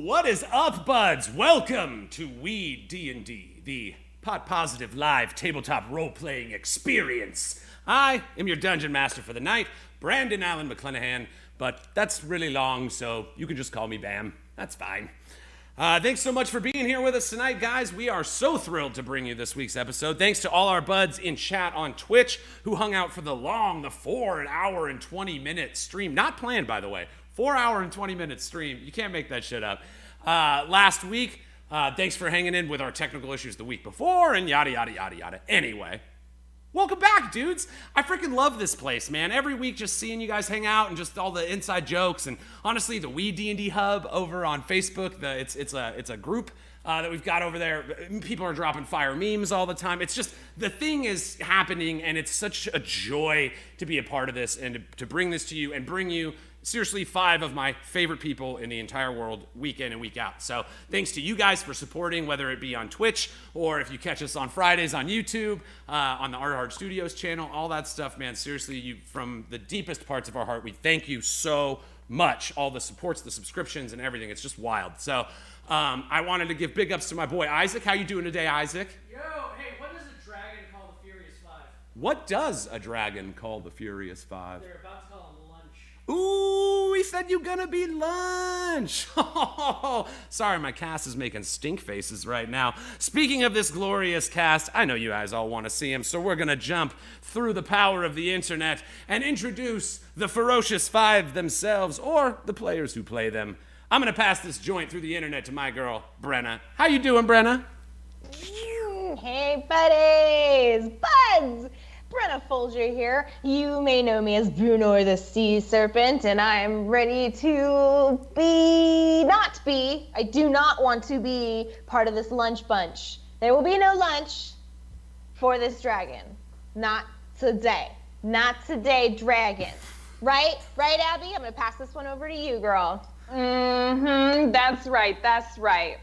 What is up, buds? Welcome to WeeDnD, the pot-positive live tabletop role-playing experience. I am your dungeon master for the night, Brandon Allen McClenahan, but that's really long, so you can just call me Bam. That's fine. Thanks so much for being here with us tonight, guys. We are so thrilled to bring you this week's episode. Thanks to all our buds in chat on Twitch who hung out for the 4 hour and 20-minute stream. Not planned, by the way. 4 hour and 20-minute stream. You can't make that shit up. Last week, thanks for hanging in with our technical issues the week before, and yada, yada, yada, yada. Anyway, welcome back, dudes. I freaking love this place, man. Every week just seeing you guys hang out and just all the inside jokes, and honestly, the WeeDnD hub over on Facebook, it's a group that we've got over there. People are dropping fire memes all the time. It's just, the thing is happening, and it's such a joy to be a part of this and to bring this to you and bring you seriously 5 of my favorite people in the entire world, week in and week out. So thanks to you guys for supporting, whether it be on Twitch or if you catch us on Fridays on YouTube, on the Art Hard Studios channel, all that stuff, man. Seriously, you, from the deepest parts of our heart, we thank you so much. All the supports, the subscriptions, and everything. It's just wild. So I wanted to give big ups to my boy Isaac. How you doing today, Isaac? Yo, hey, what does a dragon call the Furious Five? What does a dragon call the Furious Five? They're about to call him lunch. Ooh, he said you're gonna be lunch. Sorry, my cast is making stink faces right now. Speaking of this glorious cast, I know you guys all want to see him, so we're gonna jump through the power of the internet and introduce the Ferocious Five themselves, or the players who play them. I'm gonna pass this joint through the internet to my girl, Brenna. How you doing, Brenna? Hey, buddies! Buds! Brenna Folger here. You may know me as Brunor the Sea Serpent, and I'm ready to I do not want to be part of this lunch bunch. There will be no lunch for this dragon. Not today. Not today, dragon. Right? Right, Abby? I'm gonna pass this one over to you, girl. That's right.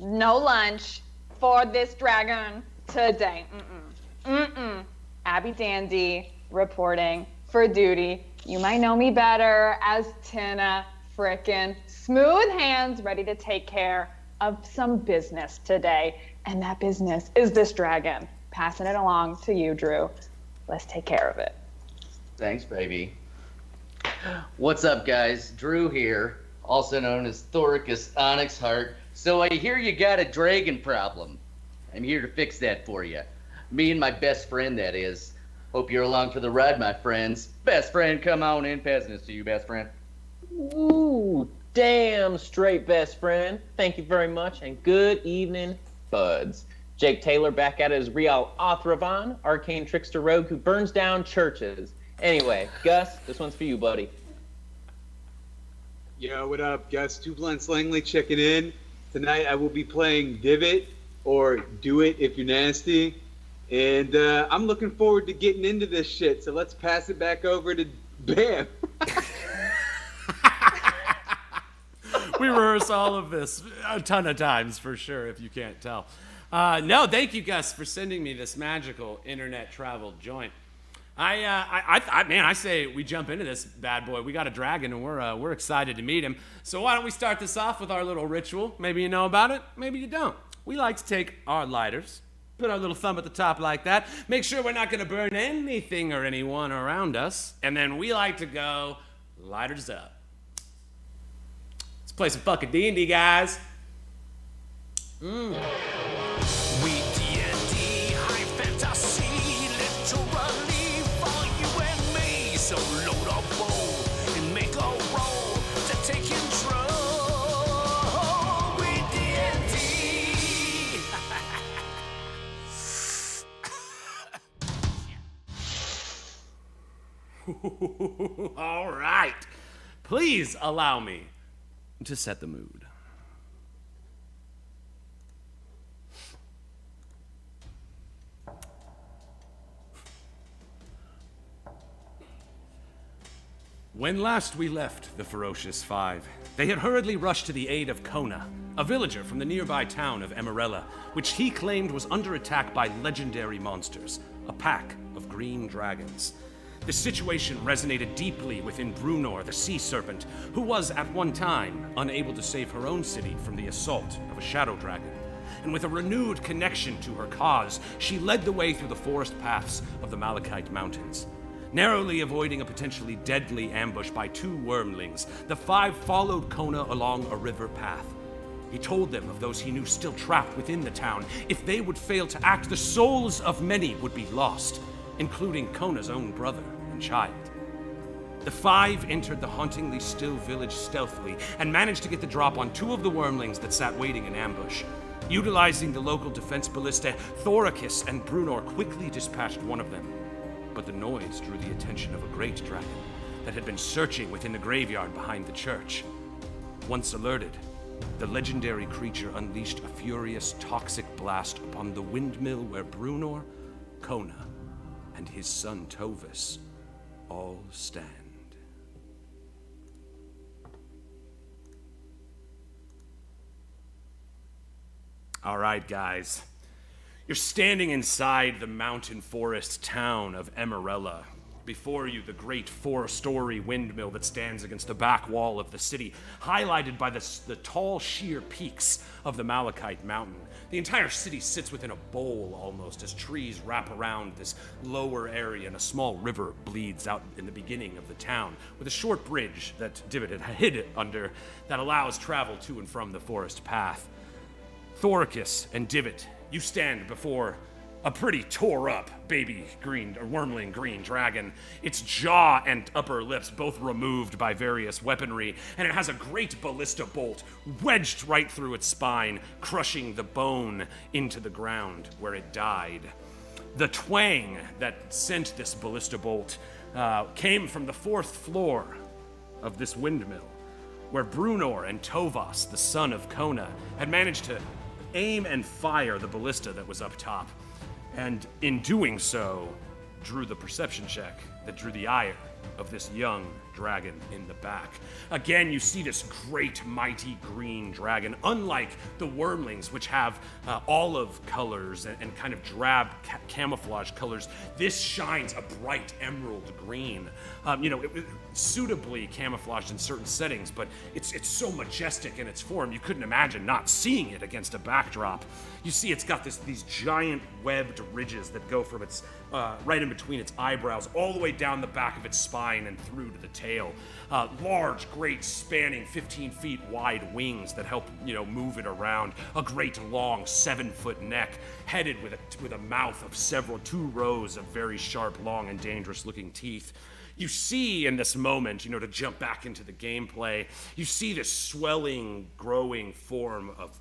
No lunch for this dragon today. Abby Dandy reporting for duty. You might know me better as Tina frickin' Smooth Hands, ready to take care of some business today. And that business is this dragon. Passing it along to you, Drew. Let's take care of it. Thanks, baby. What's up, guys? Drew here, also known as Thoricus Onyx Heart. So I hear you got a dragon problem. I'm here to fix that for you. Me and my best friend, that is. Hope you're along for the ride, my friends. Best friend, come on in. Passing this to you, best friend. Ooh, damn straight, best friend. Thank you very much, and good evening, buds. Jake Taylor back at his Real Othravan, arcane trickster rogue who burns down churches. Anyway, Gus, this one's for you, buddy. Yo, what up? Gus Langley checking in. Tonight I will be playing Divot, or Do It If You're Nasty. And I'm looking forward to getting into this shit, so let's pass it back over to Bam. We rehearse all of this a ton of times, for sure, if you can't tell. No, thank you, Gus, for sending me this magical internet travel joint. I say we jump into this bad boy. We got a dragon, and we're excited to meet him. So why don't we start this off with our little ritual? Maybe you know about it, maybe you don't. We like to take our lighters, put our little thumb at the top like that, make sure we're not going to burn anything or anyone around us, and then we like to go lighters up. Let's play some fucking D&D, guys. WeeDnD, high fantasy, literally for you and me. So load up bowl and make a roll to take control. WeeDnD. All right. Please allow me to set the mood. When last we left the Ferocious Five, they had hurriedly rushed to the aid of Kona, a villager from the nearby town of Emerella, which he claimed was under attack by legendary monsters, a pack of green dragons. The situation resonated deeply within Brunor, the sea serpent, who was at one time unable to save her own city from the assault of a shadow dragon. And with a renewed connection to her cause, she led the way through the forest paths of the Malachite Mountains. Narrowly avoiding a potentially deadly ambush by 2 Wyrmlings, the 5 followed Kona along a river path. He told them of those he knew still trapped within the town. If they would fail to act, the souls of many would be lost, including Kona's own brother and child. The 5 entered the hauntingly still village stealthily and managed to get the drop on 2 of the Wyrmlings that sat waiting in ambush. Utilizing the local defense ballista, Thoricus and Brunor quickly dispatched one of them. But the noise drew the attention of a great dragon that had been searching within the graveyard behind the church. Once alerted, the legendary creature unleashed a furious, toxic blast upon the windmill where Brunor, Kona, and his son Tovis all stand. All right, guys. You're standing inside the mountain forest town of Emerella. Before you, the great 4-story windmill that stands against the back wall of the city, highlighted by the tall, sheer peaks of the Malachite Mountain. The entire city sits within a bowl almost as trees wrap around this lower area and a small river bleeds out in the beginning of the town with a short bridge that Divot had hid under that allows travel to and from the forest path. Thoricus and Divot, you stand before a pretty tore-up baby green or Wyrmling green dragon. Its jaw and upper lips both removed by various weaponry, and it has a great ballista bolt wedged right through its spine, crushing the bone into the ground where it died. The twang that sent this ballista bolt came from the 4th floor of this windmill, where Brunor and Tovas, the son of Kona, had managed to aim and fire the ballista that was up top, and in doing so, drew the perception check that drew the ire of this young dragon in the back. Again, you see this great, mighty green dragon, unlike the Wyrmlings, which have olive colors and kind of drab camouflage colors. This shines a bright emerald green. It suitably camouflaged in certain settings, but it's so majestic in its form, you couldn't imagine not seeing it against a backdrop. You see it's got these giant webbed ridges that go from its right in between its eyebrows all the way down the back of its spine and through to the tail. Large, great, spanning 15 feet wide wings that help, move it around. A great, long, 7-foot neck, headed with a mouth of 2 rows of very sharp, long, and dangerous-looking teeth. You see in this moment, to jump back into the gameplay, you see this swelling, growing form of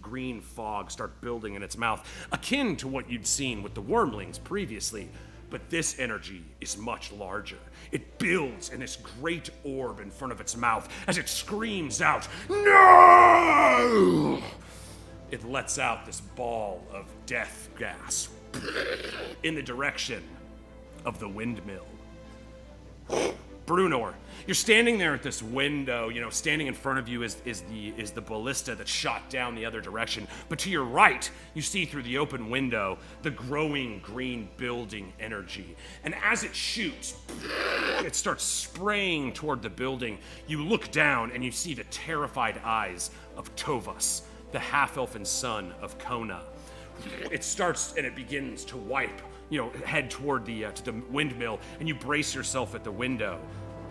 green fog start building in its mouth, akin to what you'd seen with the Wyrmlings previously. But this energy is much larger. It builds in this great orb in front of its mouth as it screams out, "No!" It lets out this ball of death gas in the direction of the windmill. Brunor, you're standing there at this window, standing in front of you is the ballista that shot down the other direction. But to your right, you see through the open window the growing green building energy. And as it shoots, it starts spraying toward the building. You look down and you see the terrified eyes of Tovas, the half-elfin son of Kona. It starts and it begins to wipe, head toward to the windmill, and you brace yourself at the window.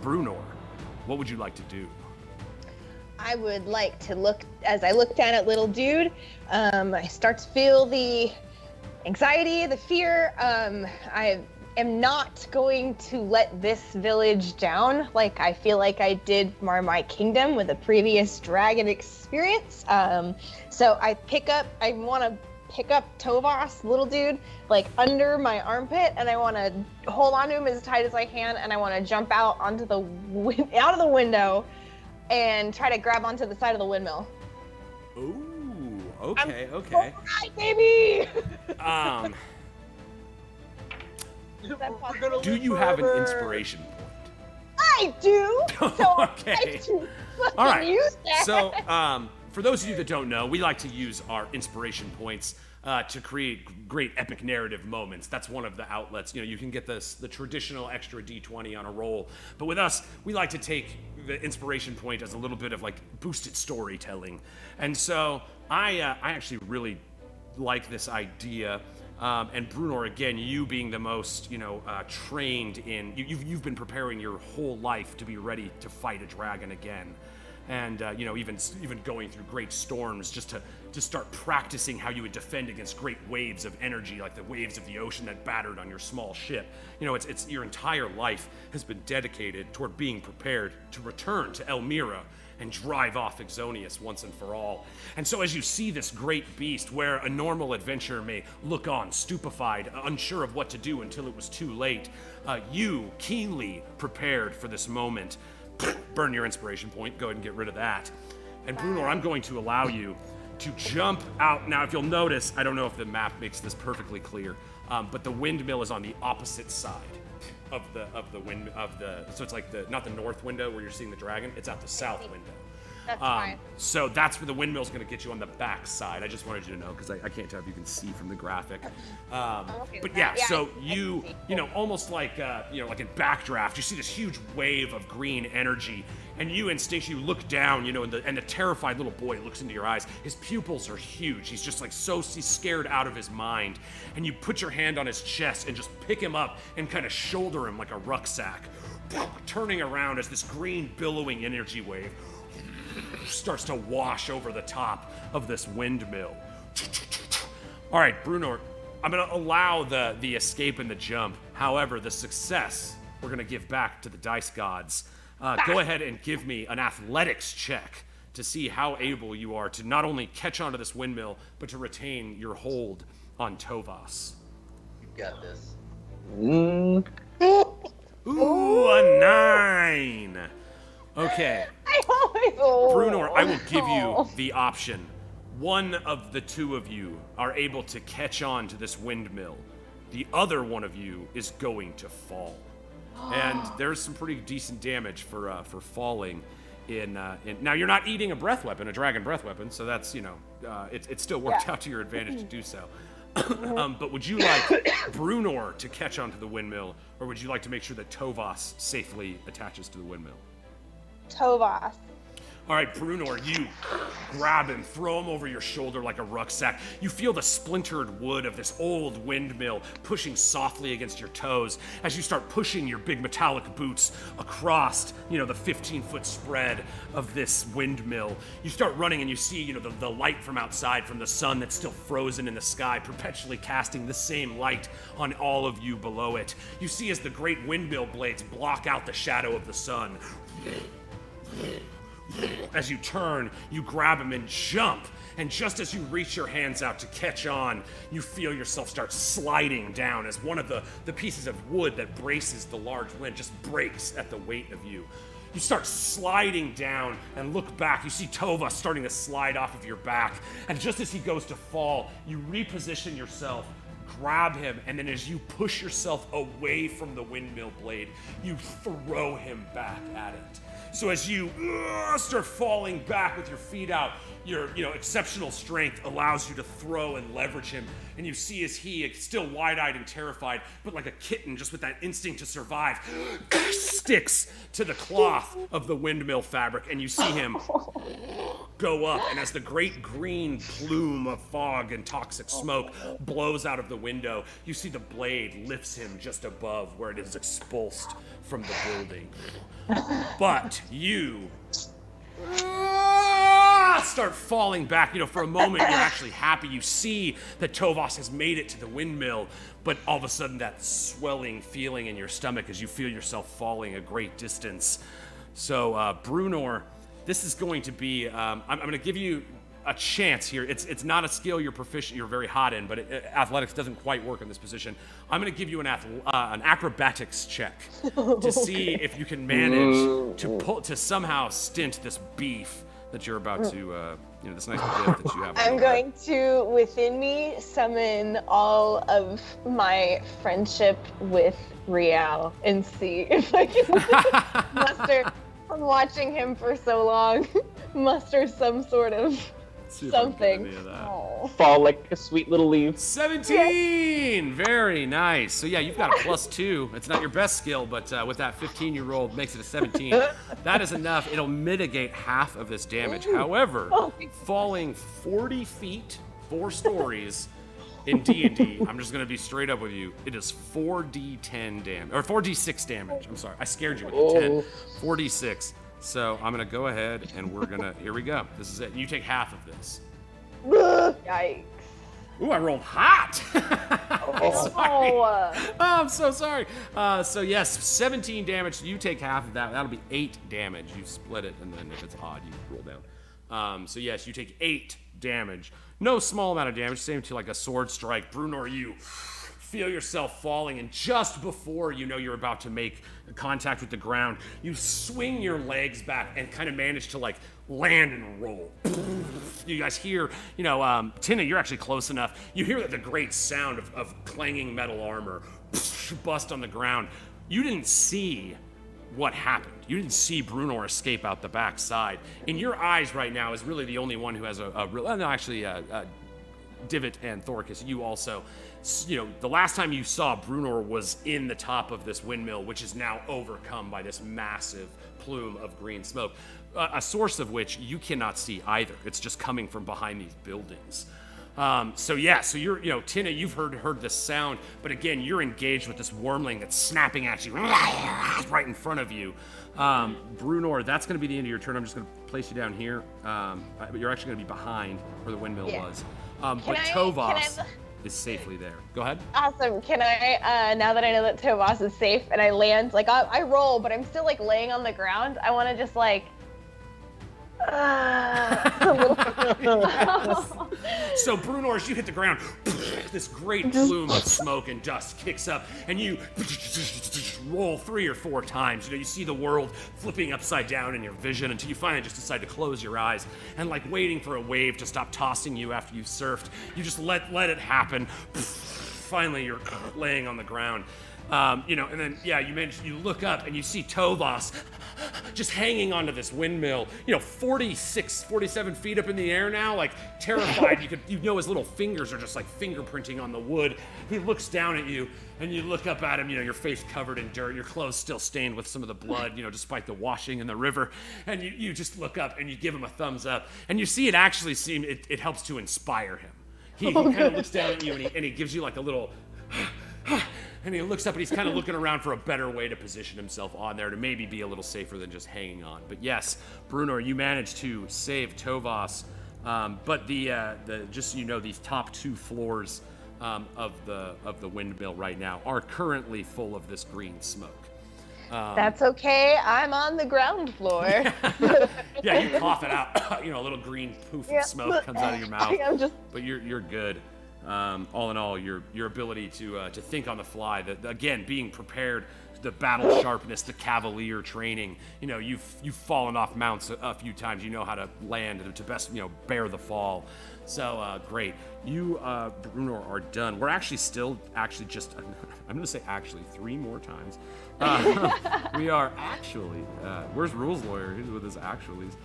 Brunor, what would you like to do? I would like to look down at little dude. I start to feel the anxiety, the fear. I am not going to let this village down like I feel like I did my kingdom with a previous dragon experience. So I want to pick up Tovas, little dude, under my armpit, and I want to hold on to him as tight as I can, and I want to jump out onto out of the window and try to grab onto the side of the windmill. Ooh, okay. Alright, baby! Do you have an inspiration point? I do! So Okay. I do fucking All right. use that. So, for those of you that don't know, we like to use our inspiration points to create great epic narrative moments. That's one of the outlets. You can get the traditional extra D20 on a roll, but with us, we like to take the inspiration point as a little bit of like boosted storytelling. And so I actually really like this idea. And Brunor, again, you being the most, trained in, you've been preparing your whole life to be ready to fight a dragon again. And, even going through great storms just to start practicing how you would defend against great waves of energy, like the waves of the ocean that battered on your small ship. It's your entire life has been dedicated toward being prepared to return to Elmira and drive off Exonius once and for all. And so as you see this great beast, where a normal adventurer may look on, stupefied, unsure of what to do until it was too late, you, keenly prepared for this moment. Burn your inspiration point, go ahead and get rid of that. And Brunor, I'm going to allow you to jump out. Now, if you'll notice, I don't know if the map makes this perfectly clear, but the windmill is on the opposite side of the so it's like not the north window where you're seeing the dragon, it's out the south window. That's fine. So that's where the windmill's going to get you on the back side. I just wanted you to know because I can't tell if you can see from the graphic. But yeah, so you almost like like in Backdraft, you see this huge wave of green energy, and you instinctually look down, and the terrified little boy looks into your eyes. His pupils are huge. He's just like he's scared out of his mind. And you put your hand on his chest and just pick him up and kind of shoulder him like a rucksack, turning around as this green billowing energy wave starts to wash over the top of this windmill. All right, Brunor, I'm going to allow the escape and the jump. However, the success we're going to give back to the dice gods. Go ahead and give me an athletics check to see how able you are to not only catch onto this windmill, but to retain your hold on Tovas. You got this. Ooh, a 9. Okay. Brunor, I will give you the option. One of the two of you are able to catch on to this windmill. The other one of you is going to fall. And there's some pretty decent damage for falling in now you're not eating a breath weapon, a dragon breath weapon, so that's, it still worked out to your advantage to do so. But would you like Brunor to catch onto the windmill, or would you like to make sure that Tovas safely attaches to the windmill? Tovas. All right, Brunor, you grab him, throw him over your shoulder like a rucksack. You feel the splintered wood of this old windmill pushing softly against your toes as you start pushing your big metallic boots across, the 15-foot spread of this windmill. You start running and you see, the light from outside from the sun that's still frozen in the sky, perpetually casting the same light on all of you below it. You see as the great windmill blades block out the shadow of the sun. As you turn, you grab him and jump, and just as you reach your hands out to catch on, you feel yourself start sliding down as one of the pieces of wood that braces the large wind just breaks at the weight of you. You start sliding down and look back. You see Tova starting to slide off of your back, and just as he goes to fall, you reposition yourself, grab him, and then as you push yourself away from the windmill blade, you throw him back at it. So as you start falling back with your feet out, your exceptional strength allows you to throw and leverage him. And you see as he, still wide-eyed and terrified, but like a kitten just with that instinct to survive, sticks to the cloth of the windmill fabric. And you see him go up. And as the great green plume of fog and toxic smoke blows out of the window, you see the blade lifts him just above where it is expulsed from the building. But you start falling back. For a moment, you're actually happy. You see that Tovas has made it to the windmill, but all of a sudden that swelling feeling in your stomach as you feel yourself falling a great distance. So, Brunor, this is going to be, I'm going to give you a chance here. It's not a skill you're proficient, you're very hot in, but athletics doesn't quite work in this position. I'm going to give you an acrobatics check to see if you can manage to somehow stint this beef that you're about to, this nice gift that you have. I'm going to, within me, summon all of my friendship with Rial and see if I can muster, from watching him for so long, muster some sort of See if I can get Something. any of that. Oh. Fall like a sweet little leaf. 17! Very nice. So yeah, you've got a +2. It's not your best skill, but with that 15 you rolled, makes it a 17. That is enough. It'll mitigate half of this damage. However, falling 40 feet, 4 stories in D&D, I'm just gonna be straight up with you. It is 4d10 damage, or 4d6 damage. I'm sorry, I scared you with the 10. 4d6. So I'm gonna go ahead and we're gonna, here we go. This is it. You take half of this. Yikes. Ooh, I rolled hot. Sorry. Oh. Oh, I'm so sorry. So yes, 17 damage. You take half of that. That'll be 8 damage. You split it, and then if it's odd, you roll down. So yes, you take 8 damage. No small amount of damage. Same to like a sword strike. Brunor, you feel yourself falling, and just before you know you're about to make contact with the ground, you swing your legs back and kind of manage to like land and roll. You guys hear, Tina, you're actually close enough. You hear the great sound of clanging metal armor bust on the ground. You didn't see what happened. You didn't see Brunor escape out the back side. In your eyes right now is really the only one who has Divot and Thoricus, you also, the last time you saw Brunor was in the top of this windmill, which is now overcome by this massive plume of green smoke, a source of which you cannot see either. It's just coming from behind these buildings. So you're, Tina, you've heard this sound, but again, you're engaged with this wyrmling that's snapping at you right in front of you. Brunor, that's going to be the end of your turn. I'm just going to place you down here. But you're actually going to be behind where the windmill was. But Tovos is safely there. Go ahead. Awesome. Can I, now that I know that Tovos is safe and I land, like I roll, but I'm still like laying on the ground, I want to just like, So Brunor, as you hit the ground, this great plume of smoke and dust kicks up, and you roll 3 or 4 times. You see the world flipping upside down in your vision until you finally just decide to close your eyes, and like waiting for a wave to stop tossing you after you've surfed, you just let it happen. Finally, you're laying on the ground. And then, you mentioned, you look up and you see Tovos just hanging onto this windmill, 46, 47 feet up in the air now, like terrified. His little fingers are just like fingerprinting on the wood. He looks down at you and you look up at him, your face covered in dirt, your clothes still stained with some of the blood, despite the washing in the river. And you just look up and you give him a thumbs up, and you see it actually it helps to inspire him. He kind of looks down at you and he gives you like a little, and he looks up and he's kind of looking around for a better way to position himself on there to maybe be a little safer than just hanging on. But yes, Brunor, you managed to save Tovos. But just so you know, these top 2 floors of the windmill right now are currently full of this green smoke. that's okay. I'm on the ground floor. Yeah, you cough it out. A little green poof of smoke comes out of your mouth. But you're good. All in all, your ability to think on the fly, again, being prepared, the battle sharpness, the cavalier training. You've fallen off mounts a few times. You know how to land to best bear the fall. So great. You, Brunor, are done. We're actually just. I'm going to say 3 more times. We are actually. Where's Rules Lawyer? He's with his actuallys.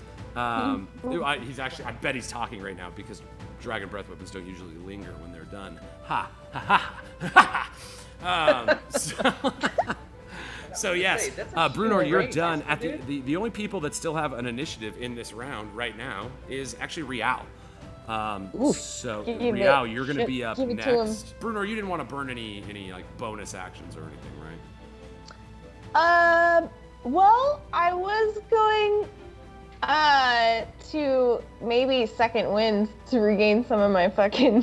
He's actually. I bet he's talking right now because dragon breath weapons don't usually linger when they're done. Ha ha ha ha. So yes, Brunor, you're done. At the only people that still have an initiative in this round right now is actually Rial. So Rial, you're going to be up next. Brunor, you didn't want to burn any like bonus actions or anything, right? Well, I was going to maybe second wind to regain some of my fucking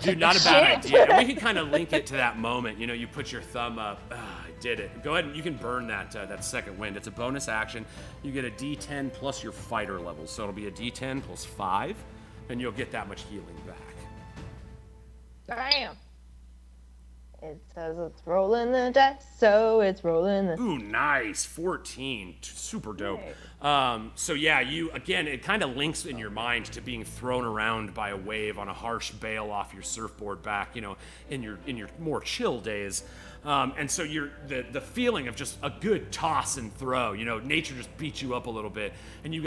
Dude, not a bad idea. And we can kind of link it to that moment. You put your thumb up. I did it. Go ahead and you can burn that second wind. It's a bonus action. You get a D10 plus your fighter level. So it'll be a D10 plus 5, and you'll get that much healing back. Damn. It says it's rolling the dice, so it's rolling the... Ooh, nice. 14. Super dope. So yeah, it kind of links in your mind to being thrown around by a wave on a harsh bale off your surfboard back, in your more chill days. And so the feeling of just a good toss and throw, nature just beats you up a little bit, and you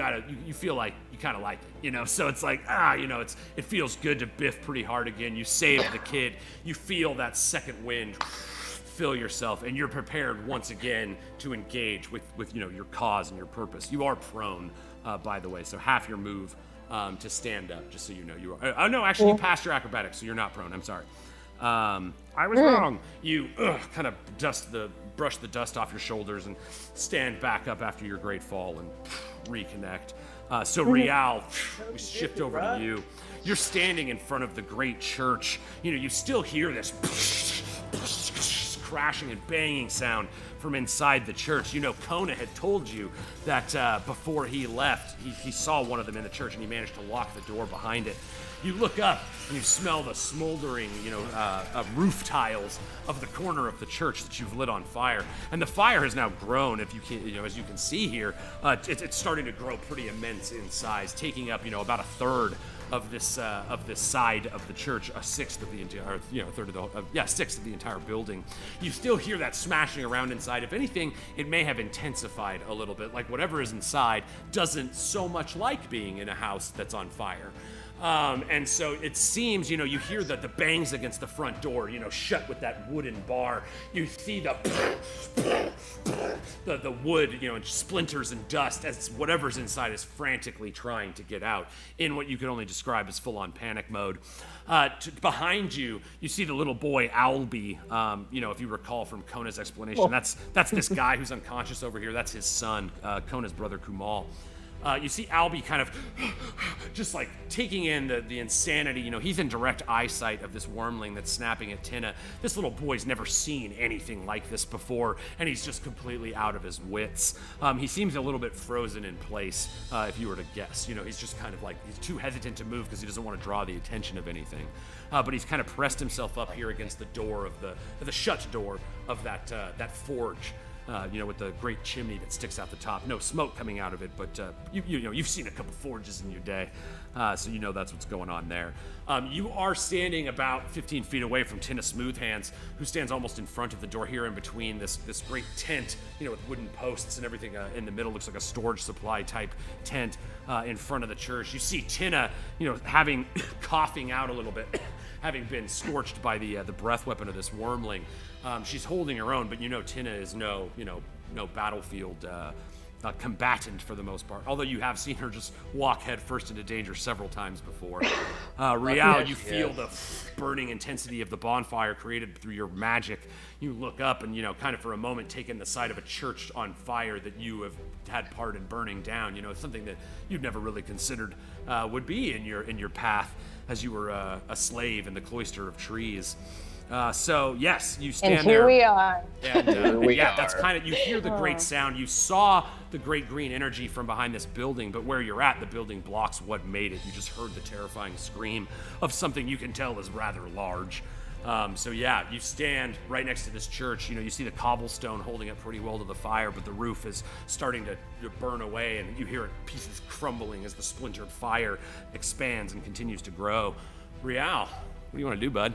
feel like you kind of like it, so it's like, it feels good to biff pretty hard again. You save the kid, you feel that second wind fill yourself, and you're prepared once again to engage with your cause and your purpose. You are prone, by the way, so half your move to stand up, just so you know you are. Oh no, actually you passed your acrobatics, so you're not prone. I'm sorry. I was wrong. You kind of brush the dust off your shoulders and stand back up after your great fall and reconnect. So Rial, we shift over to you. You're standing in front of the great church. You still hear this crashing and banging sound from inside the church. Kona had told you that before he left, he saw one of them in the church, and he managed to lock the door behind it. You look up and you smell the smoldering, roof tiles of the corner of the church that you've lit on fire, and the fire has now grown. If you can, as you can see here, it's starting to grow pretty immense in size, taking up, about a third of this side of the church, a sixth of the entire, sixth of the entire building. You still hear that smashing around inside. If anything, it may have intensified a little bit. Like whatever is inside doesn't so much like being in a house that's on fire. And so it seems, you hear the bangs against the front door, shut with that wooden bar. You see the wood, and splinters and dust as whatever's inside is frantically trying to get out in what you could only describe as full-on panic mode. Behind you, you see the little boy Owlby. If you recall from Kona's explanation, that's this guy who's unconscious over here. That's his son, Kona's brother Kumal. You see Albie kind of just like taking in the insanity. He's in direct eyesight of this Wyrmling that's snapping at Tina. This little boy's never seen anything like this before, and he's just completely out of his wits. He seems a little bit frozen in place, if you were to guess. He's just kind of like, he's too hesitant to move because he doesn't want to draw the attention of anything. But he's kind of pressed himself up here against the door of the shut door of that forge. With the great chimney that sticks out the top. No smoke coming out of it, but you've seen a couple forges in your day, so that's what's going on there. You are standing about 15 feet away from Tina Smoothhands, who stands almost in front of the door here in between this great tent, with wooden posts and everything in the middle. Looks like a storage supply type tent in front of the church. You see Tina, having coughing out a little bit, having been scorched by the breath weapon of this Wyrmling. She's holding her own, but Tina is no battlefield combatant for the most part. Although you have seen her just walk headfirst into danger several times before. Rial, you feel the burning intensity of the bonfire created through your magic. You look up and kind of for a moment take in the sight of a church on fire that you have had part in burning down. It's something that you'd never really considered would be in your path as you were a slave in the cloister of trees. So yes, you stand and here there. We are. And that's kind of, you hear the great sound. You saw the great green energy from behind this building, but where you're at, the building blocks what made it. You just heard the terrifying scream of something you can tell is rather large. You stand right next to this church. You see the cobblestone holding up pretty well to the fire, but the roof is starting to burn away, and you hear pieces crumbling as the splintered fire expands and continues to grow. Rial, what do you want to do, bud?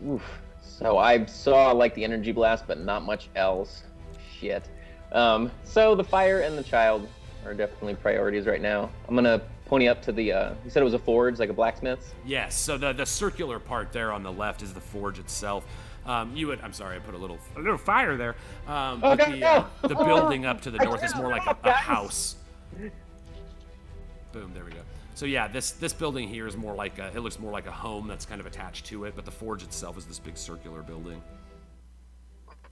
Oof. So I saw the energy blast, but not much else. Shit. So the fire and the child are definitely priorities right now. I'm gonna pony up to the, you said it was a forge, like a blacksmith's? Yes, so the circular part there on the left is the forge itself. I'm sorry, I put a little fire there. But the building up to the north is more like a house. Boom, there we go. So yeah, this building here is more like it looks more like a home that's kind of attached to it, but the forge itself is this big circular building.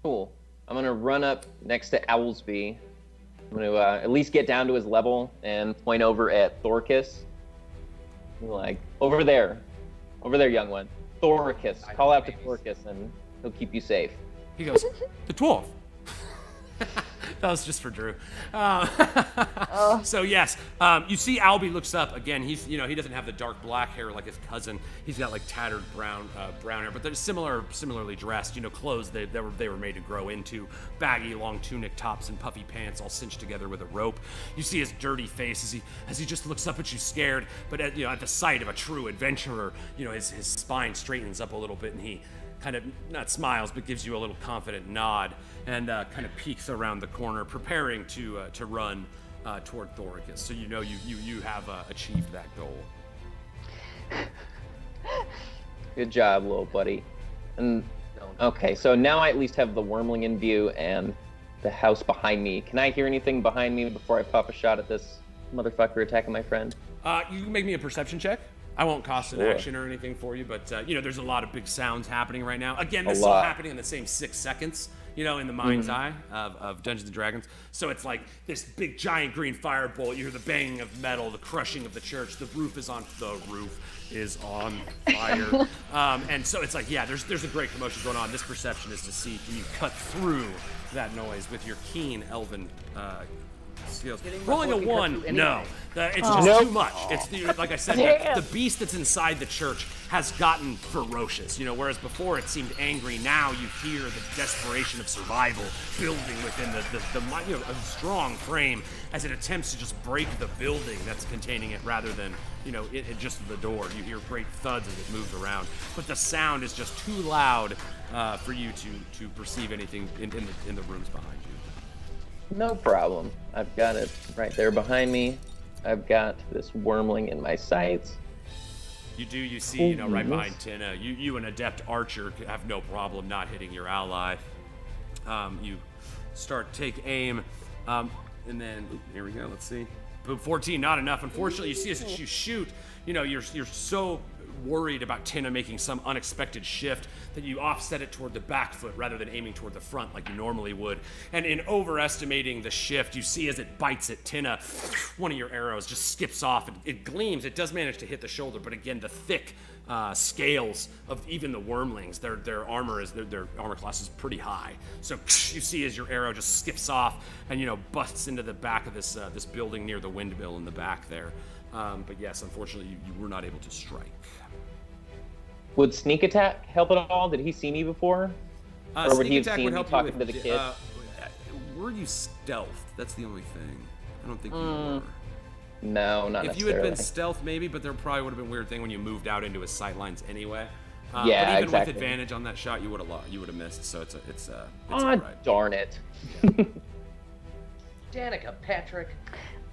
Cool. I'm gonna run up next to Owlsby. I'm gonna at least get down to his level and point over at Thorcus. Over there, young one. Thorcus. Call out to Thorcus and he'll keep you safe. He goes, the dwarf. That was just for Drew. So yes, you see Albie looks up again. He's he doesn't have the dark black hair like his cousin. He's got tattered brown hair, but they're similarly dressed. Clothes they were made to grow into, baggy long tunic tops and puffy pants all cinched together with a rope. You see his dirty face as he just looks up at you scared, but at the sight of a true adventurer, his spine straightens up a little bit and he kind of not smiles, but gives you a little confident nod, and kind of peeks around the corner, preparing to run toward Thoricus. So you know you have achieved that goal. Good job, little buddy. And okay, so now I at least have the Wyrmling in view and the house behind me. Can I hear anything behind me before I pop a shot at this motherfucker attacking my friend? You can make me a perception check. I won't cost an action or anything for you, but there's a lot of big sounds happening right now. Again, this is all happening in the same 6 seconds, in the mind's eye of Dungeons and Dragons. So it's like this big giant green firebolt. You hear the banging of metal, the crushing of the church. The roof is on fire. And so it's like, there's a great commotion going on. This perception is to see, can you cut through that noise with your keen elven skills. Rolling a 1, no. It's just too much. It's like I said, the beast that's inside the church has gotten ferocious. Whereas before it seemed angry, now you hear the desperation of survival building within a strong frame as it attempts to just break the building that's containing it, rather than it just the door. You hear great thuds as it moves around, but the sound is just too loud for you to perceive anything in the rooms behind you. No problem. I've got it right there behind me. I've got this Wyrmling in my sights. You see, right behind Tina, you an adept archer have no problem not hitting your ally. You take aim, and then, here we go, let's see. Boom, 14, not enough. Unfortunately, you see as you shoot, you're so worried about Tina making some unexpected shift that you offset it toward the back foot rather than aiming toward the front like you normally would. And in overestimating the shift, you see as it bites at Tina, one of your arrows just skips off. It gleams. It does manage to hit the shoulder, but again, the thick scales of even the Wyrmlings, their armor class is pretty high. So you see as your arrow just skips off and busts into the back of this building near the windmill in the back there. But yes, unfortunately, you were not able to strike. Would sneak attack help at all? Did he see me before? Or would he have seen me talking to the kid? Were you stealthed? That's the only thing. I don't think you were. No, not necessarily. If you had been stealth, maybe, but there probably would have been a weird thing when you moved out into his sight lines anyway. Yeah, but even exactly. with advantage on that shot, you would have missed. So it's all right. Darn it. Danica, Patrick.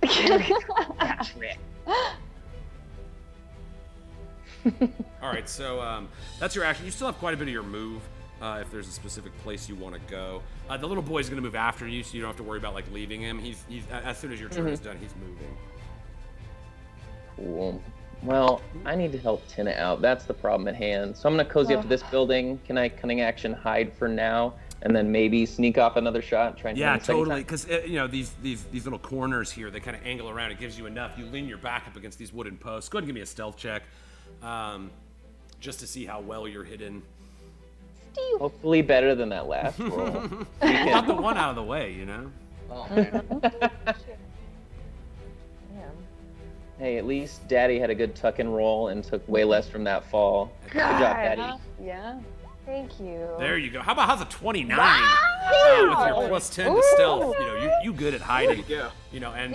Patrick. All right, so that's your action. You still have quite a bit of your move if there's a specific place you want to go. The little boy's going to move after you, so you don't have to worry about leaving him. He's as soon as your turn is done, he's moving. Cool. Well, I need to help Tina out. That's the problem at hand. So I'm going to cozy up to this building. Can I cunning action hide for now, and then maybe sneak off another shot? Try and yeah, totally. Because these little corners here, they kind of angle around. It gives you enough. You lean your back up against these wooden posts. Go ahead and give me a stealth check. Just to see how well you're hidden. Hopefully better than that last roll. Got the one out of the way, Oh, man. Hey, at least Daddy had a good tuck and roll and took way less from that fall. Good job, Daddy. Yeah. Thank you. There you go. How's a 29? Wow. With your plus 10 to stealth. You good at hiding. There you go. And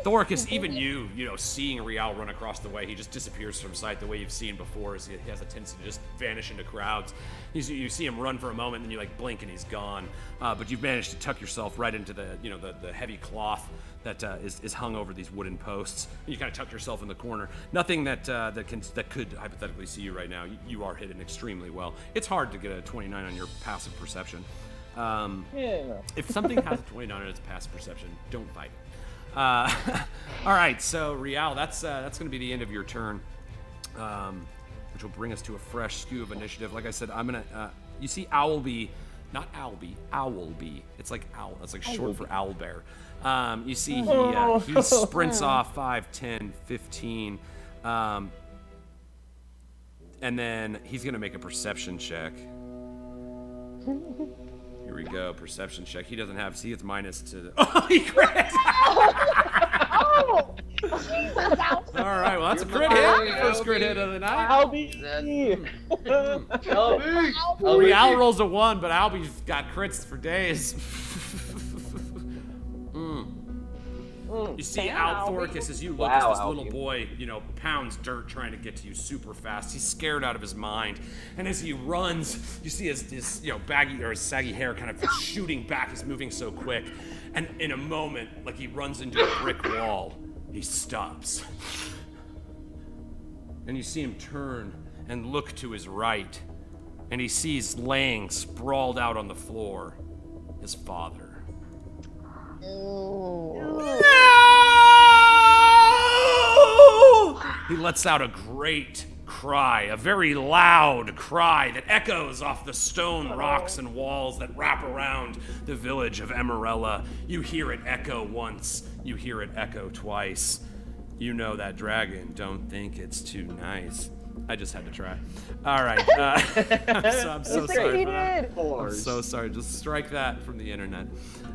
Thoricus, even you seeing Rial run across the way, he just disappears from sight the way you've seen before. He has a tendency to just vanish into crowds. You see him run for a moment, and then you blink, and he's gone. But you've managed to tuck yourself right into the heavy cloth that is hung over these wooden posts. You kind of tuck yourself in the corner. Nothing that could hypothetically see you right now. You are hidden extremely well. It's hard to get a 29 on your passive perception. If something has a 29 on its passive perception, don't fight it. All right, so Rial, that's going to be the end of your turn, which will bring us to a fresh skew of initiative. Like I said, I'm gonna. You see, Owlby, not Owlby, Owlby. It's like owl. It's like short for owlbear. You see, he sprints off 5, 10, 15, and then he's gonna make a perception check. Here we go, perception check. He doesn't have, see, it's minus to the, oh, he crit! Oh! Jesus, all right, well, that's a crit hit. First crit hit of the night. Albie! Rial rolls a 1, but Albie's got crits for days. You You see Damn, Thoricus, as you look Wow, as this little Albie. boy, pounds dirt trying to get to you super fast. He's scared out of his mind. And as he runs, you see his baggy or his saggy hair kind of shooting back. He's moving so quick. And in a moment, like he runs into a brick wall, he stops. And you see him turn and look to his right. And he sees laying sprawled out on the floor his father. He lets out a great cry, a very loud cry that echoes off the stone rocks and walls that wrap around the village of Emerella. You hear it echo once, you hear it echo twice. You know that dragon don't think it's too nice. I just had to try. All right. I'm so sorry for that. I'm so sorry. Just strike that from the internet.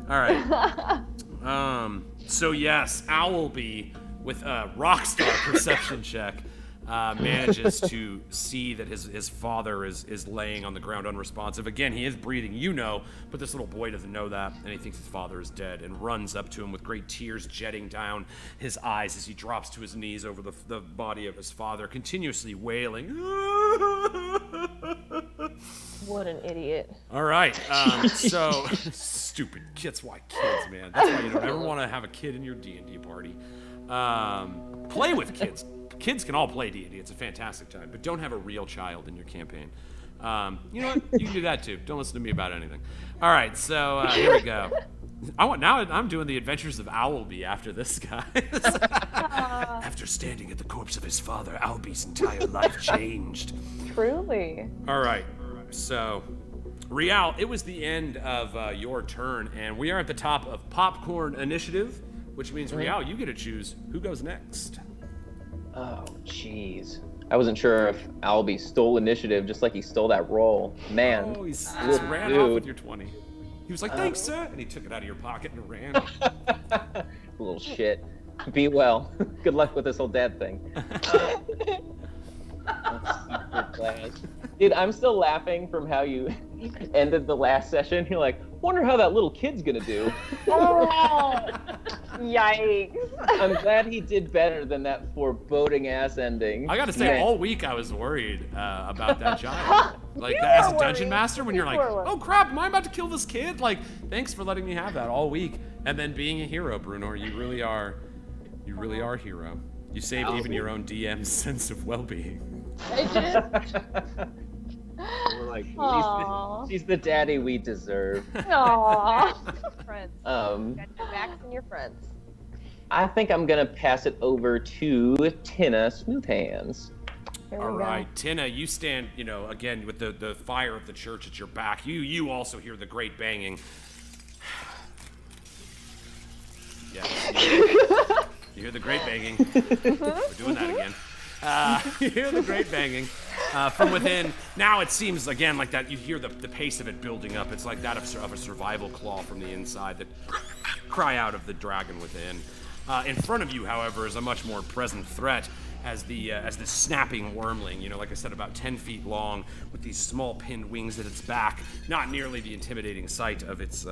All right. So yes, Owlby, with a rockstar perception check, manages to see that his father is laying on the ground unresponsive. Again, he is breathing, but this little boy doesn't know that, and he thinks his father is dead, and runs up to him with great tears jetting down his eyes as he drops to his knees over the body of his father, continuously wailing. What an idiot. All right, so stupid kids. Why kids, man? That's why you don't ever want to have a kid in your D&D party. Play with kids. Kids can all play D&D. It's a fantastic time, but don't have a real child in your campaign. You know what? You can do that too. Don't listen to me about anything. All right, so here we go. I'm doing the adventures of Owlby after this guy. After standing at the corpse of his father, Owlby's entire life changed. Truly. All right, so Rial, it was the end of your turn, and we are at the top of Popcorn Initiative, which means Rial, you get to choose who goes next. Oh, jeez. I wasn't sure if Albie stole initiative just like he stole that roll. Man. Oh, he just good ran off with dude. your 20. He was like, thanks, sir. And he took it out of your pocket and ran. Little shit. Be well. Good luck with this whole dad thing. Dude, I'm still laughing from how you ended the last session. You're like, wonder how that little kid's gonna do. Oh, yikes. I'm glad he did better than that foreboding ass ending. I gotta say, Man. all week I was worried about that child. Like, as a dungeon worried. master, when you're like, You were worried. oh crap, am I about to kill this kid? Like, thanks for letting me have that all week. And then being a hero, Bruno, you really are a hero. You saved even your own DM's sense of well-being. We're like, Aww. She's the daddy we deserve. Aww. Friends. Um, Got your backs and your friends. I think I'm gonna pass it over to Tina Smoothhands. Here All we go. right, Tina, you stand, again with the fire of the church at your back. You also hear the great banging. Yeah. You hear the great banging. We're doing that again. You hear the great banging from within. Now it seems again like that. You hear the pace of it building up. It's like that of a survival claw from the inside that cry out of the dragon within. In front of you, however, is a much more present threat as the snapping wyrmling. Like I said, about 10 feet long, with these small pinned wings at its back. Not nearly the intimidating sight of its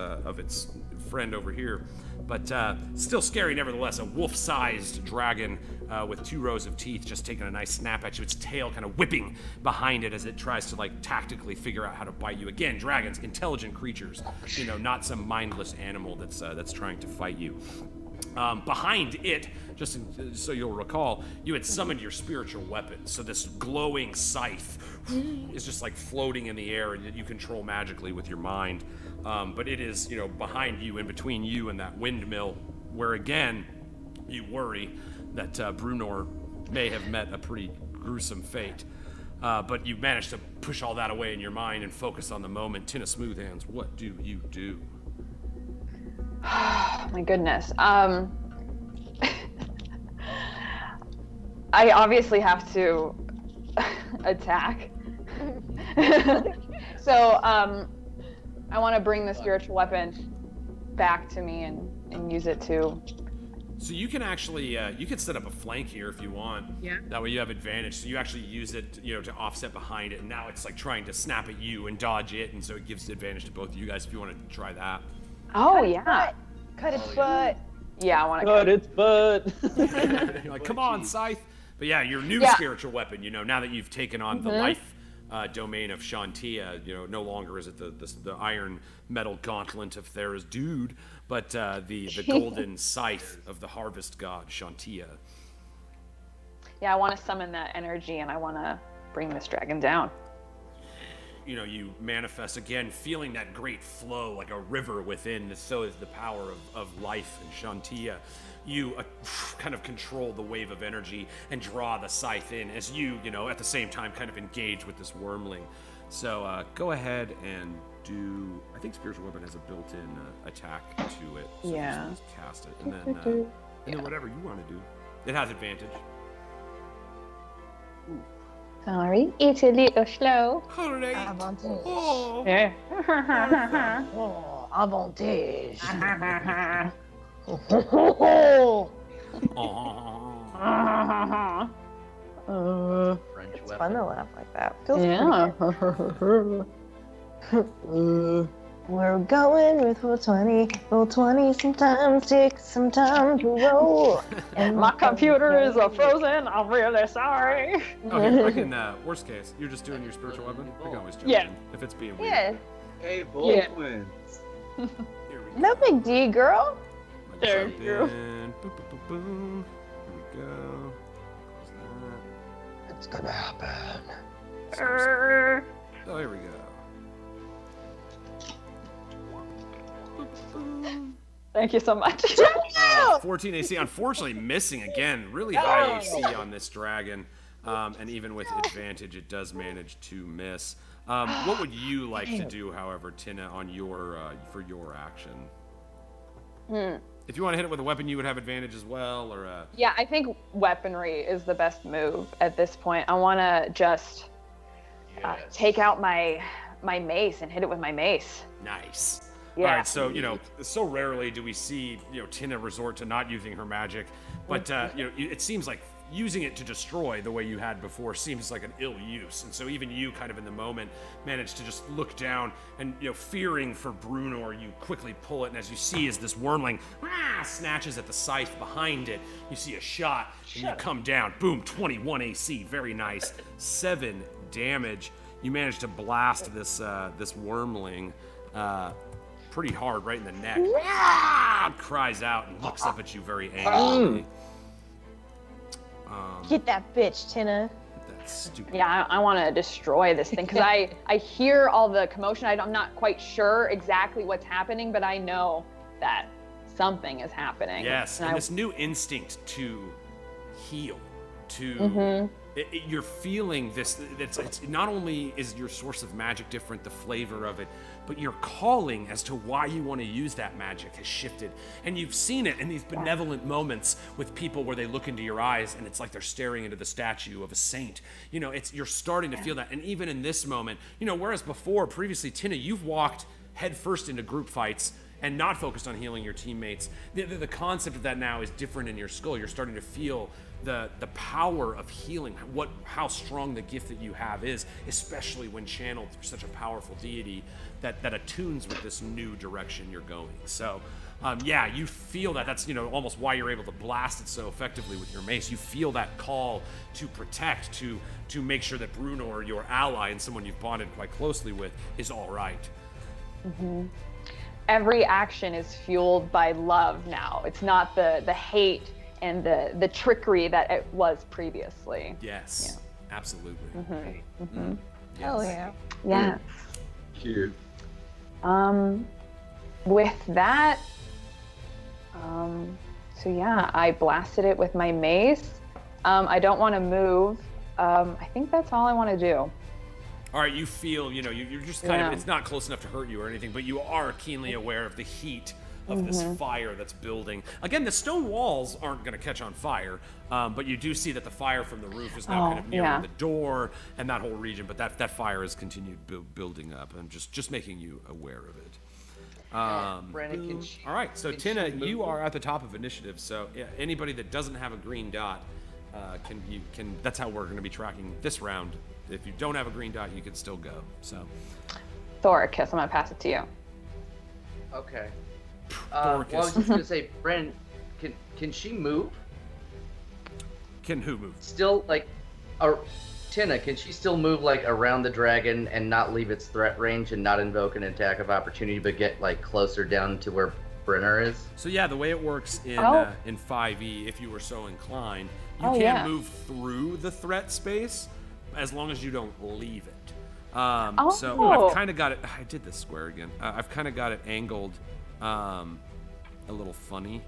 friend over here, but still scary nevertheless. A wolf-sized dragon with 2 rows of teeth, just taking a nice snap at you. Its tail kind of whipping behind it as it tries to tactically figure out how to bite you. Again, dragons, intelligent creatures. Not some mindless animal that's trying to fight you. Behind it, so you'll recall, you had summoned your spiritual weapon. So this glowing scythe is just floating in the air, and you control magically with your mind. But it is, behind you, in between you and that windmill, where again, you worry that Brunor may have met a pretty gruesome fate. But you managed to push all that away in your mind and focus on the moment. Tina Smoothhands, what do you do? My goodness. I obviously have to attack. So I want to bring the spiritual weapon back to me and use it to. So you can actually, you can set up a flank here if you want. Yeah. That way you have advantage. So you actually use it, to offset behind it. And now it's trying to snap at you and dodge it. And so it gives advantage to both of you guys if you want to try that. Oh, Cut its yeah. butt. Cut its butt. Yeah, I want to. But it's Bud. You're like, come on, Scythe. But yeah, your new spiritual weapon, now that you've taken on the life domain of Shantia, no longer is it the iron metal gauntlet of Thera's dude, but the golden scythe of the harvest god, Shantia. Yeah, I want to summon that energy, and I want to bring this dragon down. You manifest again, feeling that great flow like a river within. So is the power of life and Shantia. You kind of control the wave of energy and draw the scythe in as you, at the same time kind of engage with this Wyrmling. So go ahead and do, I think Spiritual Weapon has a built-in attack to it. So just cast it. And then whatever you want to do. It has advantage. Sorry, it's a little slow. Alright. Avantage. Oh. Yeah. Oh, avantage. French It's weapon. fun to laugh like that. Feels pretty good. We're going with roll 20. Roll 20 sometimes takes some time to roll. And My computer is frozen. I'm really sorry. Oh, here, I can, worst case, you're just doing your spiritual weapon? I can always jump in if it's being weird. Yeah, Hey, both twins. Here we go. no big D, girl. There Jump you go. in. Boom, boom, boom, boom. Here we go. Close It's gonna happen. that. Oh, here we go. Thank you so much. 14 AC, unfortunately missing again. Really high AC on this dragon. And even with advantage, it does manage to miss. What would you like to do, however, Tina, on your for your action? If you want to hit it with a weapon, you would have advantage as well, or Yeah, I think weaponry is the best move at this point. I want to just take out my mace and hit it with my mace. nice. Yeah. All right, so so rarely do we see Tina resort to not using her magic, but it seems like using it to destroy the way you had before seems like an ill use, and so even you, kind of in the moment, managed to just look down and fearing for Bruno, you quickly pull it, and as you see, as this Wyrmling snatches at the scythe behind it, you see a shot, and you come down, boom, 21 AC, very nice, 7 damage. You manage to blast this Wyrmling. Pretty hard right in the neck. Cries out and looks up at you very angrily. Get that bitch, Tina. That's stupid. Yeah, I want to destroy this thing because I hear all the commotion. I'm not quite sure exactly what's happening, but I know that something is happening. Yes, and I- this new instinct to heal, to you're feeling this. It's not only is your source of magic different, the flavor of it, but your calling as to why you want to use that magic has shifted. And you've seen it in these benevolent moments with people where they look into your eyes and it's like they're staring into the statue of a saint. You're starting to feel that. And even in this moment, whereas previously, Tina, you've walked headfirst into group fights and not focused on healing your teammates. The concept of that now is different in your skull. You're starting to feel the power of healing, how strong the gift that you have is, especially when channeled through such a powerful deity that attunes with this new direction you're going. So, you feel that. That's almost why you're able to blast it so effectively with your mace. You feel that call to protect, to make sure that Bruno, or your ally and someone you've bonded quite closely with, is all right. Every action is fueled by love now. It's not the hate and the trickery that it was previously. Yes, absolutely. Hell yeah. Yeah. Cheers. With that, I blasted it with my mace. I don't want to move. I think that's all I want to do. All right, you feel, you're just kind of, it's not close enough to hurt you or anything, but you are keenly aware of the heat of this fire that's building. Again, the stone walls aren't going to catch on fire, but you do see that the fire from the roof is now kind of near the door and that whole region, but that fire has continued building up. I'm just making you aware of it. Brenna, All right, so Tina, you are at the top of initiative, so anybody that doesn't have a green dot can. That's how we're going to be tracking this round. If you don't have a green dot, you can still go. So, Thoricus, I'm gonna pass it to you. Okay. Well, I was just gonna say, Bren, can she move? Can who move? Still, like, or Tina, can she still move like around the dragon and not leave its threat range and not invoke an attack of opportunity, but get like closer down to where Brenner is? So yeah, the way it works in 5e, if you were so inclined, you can move through the threat space as long as you don't leave it. So I've kind of got it. I did this square again. I've kind of got it angled a little funny,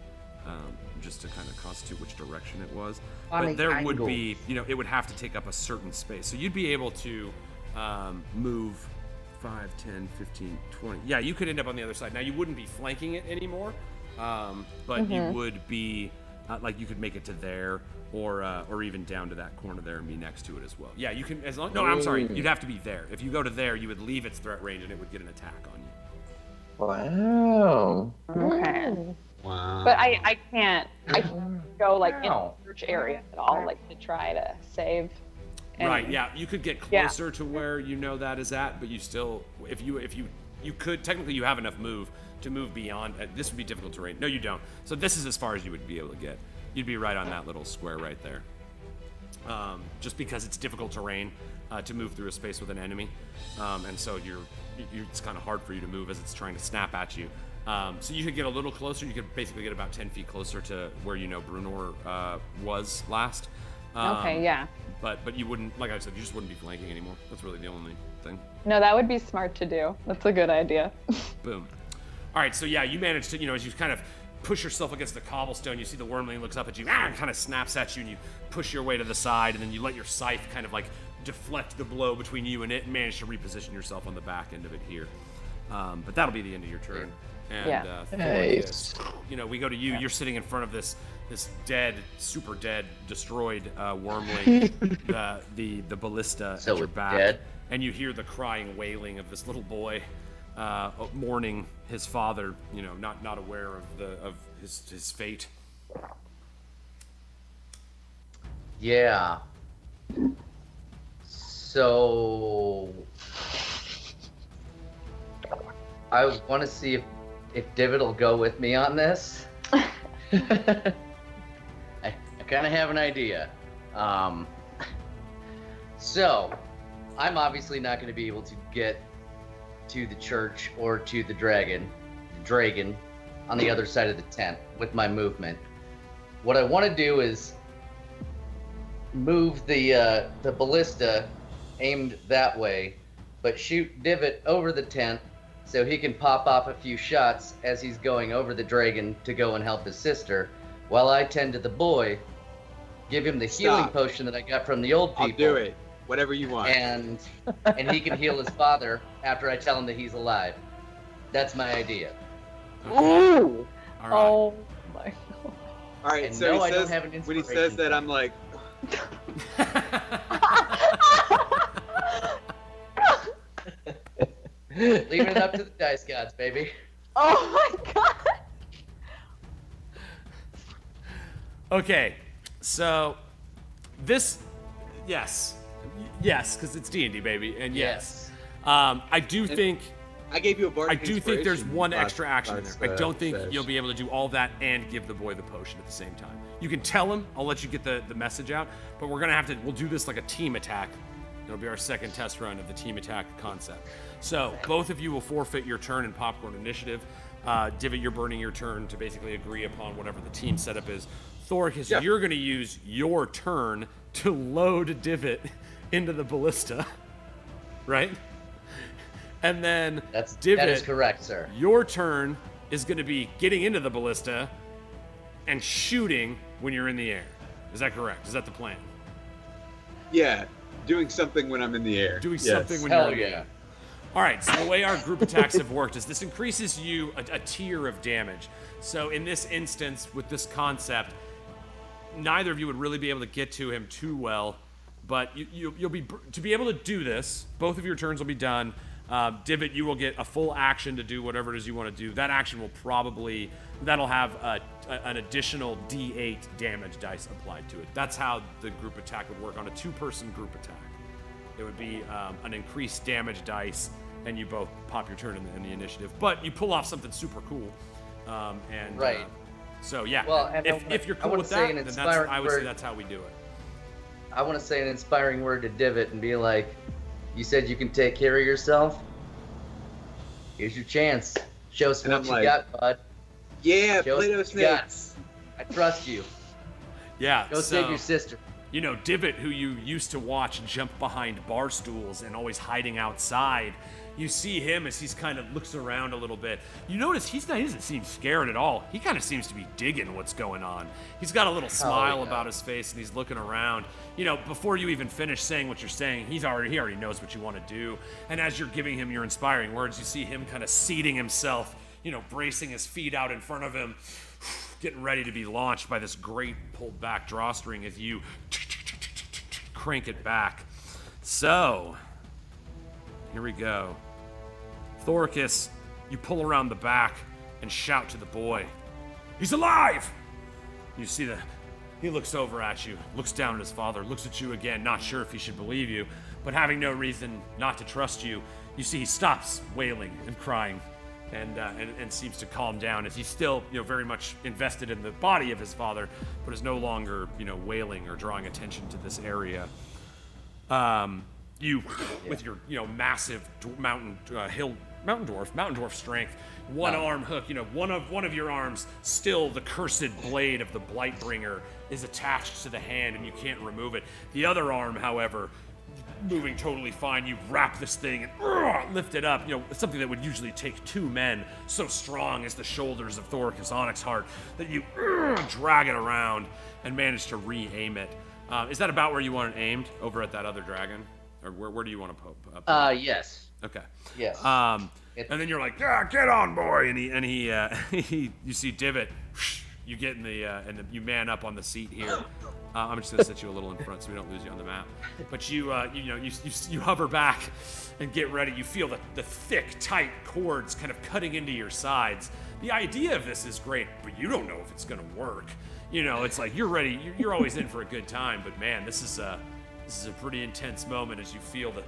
just to kind of constitute which direction it was. Funny but there angles. would be, it would have to take up a certain space. So you'd be able to move 5, 10, 15, 20. Yeah, you could end up on the other side. Now, you wouldn't be flanking it anymore, but you would be, like, you could make it to there, or even down to that corner there and be next to it as well. Yeah, you can, as long, no, I'm sorry, you'd have to be there. If you go to there, you would leave its threat range and it would get an attack on you. Wow. Okay. Wow. But I can't go like in the search area at all, like to try to save. Right, yeah, you could get closer to where that is at, but you still, if you could, technically you have enough move to move beyond, this would be difficult terrain. No, you don't. So this is as far as you would be able to get. You'd be right on that little square right there. Just because it's difficult terrain to move through a space with an enemy, and so it's kind of hard for you to move as it's trying to snap at you. So you could get a little closer. You could basically get about 10 feet closer to where Brunor was last. Okay, yeah. But you wouldn't, like I said, you just wouldn't be flanking anymore. That's really the only thing. No, that would be smart to do. That's a good idea. Boom. All right, so yeah, you managed to, as you kind of push yourself against the cobblestone, you see the Wyrmling looks up at you, kind of snaps at you, and you push your way to the side, and then you let your scythe kind of like deflect the blow between you and it, and manage to reposition yourself on the back end of it here. But that'll be the end of your turn. And Nice. we go to you. You're sitting in front of this dead, super dead, destroyed Wyrmling, the ballista at your back, dead? and you hear the crying, wailing of this little boy, mourning his father. Not aware of his fate. Yeah. So I want to see if Divot will go with me on this. I kind of have an idea. So I'm obviously not going to be able to get to the church or to the dragon on the other side of the tent with my movement. What I want to do is move the ballista aimed that way, but shoot Divot over the tent so he can pop off a few shots as he's going over the dragon to go and help his sister, while I tend to the boy, give him the healing potion that I got from the old people. I'll do it. Whatever you want. And he can heal his father after I tell him that he's alive. That's my idea. Ooh. All right. Oh my god. All right, And so no, I he don't says, have an when he inspiration says that, I'm like, Leaving it up to the dice gods, baby. Oh my god. Okay, so this, yes, because it's D&D, baby, and yes. I do think I gave you a bardic I do think there's inspiration one last- extra action in last, there. I don't think Sesh. you'll be able to do all that and give the boy the potion at the same time. You can tell him, I'll let you get the message out, but we'll do this like a team attack. It'll be our second test run of the team attack concept. So both of you will forfeit your turn in popcorn initiative. Divot, you're burning your turn to basically agree upon whatever the team setup is. Thoricus, Yeah. you're going to use your turn to load Divot into the ballista, right? And then That Divot, is correct, sir. your turn is going to be getting into the ballista and shooting when you're in the air. Is that correct? Is that the plan? Yeah, doing something when I'm in the air. Doing Yes. something when Hell you're in the yeah. air. All right, so the way our group attacks have worked is this increases you a tier of damage. So in this instance, with this concept, neither of you would really be able to get to him too well, but you'll be to be able to do this. Both of your turns will be done. Divot, you will get a full action to do whatever it is you want to do. That action will that'll have an additional D8 damage dice applied to it. That's how the group attack would work on a two-person group attack. It would be an increased damage dice, and you both pop your turn in the initiative. But you pull off something super cool, and Right. So yeah, Well, and if you're I cool wanna with say that, an then that's, inspiring I would say word. that's how we do it. I want to say an inspiring word to Divot and be like, you said you can take care of yourself? Here's your chance. Show us And what I'm you like, got, bud. Yeah, Show us Play-Doh what you got. snakes. I trust you. Yeah. Go save your sister. You know, Divot, who you used to watch jump behind bar stools and always hiding outside, you see him as he's kind of looks around a little bit. You notice he doesn't seem scared at all. He kind of seems to be digging what's going on. He's got a little smile about his face and he's looking around. You know, before you even finish saying what you're saying, he already knows what you want to do. And as you're giving him your inspiring words, you see him kind of seating himself, you know, bracing his feet out in front of him, getting ready to be launched by this great pulled back drawstring as you crank it back. So, here we go. Thoricus, you pull around the back and shout to the boy, "He's alive!" You see he looks over at you, looks down at his father, looks at you again, not sure if he should believe you, but having no reason not to trust you, you see he stops wailing and crying and seems to calm down as he's still, you know, very much invested in the body of his father, but is no longer, you know, wailing or drawing attention to this area. You, with your, you know, massive mountain dwarf strength, one arm hook, you know, one of your arms, still the cursed blade of the Blightbringer is attached to the hand and you can't remove it. The other arm, however, moving totally fine, you wrap this thing and lift it up. You know, something that would usually take two men, so strong as the shoulders of Thoricus Onyxheart, that you drag it around and manage to re-aim it. Is that about where you want it aimed? Over at that other dragon? Or where do you want to poke? Yes. Okay. Yes. And then you're like, get on, boy, and he you see Divot, you get in you man up on the seat here. I'm just gonna set you a little in front so we don't lose you on the map. But you hover back and get ready. You feel the thick, tight cords kind of cutting into your sides. The idea of this is great, but you don't know if it's gonna work. You know, it's like you're ready. You're always in for a good time, but man, this is a pretty intense moment as you feel the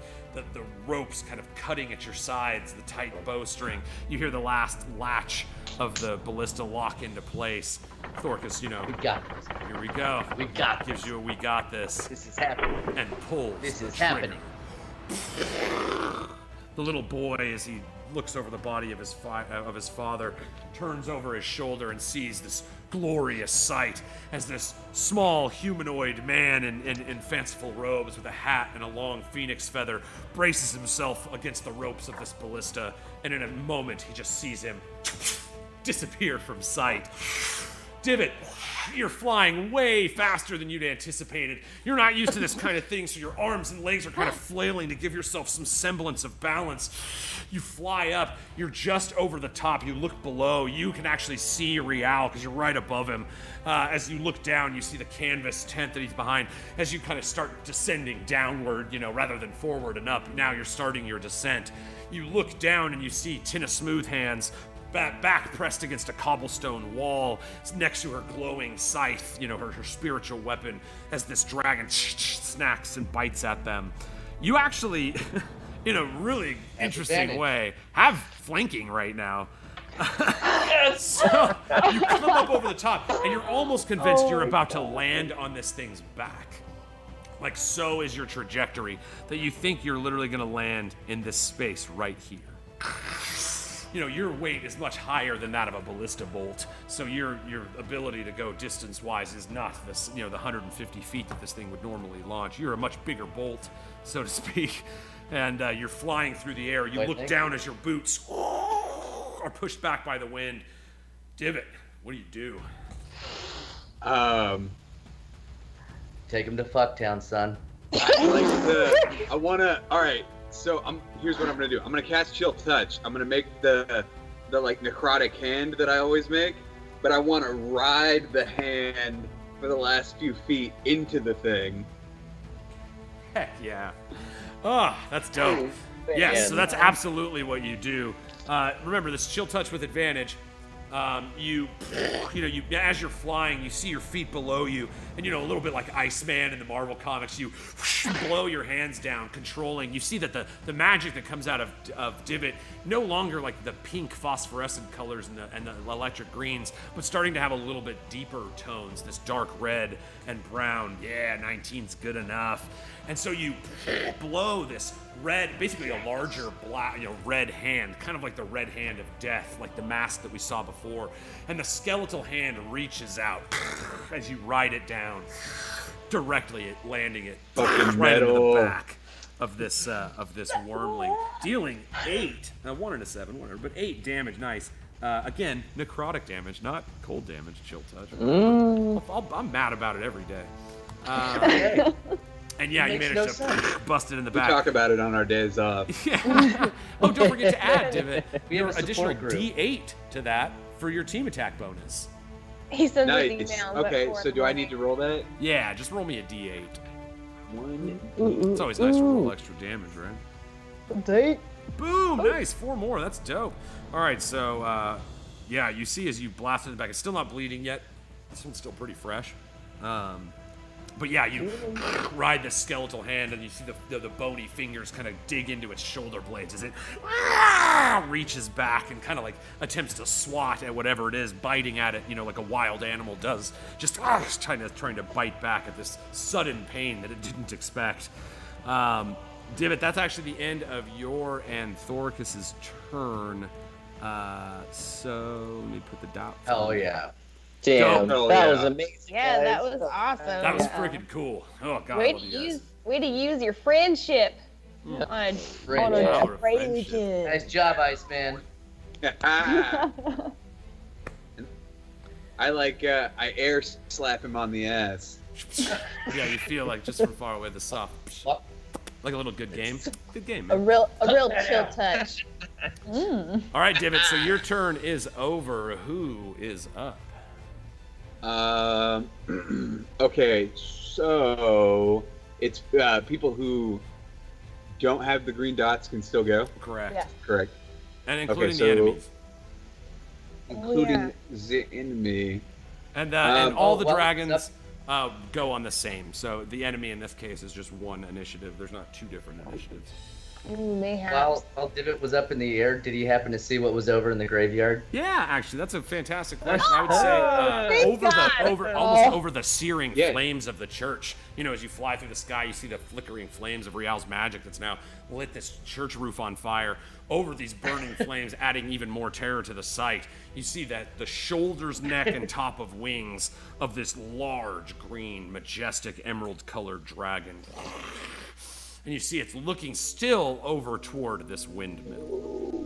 ropes kind of cutting at your sides, the tight bowstring. You hear the last latch of the ballista lock into place. Thoricus, you know, We got this. here we go. We got Gives this. you a "we got this" This is happening. and pulls. This the is trigger. happening. The little boy, as he looks over the body of his father, turns over his shoulder and sees this glorious sight as this small humanoid man in fanciful robes with a hat and a long phoenix feather braces himself against the ropes of this ballista, and in a moment he just sees him disappear from sight. Divot, you're flying way faster than you'd anticipated. You're not used to this kind of thing, so your arms and legs are kind of flailing to give yourself some semblance of balance. You fly up, you're just over the top, you look below, you can actually see Rial because you're right above him. As you look down, you see the canvas tent that he's behind. As you kind of start descending downward, you know, rather than forward and up, now you're starting your descent. You look down and you see Tina Smoothhands back pressed against a cobblestone wall next to her glowing scythe, you know, her spiritual weapon, as this dragon snacks and bites at them. You actually, in a really interesting advantage. way, have flanking right now. So you come up over the top, and you're almost convinced you're about to land on this thing's back. Like, so is your trajectory that you think you're literally going to land in this space right here. You know, your weight is much higher than that of a ballista bolt, so your ability to go distance-wise is not this, you know, the 150 feet that this thing would normally launch. You're a much bigger bolt, so to speak, and you're flying through the air. You look down as your boots are pushed back by the wind. Divot, what do you do? Take him to Fucktown, son. All right. So here's what I'm gonna do. I'm gonna cast Chill Touch. I'm gonna make the like necrotic hand that I always make, but I want to ride the hand for the last few feet into the thing. Heck yeah. Oh, that's dope. Yes, so that's absolutely what you do. Remember, this chill touch with advantage. You as you're flying, you see your feet below you, and a little bit like Iceman in the Marvel comics, you blow your hands down, controlling. You see that the magic that comes out of Divot, no longer like the pink phosphorescent colors and the electric greens, but starting to have a little bit deeper tones, this dark red and brown. Yeah, 19's good enough. And so you blow this red, basically a larger black, red hand, kind of like the red hand of death, like the mask that we saw before. And the skeletal hand reaches out as you ride it down, directly landing it Fucking right into the metal. back of this Wyrmling, dealing 8, 1 and a 7, whatever, but 8 damage. Nice. Again, necrotic damage, not cold damage. Chill touch. I'm mad about it every day. And yeah, you Makes managed no to sense. bust it in the We back. talk about it on our days off. Yeah. Oh, don't forget to add, Divot, We have your a additional support group. D8 to that for your team attack bonus. He sends us Nice. emails. at Okay, 4 so in do the I need to morning. roll that? Yeah, just roll me a D8. 1. It's always nice to roll extra damage, right? Date. Boom! Nice, 4 more. That's dope. All right, so yeah, you see as you blast it in the back, it's still not bleeding yet. This one's still pretty fresh. But yeah, you ride the skeletal hand, and you see the bony fingers kind of dig into its shoulder blades as it reaches back and kind of like attempts to swat at whatever it is, biting at it, like a wild animal does, just trying to bite back at this sudden pain that it didn't expect. Divot, that's actually the end of your and Thoricus's turn. So let me put the dot. Hell yeah. Damn, Hell that yeah. was amazing. Yeah, that guys. was awesome. That was freaking cool. Oh god, I Way love to you guys. use your friendship on a Power of friendship. Trajan. Nice job, Iceman. I air slap him on the ass. Yeah, you feel like just from far away the soft, What? like a little good game. Good game, A man. real chill touch. All right, Divot. So your turn is over. Who is up? Okay, so it's people who don't have the green dots can still go. Correct. Yeah. Correct. And including so- the enemies. Including the enemy. And Um, all the well, dragons go on the same. So the enemy in this case is just one initiative. There's not 2 different initiatives. Mayhaps. While Divot was up in the air, did he happen to see what was over in the graveyard? Yeah, actually, that's a fantastic question. I would say Thank almost over the searing Yeah. flames of the church. As you fly through the sky, you see the flickering flames of Rial's magic that's now lit this church roof on fire. Over these burning flames, adding even more terror to the sight, you see that the shoulders, neck, and top of wings of this large, green, majestic, emerald-colored dragon. And you see it's looking still over toward this windmill.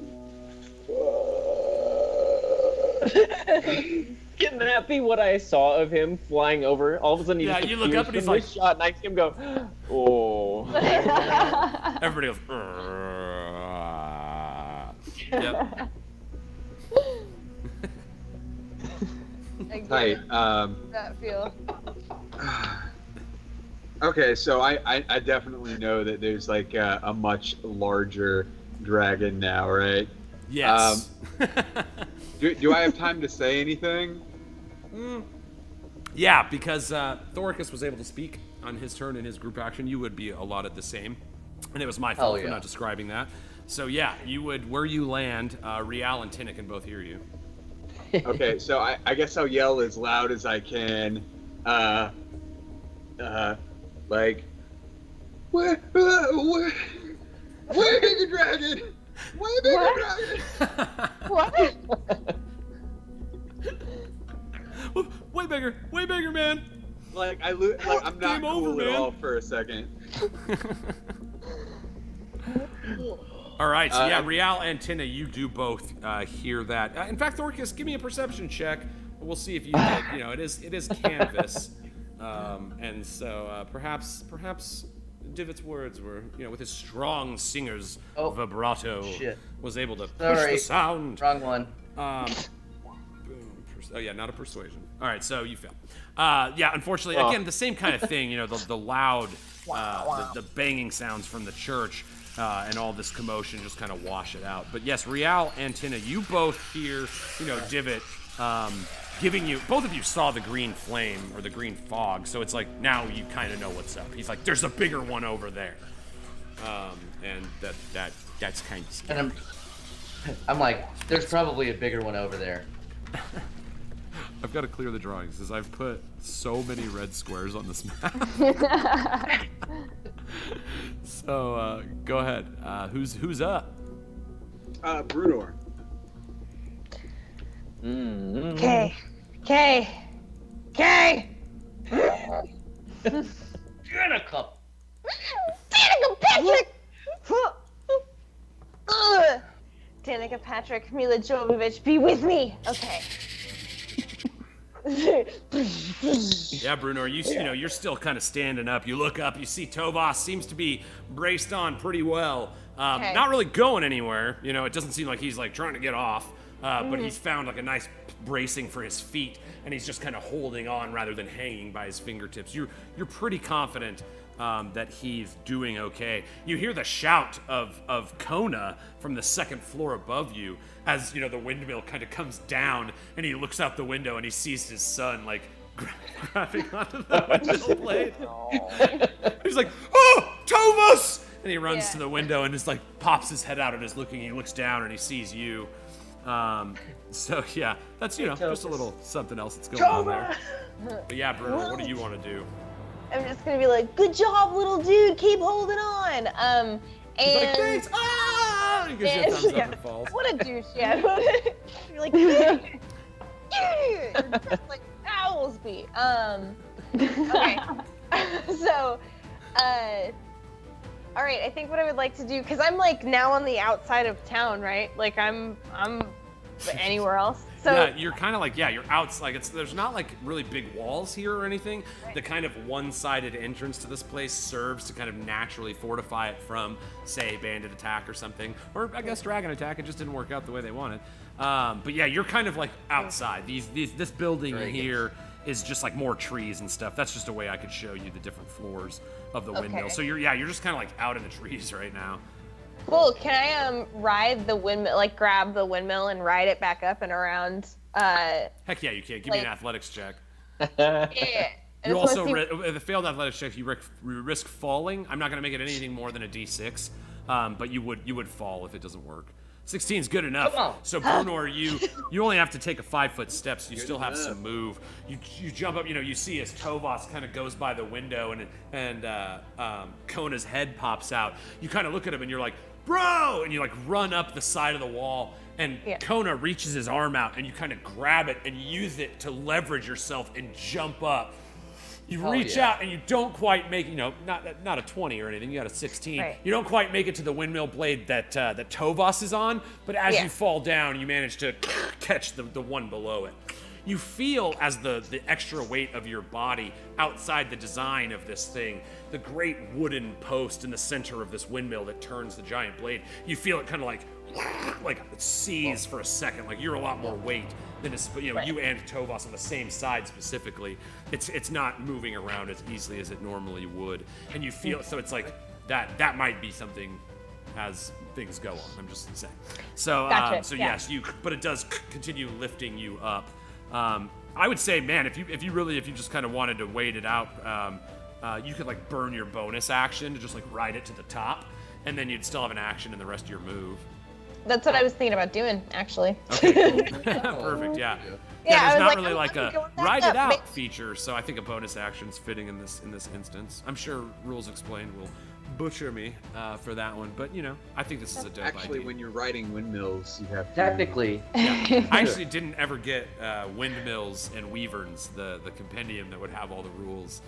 Can that be what I saw of him flying over? All of a sudden, he Yeah, just you look appears up and he's from like- this shot, and I see him go, oh. Everybody goes. Yep. I get Tight. that feel. Okay, so I definitely know that there's like a much larger dragon now, right? Yes. Do I have time to say anything? Yeah, because Thoricus was able to speak on his turn in his group action. You would be allotted the same, and it was my fault for yeah. not describing that. So yeah, you would where you land. Rial and Tina can both hear you. Okay, so I guess I'll yell as loud as I can. Like, way bigger dragon! Way bigger dragon! What? Way bigger, man. Like I'm not Game cool over, at man. all for a second. All right, so yeah, Rial and Tina, you do both hear that. In fact, Thoricus, give me a perception check. We'll see if you get. It is canvas, and so perhaps Divot's words were, with his strong singer's vibrato, shit. was able to push Sorry. the sound. Wrong one. Boom. Oh yeah, not a persuasion. All right, so you fail. Yeah, unfortunately, again, the same kind of thing. The loud, the banging sounds from the church. and all this commotion just kind of wash it out. But yes, Rial and Tina, you both hear, Divot giving you, both of you saw the green flame or the green fog, so it's like now you kind of know what's up. He's like, there's a bigger one over there. And that's kind of scary. And I'm like, there's probably a bigger one over there. I've got to clear the drawings because I've put so many red squares on this map. So go ahead. Who's up? Brunor. Okay. Danica! Danica Patrick! Ugh. Danica Patrick, Mila Jovovich, be with me. Okay. Yeah, Bruno, you're still kind of standing up. You look up, you see Tovas seems to be braced on pretty well. Okay. Not really going anywhere. It doesn't seem like he's like trying to get off. But he's found like a nice bracing for his feet, and he's just kind of holding on rather than hanging by his fingertips. You're pretty confident that he's doing okay. You hear the shout of Kona from the second floor above you as the windmill kind of comes down, and he looks out the window and he sees his son like grabbing onto the windmill blade. He's like, "Oh, Tovas!" And he runs to the window and just like pops his head out and is looking. He looks down and he sees you. So yeah, that's just a little something else that's going on there. But yeah, Bruno, what do you want to do? I'm just gonna be like, good job, little dude, keep holding on. And he's like, thanks. Ah! He gives you a thumbs up and falls. What a douche, yeah. You're like, yeah. Just like owls be. Okay. So, all right, I think what I would like to do, because I'm like now on the outside of town, right? Like I'm anywhere else. So yeah, you're kind of like, you're out. Like there's not like really big walls here or anything. Right. The kind of one-sided entrance to this place serves to kind of naturally fortify it from, say, bandit attack or something, or I guess dragon attack. It just didn't work out the way they wanted. But yeah, you're kind of like outside. This building here is just like more trees and stuff. That's just a way I could show you the different floors of the windmill. So you're just kind of like out in the trees right now. Cool. Can I ride the windmill, like grab the windmill and ride it back up and around? Heck yeah, you can. Give me an athletics check. Yeah. You also the failed athletics check. You risk falling. I'm not going to make it anything more than a D6, but you would fall if it doesn't work. 16 is good enough. So Brunor, you only have to take a 5-foot step, so you still have some move. You jump up. You see as Tovas kind of goes by the window and Kona's head pops out. You kind of look at him and you're like, bro, and you like run up the side of the wall, and Kona reaches his arm out and you kind of grab it and use it to leverage yourself and jump up. You reach out and you don't quite make, not a 20 or anything. You got a 16. Right. You don't quite make it to the windmill blade that Tovas is on, but as you fall down, you manage to catch the one below it. You feel as the extra weight of your body outside the design of this thing, the great wooden post in the center of this windmill that turns the giant blade. You feel it kind of like it seize for a second, like you're a lot more weight than you and Tovas on the same side specifically. It's not moving around as easily as it normally would, and you feel so it's like that might be something as things go on. I'm just saying. So gotcha. Yes, but it does continue lifting you up. I would say, man, if you just kind of wanted to wait it out, you could like burn your bonus action to just like ride it to the top, and then you'd still have an action in the rest of your move. That's what I was thinking about doing, actually. Okay, cool. Perfect, yeah. There's not really like a ride it out feature, so I think a bonus action's fitting in this instance. I'm sure Rules Explained will butcher me for that one, but I think this is a dope idea. Actually, when you're riding windmills, you have to... Technically. Yeah. I actually didn't ever get Windmills and Wyverns, the compendium that would have all the rules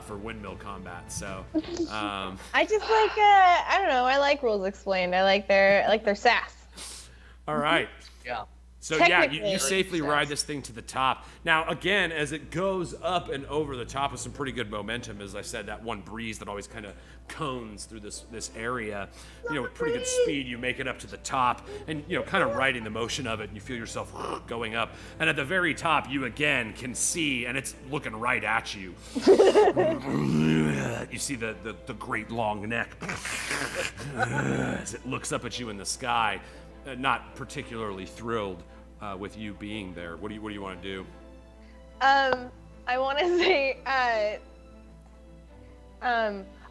for windmill combat. So I just like I don't know. I like Rules Explained. I like their sass. All right. Yeah. So yeah, you Technically, safely yes. ride this thing to the top. Now again, as it goes up and over the top with some pretty good momentum, as I said, that one breeze that always kind of cones through this area, with pretty good speed, you make it up to the top, and kind of riding the motion of it, and you feel yourself going up. And at the very top, you again can see, and it's looking right at you. You see the great long neck as it looks up at you in the sky, not particularly thrilled with you being there. What do you want to do? I want to say,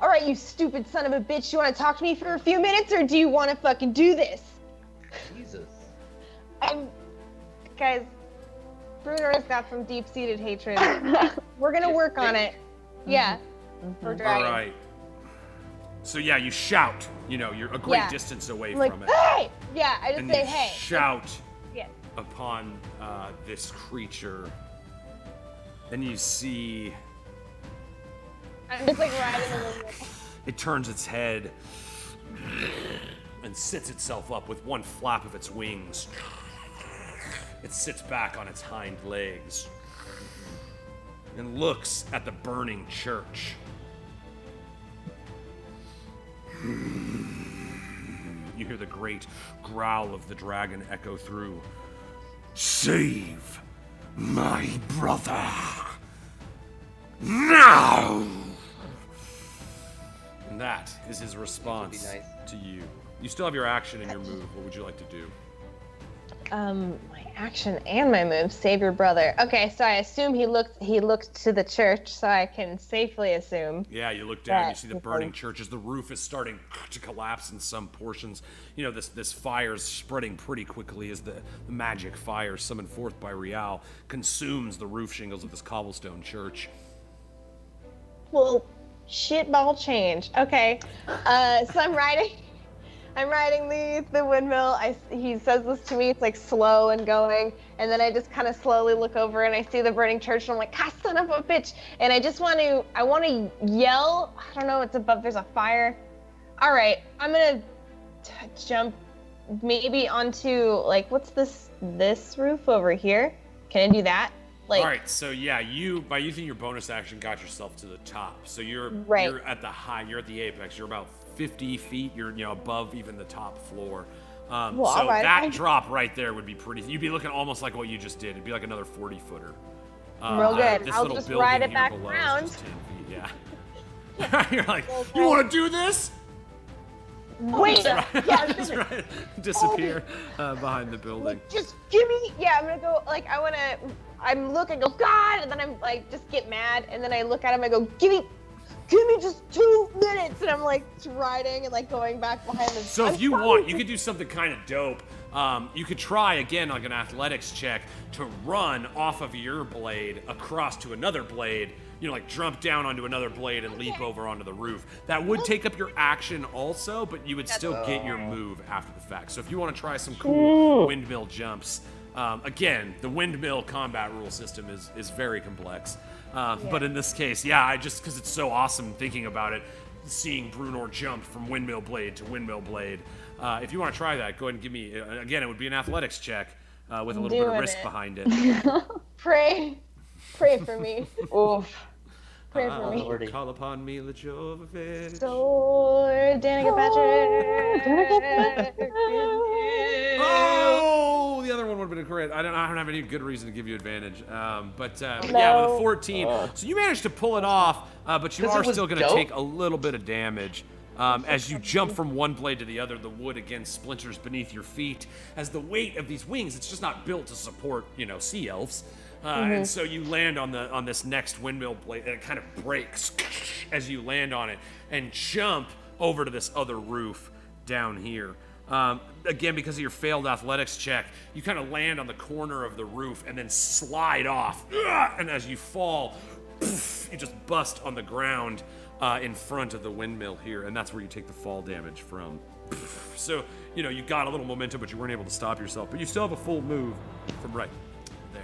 all right, you stupid son of a bitch, you want to talk to me for a few minutes, or do you want to fucking do this? Jesus. Guys, Bruno's got some deep-seated hatred. We're gonna work on it. Yeah. For All dragon. right. So yeah, you shout. You're a great distance away I'm like, from it. hey! Yeah, I just And say, you hey. shout Yeah. upon this creature, and you see I'm just like riding a little bit. it turns its head and sits itself up with one flap of its wings. It sits back on its hind legs and looks at the burning church. You hear the great growl of the dragon echo through. Save my brother now! And that is his response nice. to you. You still have your action and your move. What would you like to do? My action and my move, save your brother. Okay, so I assume he looked to the church, so I can safely assume. Yeah, you look down, you that see the burning church as the roof is starting to collapse in some portions. This fire's spreading pretty quickly as the magic fire summoned forth by Rial consumes the roof shingles of this cobblestone church. Well, shit ball change. Okay, so I'm riding the windmill. He says this to me. It's like slow and going, and then I just kind of slowly look over and I see the burning church, and I'm like, "Ah, son of a bitch!" And I want to yell. I don't know. It's above. There's a fire. All right, I'm gonna jump maybe onto like what's this roof over here? Can I do that? Like, All right, so yeah, by using your bonus action got yourself to the top. So you're at the apex. You're about 50 feet. You're above even the top floor. So that drop right there would be pretty. You'd be looking almost like what you just did. It'd be like another 40-footer. Real good. This I'll little just building ride it here back below around. is just 10 feet. Yeah. You're like, you want to do this? Wait. Just disappear behind the building. Just give me. Yeah, I'm gonna go. Like I'm looking. Go God, and then I'm like just get mad, and then I look at him. I go, give me just 2 minutes, and I'm like riding and like going back behind the. So if you want, you could do something kind of dope. You could try again, like an athletics check, to run off of your blade across to another blade. Like jump down onto another blade and leap over onto the roof. That would take up your action also, but you would still get your move after the fact. So if you want to try some cool windmill jumps, again, the windmill combat rule system is very complex. But in this case, I just because it's so awesome thinking about it, seeing Brunor jump from windmill blade to windmill blade. If you want to try that, go ahead and give me, again, it would be an athletics check with a little bit of risk behind it. Pray for me. Oof. Pray for me. Lordy. Call upon me, let your Jovovich. Sword, Danica Patrick. Oh, the other one would have been a crit. I don't have any good reason to give you advantage. Yeah, with a 14. So you managed to pull it off, but you are still going to take a little bit of damage. As you jump from one blade to the other, the wood again splinters beneath your feet. As the weight of these wings, it's just not built to support, sea elves. And so you land on this next windmill blade, and it kind of breaks as you land on it and jump over to this other roof down here. Again, because of your failed athletics check, you kind of land on the corner of the roof and then slide off. And as you fall, you just bust on the ground in front of the windmill here, and that's where you take the fall damage from. So, you got a little momentum, but you weren't able to stop yourself. But you still have a full move from right there.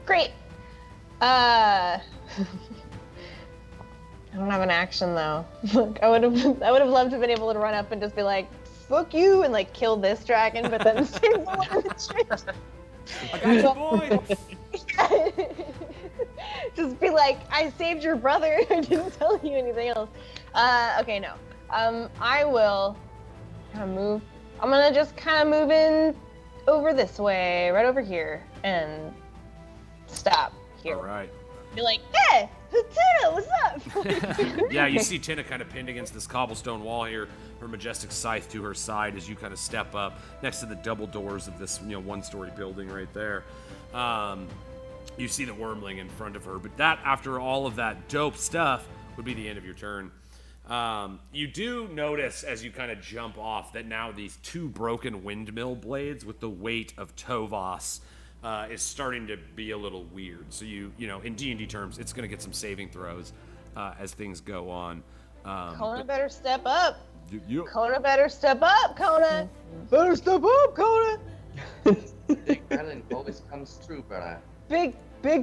Great. I don't have an action though. Look, I would have loved to have been able to run up and just be like, "Fuck you," and like kill this dragon, but then save the one in the church. I got you, boy. Just be like, I saved your brother. I didn't tell you anything else. Okay, no. I will kind of move. I'm gonna just kind of move in over this way, right over here, and stop here. All right. Be like, hey, Tina, what's up? Yeah, you see Tina kind of pinned against this cobblestone wall here, her majestic scythe to her side as you kind of step up next to the double doors of this, one-story building right there. You see the Wyrmling in front of her, but that, after all of that dope stuff, would be the end of your turn. You do notice as you kind of jump off that now these two broken windmill blades with the weight of Tovos is starting to be a little weird. So in D&D terms, it's going to get some saving throws as things go on. Kona better step up. You, Kona better step up, Kona. Better step up, Kona. Big Brennan always comes true, brother. Big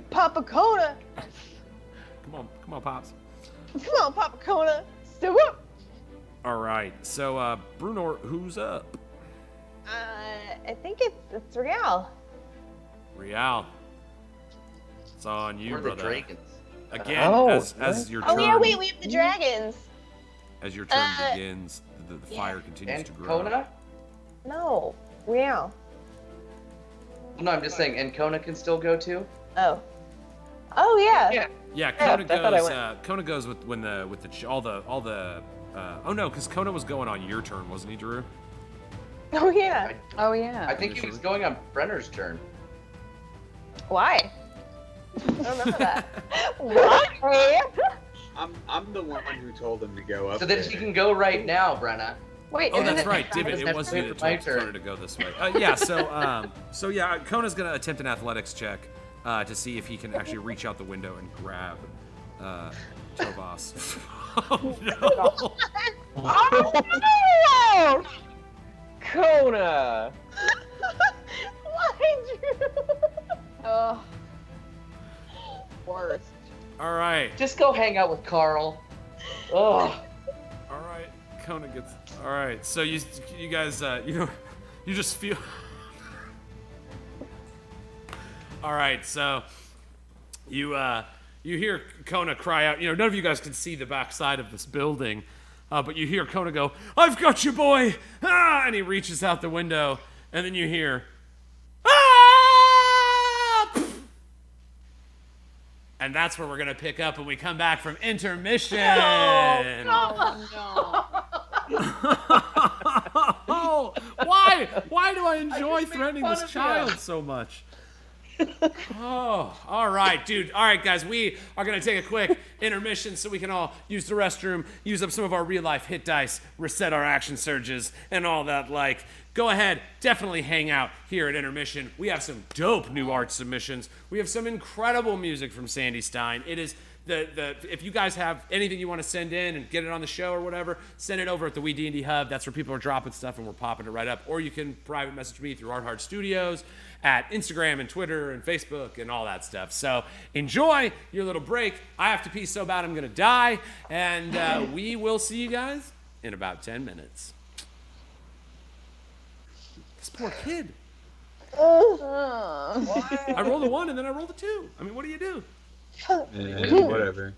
Papa Kona. come on, Pops. Come on, Papa Kona. Step up. All right, so Brunor, who's up? I think it's Real. Real. It's on you, We're the brother. dragons. Again, as your turn. Oh yeah, wait, we have the dragons. As your turn begins, the fire continues And to grow. Kona? No, Real. No, I'm just saying, and Kona can still go too? Oh yeah. Yeah, Kona I thought I goes. went. Kona goes with all the. Oh no, because Kona was going on your turn, wasn't he, Drew? Oh yeah. Oh yeah. I think he was going on Brenner's turn. Why? I don't know that. Why? I'm the one who told him to go up. So that he can go right now, Brenna. Wait. Oh, isn't that's it right, Travis? Divot. It was you that my told turn. Kona to go this way. So Kona's gonna attempt an athletics check to see if he can actually reach out the window and grab Tovos. Oh no! Oh no! Kona! Why, Drew? Oh. Worst. All right, Just go hang out with Carl. Oh. all right. Kona gets. All right. So you guys, you just feel. All right. So you hear Kona cry out. None of you guys can see the backside of this building, but you hear Kona go, "I've got you, boy!" Ah! And he reaches out the window, and then you hear, "Ah!" And that's where we're gonna pick up when we come back from intermission. Oh, why? Why do I enjoy threatening this child so much? Oh, all right, dude. All right, guys, we are going to take a quick intermission so we can all use the restroom, use up some of our real-life hit dice, reset our action surges, and all that like. Go ahead, definitely hang out here at intermission. We have some dope new art submissions. We have some incredible music from Sandy Stein. It is if you guys have anything you want to send in and get it on the show or whatever, send it over at the WeeDnD Hub. That's where people are dropping stuff and we're popping it right up. Or you can private message me through Art Hard Studios at Instagram and Twitter and Facebook and all that stuff. So enjoy your little break. I have to pee so bad I'm going to die. And we will see you guys in about 10 minutes. This poor kid. I rolled a 1 and then I rolled a 2. I mean, what do you do? Whatever.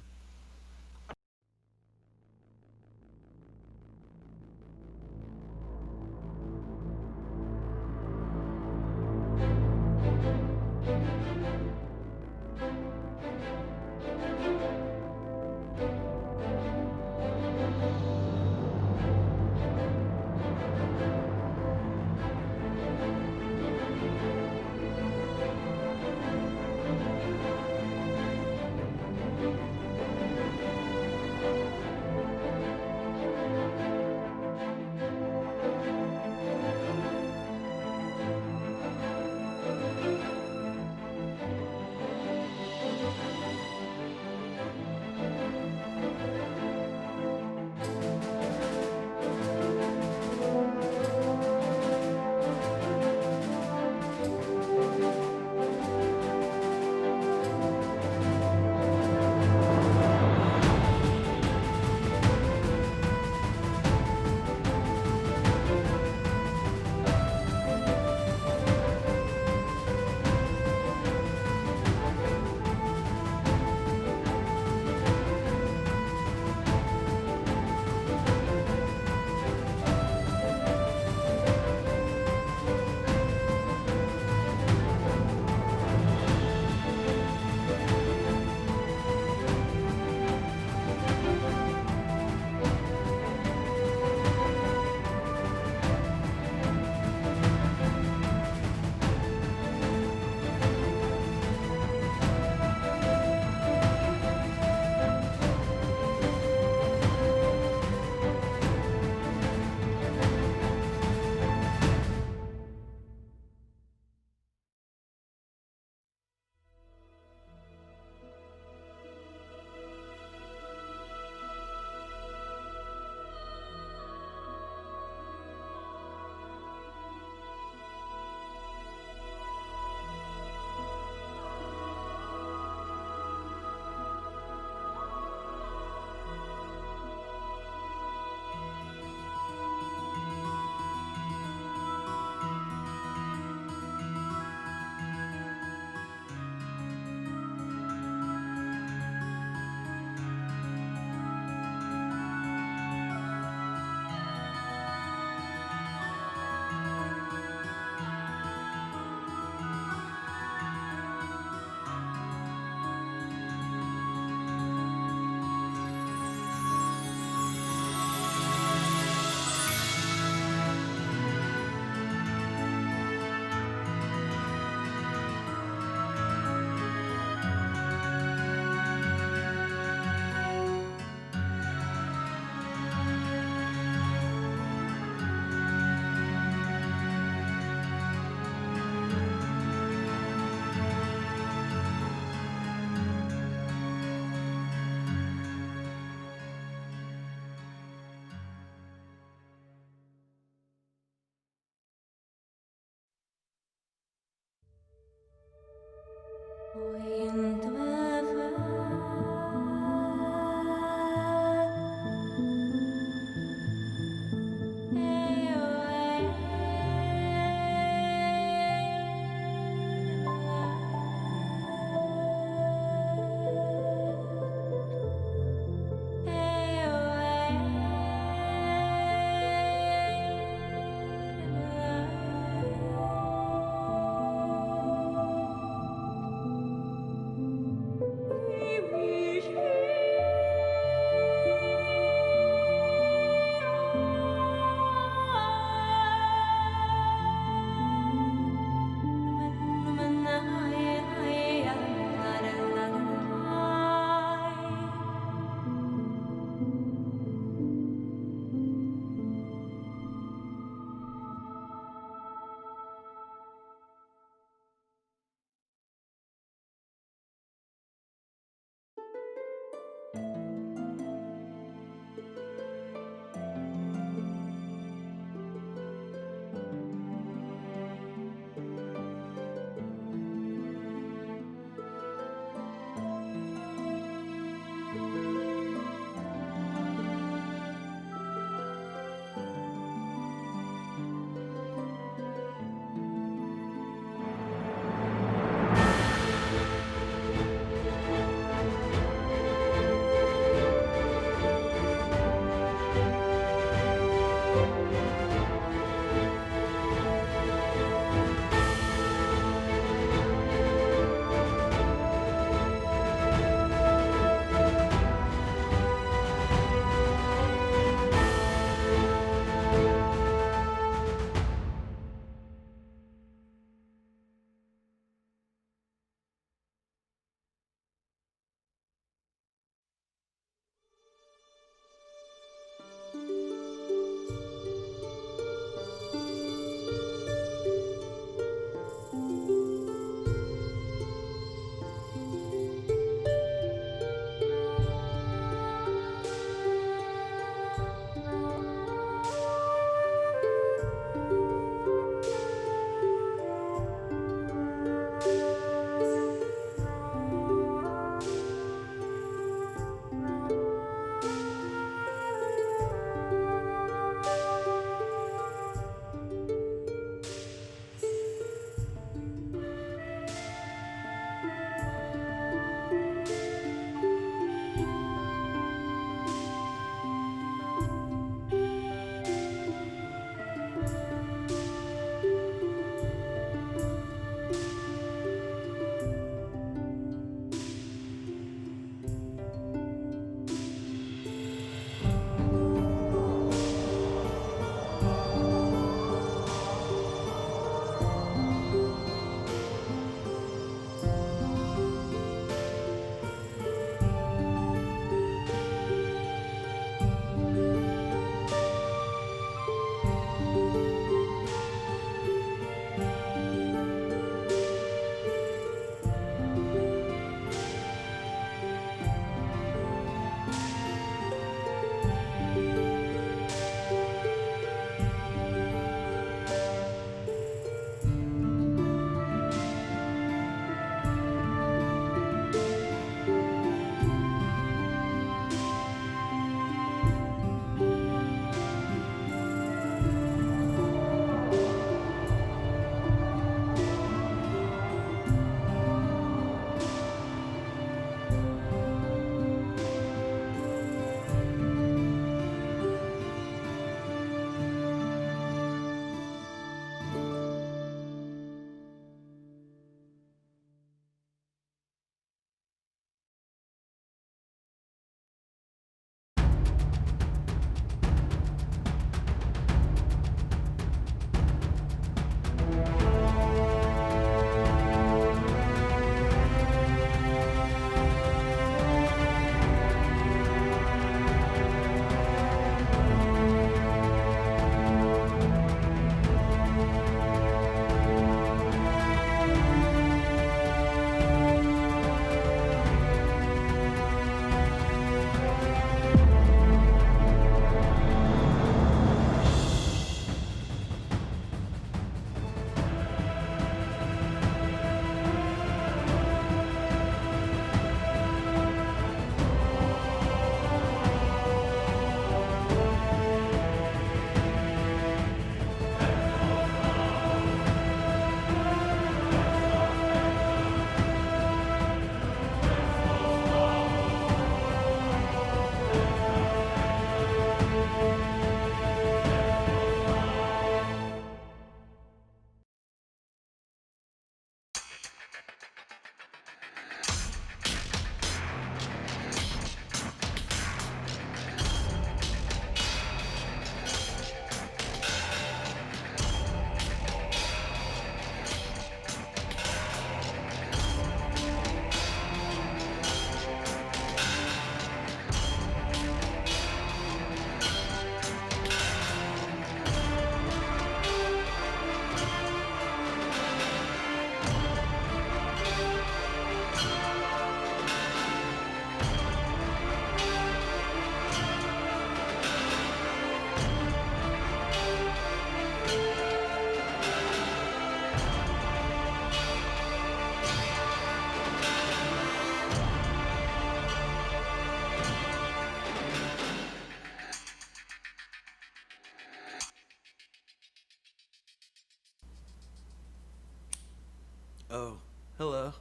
Oh, hello.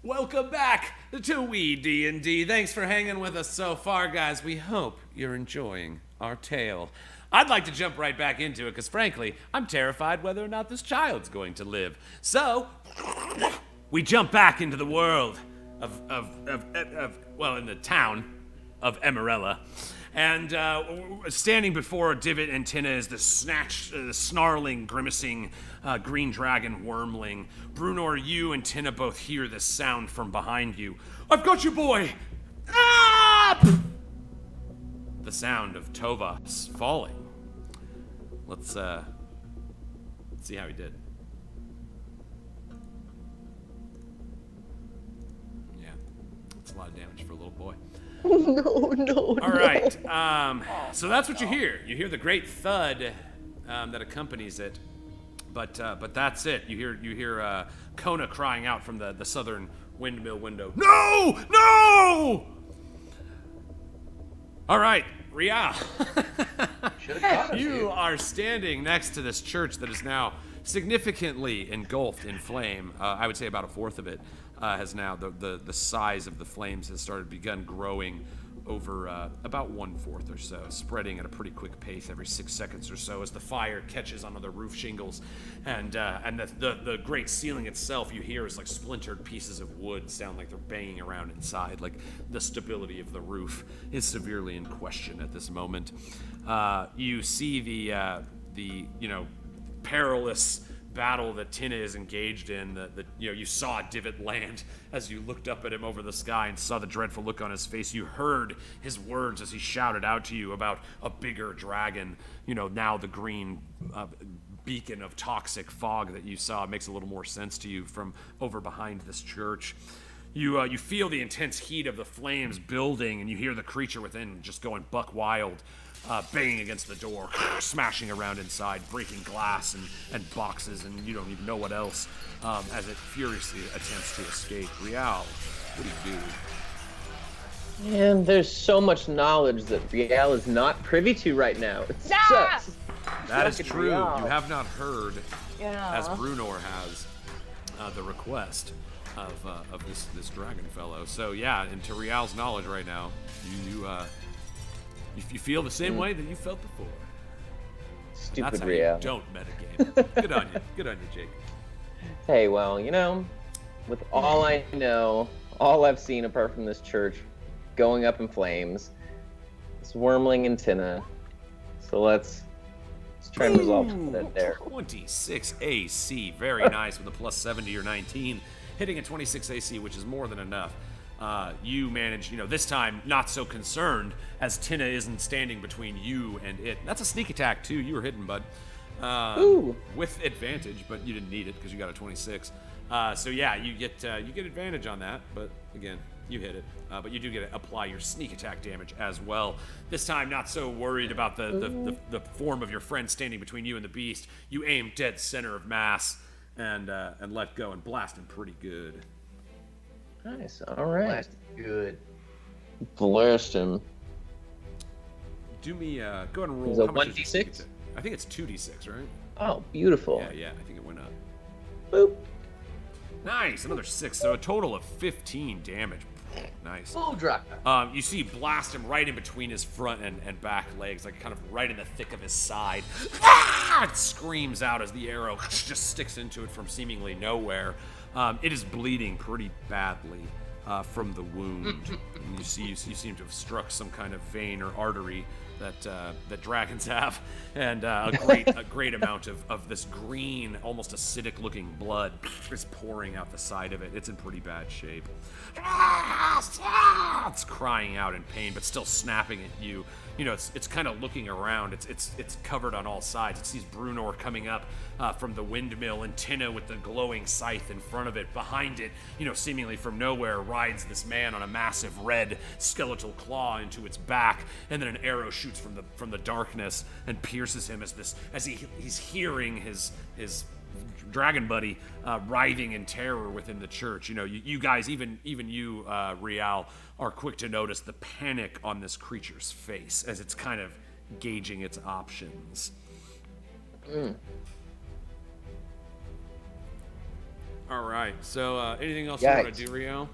Welcome back to WeeDnD. Thanks for hanging with us so far, guys. We hope you're enjoying our tale. I'd like to jump right back into it because, frankly, I'm terrified whether or not this child's going to live. So, we jump back into the world of in the town of Emerella. And standing before Divot and Tina is the snarling, grimacing green dragon Wyrmling. Brunor, you and Tina both hear this sound from behind you. I've got you, boy! Ah! The sound of Tovas falling. Let's see how he did. Yeah, that's a lot of damage for a little boy. No. All right. So that's what you hear. You hear the great thud that accompanies it, but that's it. You hear Kona crying out from the southern windmill window. No! No! All right, Rial. You are standing next to this church that is now significantly engulfed in flame. I would say about a fourth of it has now, the size of the flames has begun growing over about 1/4 or so, spreading at a pretty quick pace every 6 seconds or so as the fire catches onto the roof shingles, and the great ceiling itself you hear is like splintered pieces of wood sound like they're banging around inside. Like the stability of the roof is severely in question at this moment. You see the perilous battle that Tina is engaged in. You saw Divot land as you looked up at him over the sky and saw the dreadful look on his face. You heard his words as he shouted out to you about a bigger dragon. Now the green beacon of toxic fog that you saw makes a little more sense to you from over behind this church. You feel the intense heat of the flames building, and you hear the creature within just going buck wild. Banging against the door, smashing around inside, breaking glass and boxes, and you don't even know what else, as it furiously attempts to escape. Rial, what do you do? And there's so much knowledge that Rial is not privy to right now. It sucks. That is Fucking true. Rial. You have not heard, Yeah. as Brunor has, the request of this dragon fellow. So yeah, and to Rial's knowledge right now, you feel the same way that you felt before. Stupid That's how Rial. you don't metagame. Good on you. Good on you, Jake. Hey, well, with all I know, all I've seen apart from this church going up in flames, it's Wyrmling and Tina. So let's try and resolve that there. 26 AC, very nice with a plus 7 to your 19, hitting a 26 AC, which is more than enough. You manage, this time not so concerned as Tina isn't standing between you and it. That's a sneak attack too. You were hidden, bud. With advantage, but you didn't need it because you got a 26. So yeah, you get advantage on that, but again, you hit it. But you do get to apply your sneak attack damage as well. This time, not so worried about the form of your friend standing between you and the beast. You aim dead center of mass and let go and blast him pretty good. Nice, alright. Blast good. Blast him. Do me, go ahead and roll. Is it how much is your 1d6? sneak attack? I think it's 2d6, right? Oh, beautiful. Yeah, I think it went up. Boop. Nice, another 6, so a total of 15 damage. Nice. Full drop. You see blast him right in between his front and back legs, like kind of right in the thick of his side. It screams out as the arrow just sticks into it from seemingly nowhere. It is bleeding pretty badly from the wound. And you seem to have struck some kind of vein or artery that dragons have, and a great amount of this green, almost acidic-looking blood is pouring out the side of it. It's in pretty bad shape. It's crying out in pain, but still snapping at you. It's kind of looking around. It's covered on all sides. It sees Brunor coming up from the windmill, and Tina with the glowing scythe in front of it. Behind it, seemingly from nowhere, rides this man on a massive red skeletal claw into its back, and then an arrow shoots from the darkness and pierces him as he's hearing his dragon buddy writhing in terror within the church. You guys, even you, Rial, are quick to notice the panic on this creature's face as it's kind of gauging its options. All right. So, anything else you want Yikes. to do, Rio?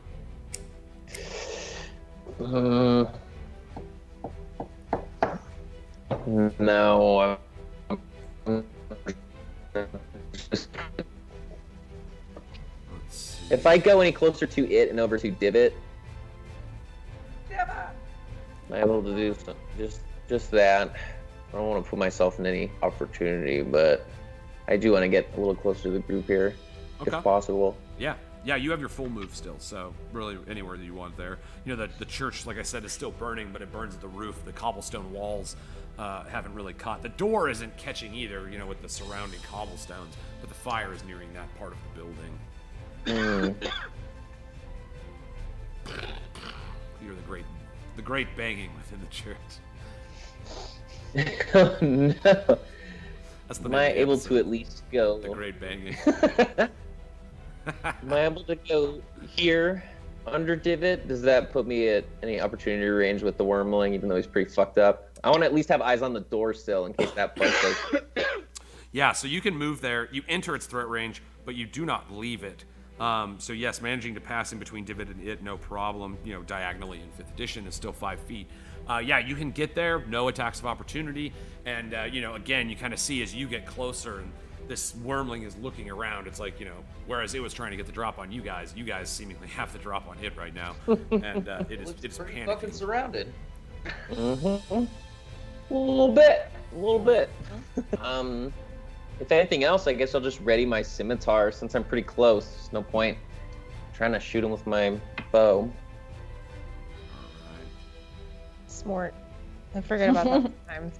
No. Let's see. If I go any closer to it and over to Divot, am I able to do just that? I don't want to put myself in any opportunity, but I do want to get a little closer to the group here, Okay. if possible. Yeah, you have your full move still, so really anywhere that you want there. You know, the church, like I said, is still burning, but it burns at the roof. The cobblestone walls haven't really caught. The door isn't catching either, you know, with the surrounding cobblestones, but the fire is nearing that part of the building. You hear the great banging within the church. Oh, no. That's the Am name I of the able episode, to at least go? The great banging. Am I able to go here under Divot? Does that put me at any opportunity range with the Wyrmling, even though he's pretty fucked up? I want to at least have eyes on the door still in case that part does. Yeah, so you can move there. You enter its threat range, but you do not leave it. So yes, managing to pass in between Divot and it, no problem. You know, diagonally in 5th edition is still 5 feet. Yeah, you can get there, no attacks of opportunity, and you know, again, you kind of see as you get closer, and this Wyrmling is looking around. It's like, you know, whereas it was trying to get the drop on you guys seemingly have the drop on it right now, and it is pretty panicking. fucking surrounded. A little bit. If anything else, I guess I'll just ready my scimitar since I'm pretty close. There's no point trying to shoot him with my bow. Smart. I forget about that sometimes.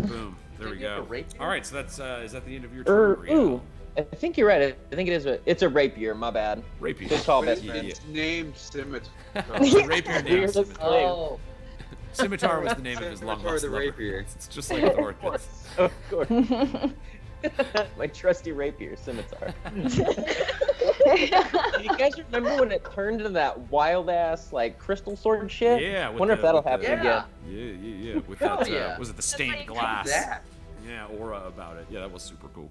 Boom. There we Did you have go. a rapier? All right, so that's is that the end of your turn? Rio? Ooh, I think you're right. I think it's a rapier. My bad. Rapier. Good call, But best Yeah, friend. yeah. it's named Scimitar. Rapier Weird name. as Scimitar. Oh, Scimitar was the name of his long Scimitar lost the lover. rapier. It's just like with orchids. Of course. My trusty rapier scimitar. You guys remember when it turned into that wild ass like crystal sword shit? Yeah. with Wonder if that'll with happen Yeah. again. Yeah. With Hell that, yeah. was it the That's stained how you glass? do that. Yeah, aura about it. Yeah, that was super cool.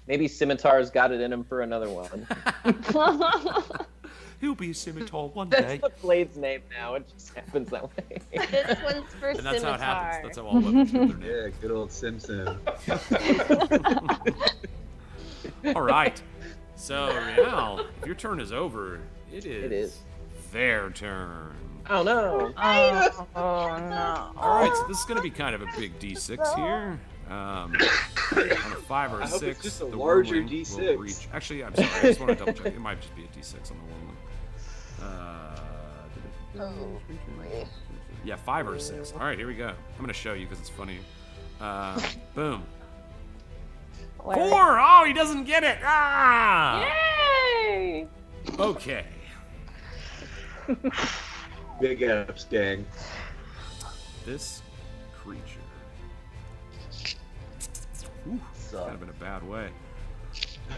Maybe Scimitar's got it in him for another one. He'll be a scimitar one That's day. the blade's name now. It just happens that way. This one's for And that's how it happens. Scimitar. That's how all weapons get their name. Yeah, good old Simpson. All right. So now, if your turn is over, it is their turn. Oh no. Oh no. All right, so this is going to be kind of a big D6 here. On a 5 or a I hope 6, it's just a the larger Wyrmling D6. will reach. Actually, I'm sorry. I just want to double check. It might just be a D6 on the Wyrmling. Yeah, 5 or a 6. All right, here we go. I'm going to show you because it's funny. Boom. 4! Oh, he doesn't get it. Ah! Yay! Okay. Big ups, gang. This creature. Ooh, kind of in a bad way.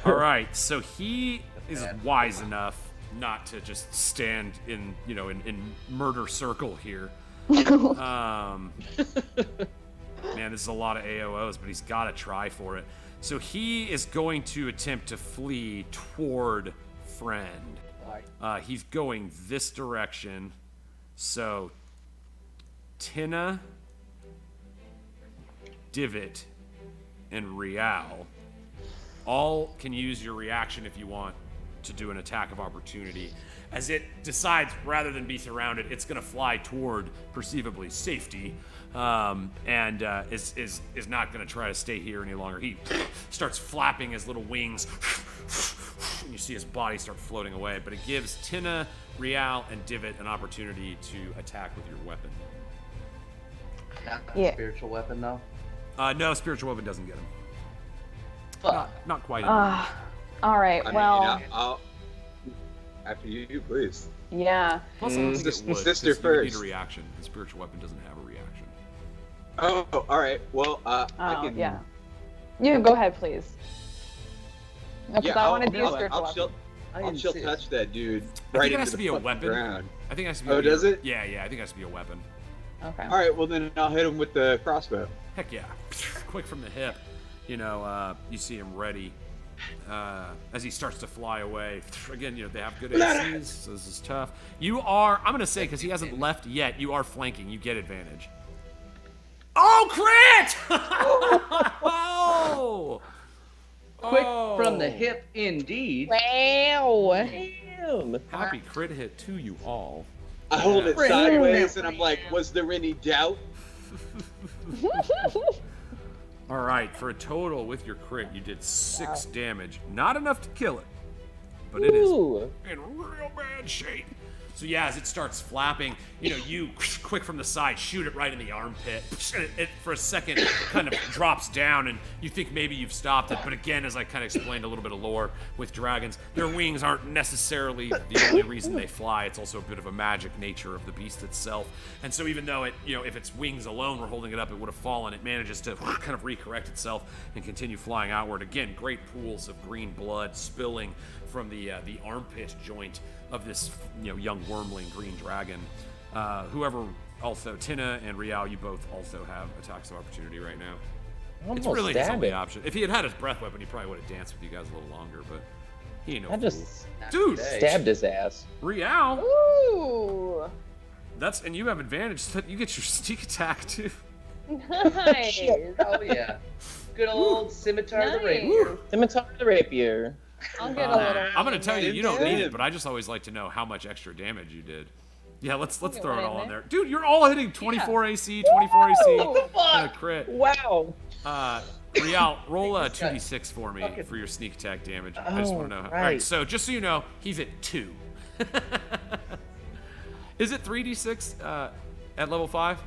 All right, so he is wise enough not to just stand in, you know, in murder circle here. Man, this is a lot of AOOs, but he's got to try for it. So he is going to attempt to flee toward Friend. He's going this direction. So Tina, Divot, and Rial all can use your reaction if you want to do an attack of opportunity. As it decides, rather than be surrounded, it's going to fly toward perceivably safety, and is not going to try to stay here any longer. He starts flapping his little wings, and you see his body start floating away. But it gives Tina, Rial, and Divot an opportunity to attack with your weapon. not Yeah. spiritual weapon though. No, spiritual weapon doesn't get him. Fuck. Not quite. All right. I mean, Well, I'll after you, please. yeah. Plus, I don't think it would, 'cause Sister you would need first. a reaction. The spiritual weapon doesn't have a reaction. Oh, all right. Well, I Oh, can. yeah. You go ahead, please. Because Yeah, I want to do I'll spiritual chill, weapon. I'll chill touch that dude I right think it into has to the be a fucking weapon. ground. I think it has to be. Oh, does it? Yeah, I think it has to be a weapon. Okay. All right. Well, then I'll hit him with the crossbow. Heck yeah. Quick from the hip. You know, you see him ready. as he starts to fly away. Again, they have good ACs, so this is tough. You are, I'm going to say, because he hasn't left yet, you are flanking. You get advantage. Oh, crit! Oh! Quick from the hip, indeed. Wow. Damn. Happy crit hit to you all. I hold it sideways and I'm like, was there any doubt? All right, for a total with your crit, you did 6 damage. Not enough to kill it, but it is Ooh. in real bad shape. So yeah, as it starts flapping, you quick from the side, shoot it right in the armpit. It for a second kind of drops down, and you think maybe you've stopped it. But again, as I kind of explained a little bit of lore with dragons, their wings aren't necessarily the only reason they fly. It's also a bit of a magic nature of the beast itself. And so even though it, if its wings alone were holding it up, it would have fallen. It manages to kind of recorrect itself and continue flying outward. Again, great pools of green blood spilling from the armpit joint of this young Wyrmling green dragon. Whoever also, Tina and Rial, you both also have attacks of opportunity right now. It's really his only option. If he had had his breath weapon, he probably would have danced with you guys a little longer, but he ain't no I fool. just Dude, stabbed his ass. Rial, Ooh. and you have advantage, so you get your sneak attack too. Nice. Oh yeah. Good old scimitar the Nice. rapier. Scimitar the rapier. I'll get a little. I'm gonna tell you, you don't need Yeah. it, but I just always like to know how much extra damage you did. Yeah, let's throw it one in all in there. there. Dude, you're all hitting 24 AC, 24 AC, and a crit. Wow. Rial, roll a 2d6 for me for your sneak attack damage. I just want to know. All right, right. so just so you know, he's at 2. Is it 3d6 at level 5?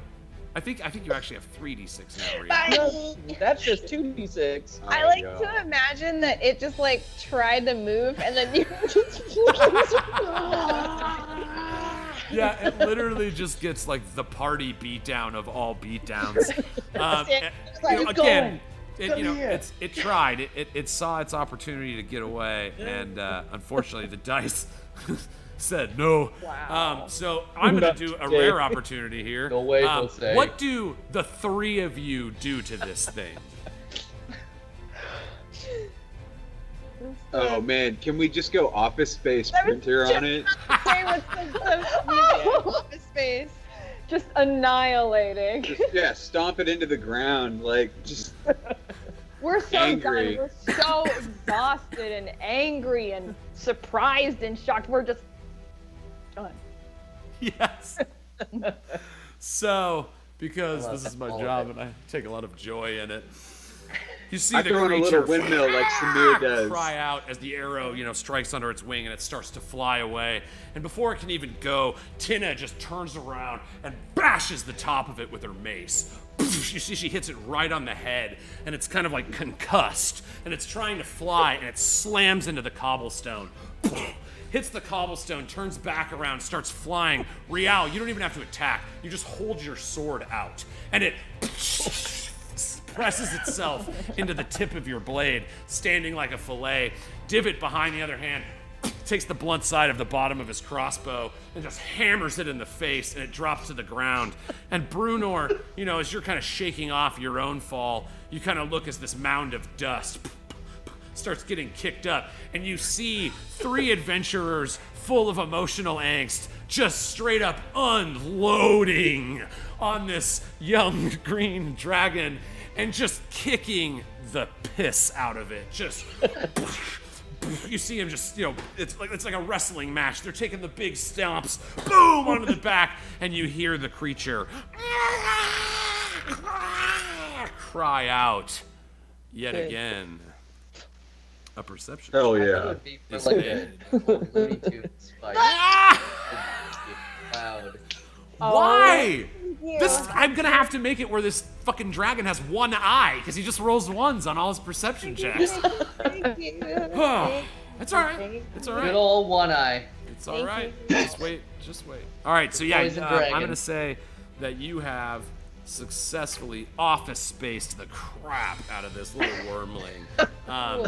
I think you actually have 3d6 now, Rial. That's just 2d6. I like to imagine that it just tried to move and then you just Yeah, it literally just gets the party beatdown of all beatdowns. Again, it tried. It saw its opportunity to get away, and unfortunately, the dice said no. Wow. So I'm going to do a rare opportunity here. No way, Jose. What do the 3 of you do to this thing? Oh man, can we just go Office Space printer on it? say what's the space. Just annihilating. Just, stomp it into the ground, just We're so angry. done. We're so exhausted and angry and surprised and shocked. We're just done. Yes. So, because I love this is my all of job it. and I take a lot of joy in it, you see I the throw in a creature little windmill like Samir does. cry out as the arrow, strikes under its wing and it starts to fly away. And before it can even go, Tina just turns around and bashes the top of it with her mace. You see she hits it right on the head, and it's kind of concussed, and it's trying to fly, and it slams into the cobblestone. Hits the cobblestone, turns back around, starts flying. Rial, you don't even have to attack. You just hold your sword out, and it presses itself into the tip of your blade, standing like a fillet. Divot, behind the other hand, takes the blunt side of the bottom of his crossbow and just hammers it in the face, and it drops to the ground. And Brunor, as you're kind of shaking off your own fall, you kind of look as this mound of dust starts getting kicked up, and you see 3 adventurers full of emotional angst just straight up unloading on this young green dragon and just kicking the piss out of it. Just you see him just, it's like a wrestling match. They're taking the big stomps, boom, onto the back, and you hear the creature cry out yet again. A perception. Hell That yeah. would be for It's like made. a Looney Tunes fight. Loud. Why? I'm gonna have to make it where this fucking dragon has 1 eye because he just rolls 1s on all his perception checks. Thank you. It's all right. It's all Good right. old one eye. It's all right. Just wait. All right. So yeah, Poison I'm dragon. gonna say that you have successfully office spaced the crap out of this little wormling.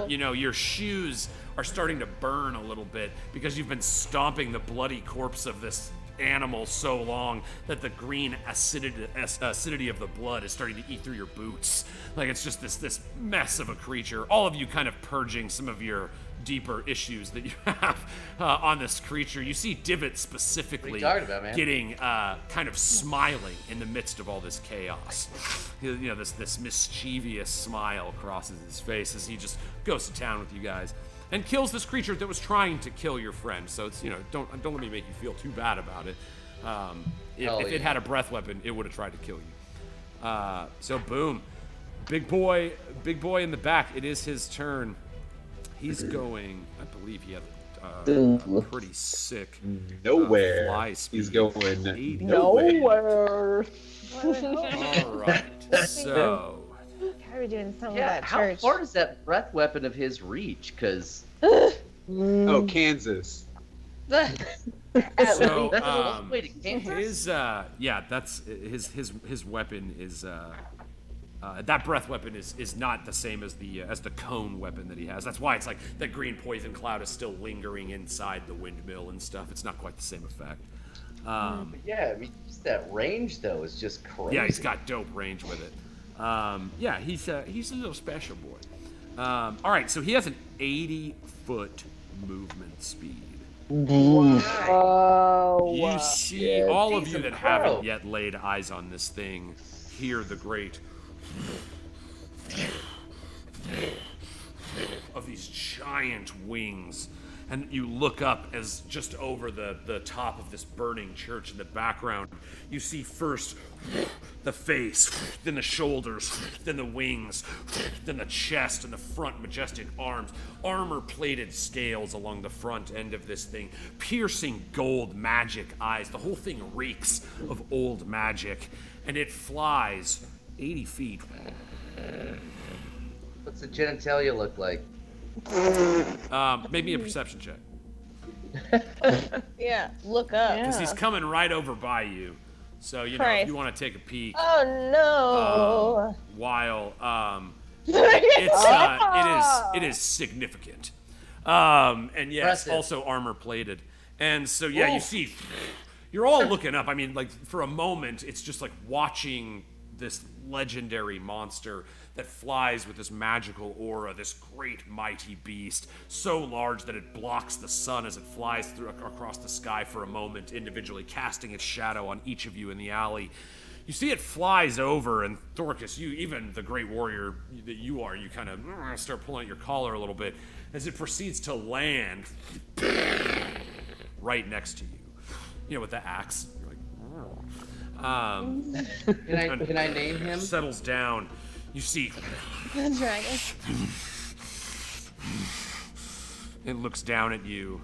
Your shoes are starting to burn a little bit because you've been stomping the bloody corpse of this animal so long that the green acidity of the blood is starting to eat through your boots. Like it's just this mess of a creature. All of you kind of purging some of your deeper issues that you have on this creature. You see Divot specifically getting kind of smiling in the midst of all this chaos. You know, this mischievous smile crosses his face as he just goes to town with you guys and kills this creature that was trying to kill your friend. So it's, you know, don't let me make you feel too bad about it. If it had a breath weapon, it would have tried to kill you. So boom, big boy in the back. It is his turn. He's going, I believe he had a pretty sick nowhere. Fly speed. He's going 80. Nowhere. All right, so How are we doing some of Yeah, that how church? far does that breath weapon of his reach? Because Oh, Kansas. so wait, it can't. his that's his weapon is that breath weapon is not the same as the cone weapon that he has. That's why it's like that green poison cloud is still lingering inside the windmill and stuff. It's not quite the same effect. Yeah, I mean, just that range though is just crazy. Yeah, he's got dope range with it. Yeah, he's a little special boy. All right, so he has an 80-foot movement speed. Whoa. You see, all of you decent that pro. haven't yet laid eyes on this thing hear the great of these giant wings. And you look up as just over the top of this burning church in the background, you see first the face, then the shoulders, then the wings, then the chest and the front majestic arms, armor-plated scales along the front end of this thing, piercing gold magic eyes. The whole thing reeks of old magic, and it flies 80 feet. What's the genitalia look like? Make me a perception check. Yeah, look up. Because he's coming right over by you. So, you know, if you want to take a peek. Oh no! While it is significant. And yes, Impressive. also armor plated. And so yeah, you see you're all looking up. I mean, like for a moment, it's just like watching this legendary monster that flies with this magical aura, this great mighty beast, so large that it blocks the sun as it flies through across the sky for a moment, individually casting its shadow on each of you in the alley. You see it flies over, and Thorcus, you, even the great warrior that you are, you kind of start pulling at your collar a little bit as it proceeds to land right next to you. You know, with the axe. You're like, Can I name him? settles down. You see The dragon. it looks down at you.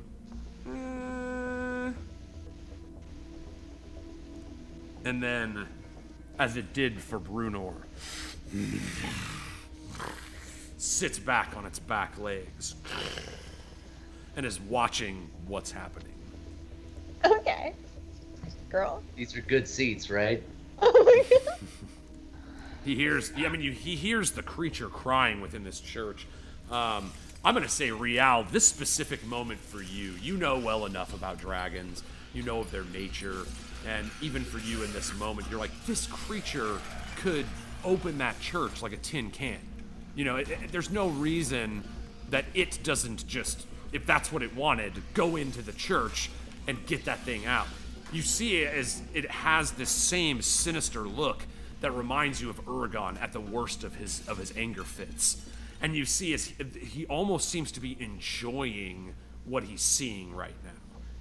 And then, as it did for Brunor, sits back on its back legs and is watching what's happening. Okay. Girl. These are good seats, right? He hears, he hears the creature crying within this church. I'm gonna say, Rial, this specific moment for you, you know well enough about dragons, you know of their nature, and even for you in this moment, you're like, this creature could open that church like a tin can. You know, there's no reason that it doesn't just, if that's what it wanted, go into the church and get that thing out. You see it as it has this same sinister look that reminds you of Urgon at the worst of his anger fits. And you see as he almost seems to be enjoying what he's seeing right now.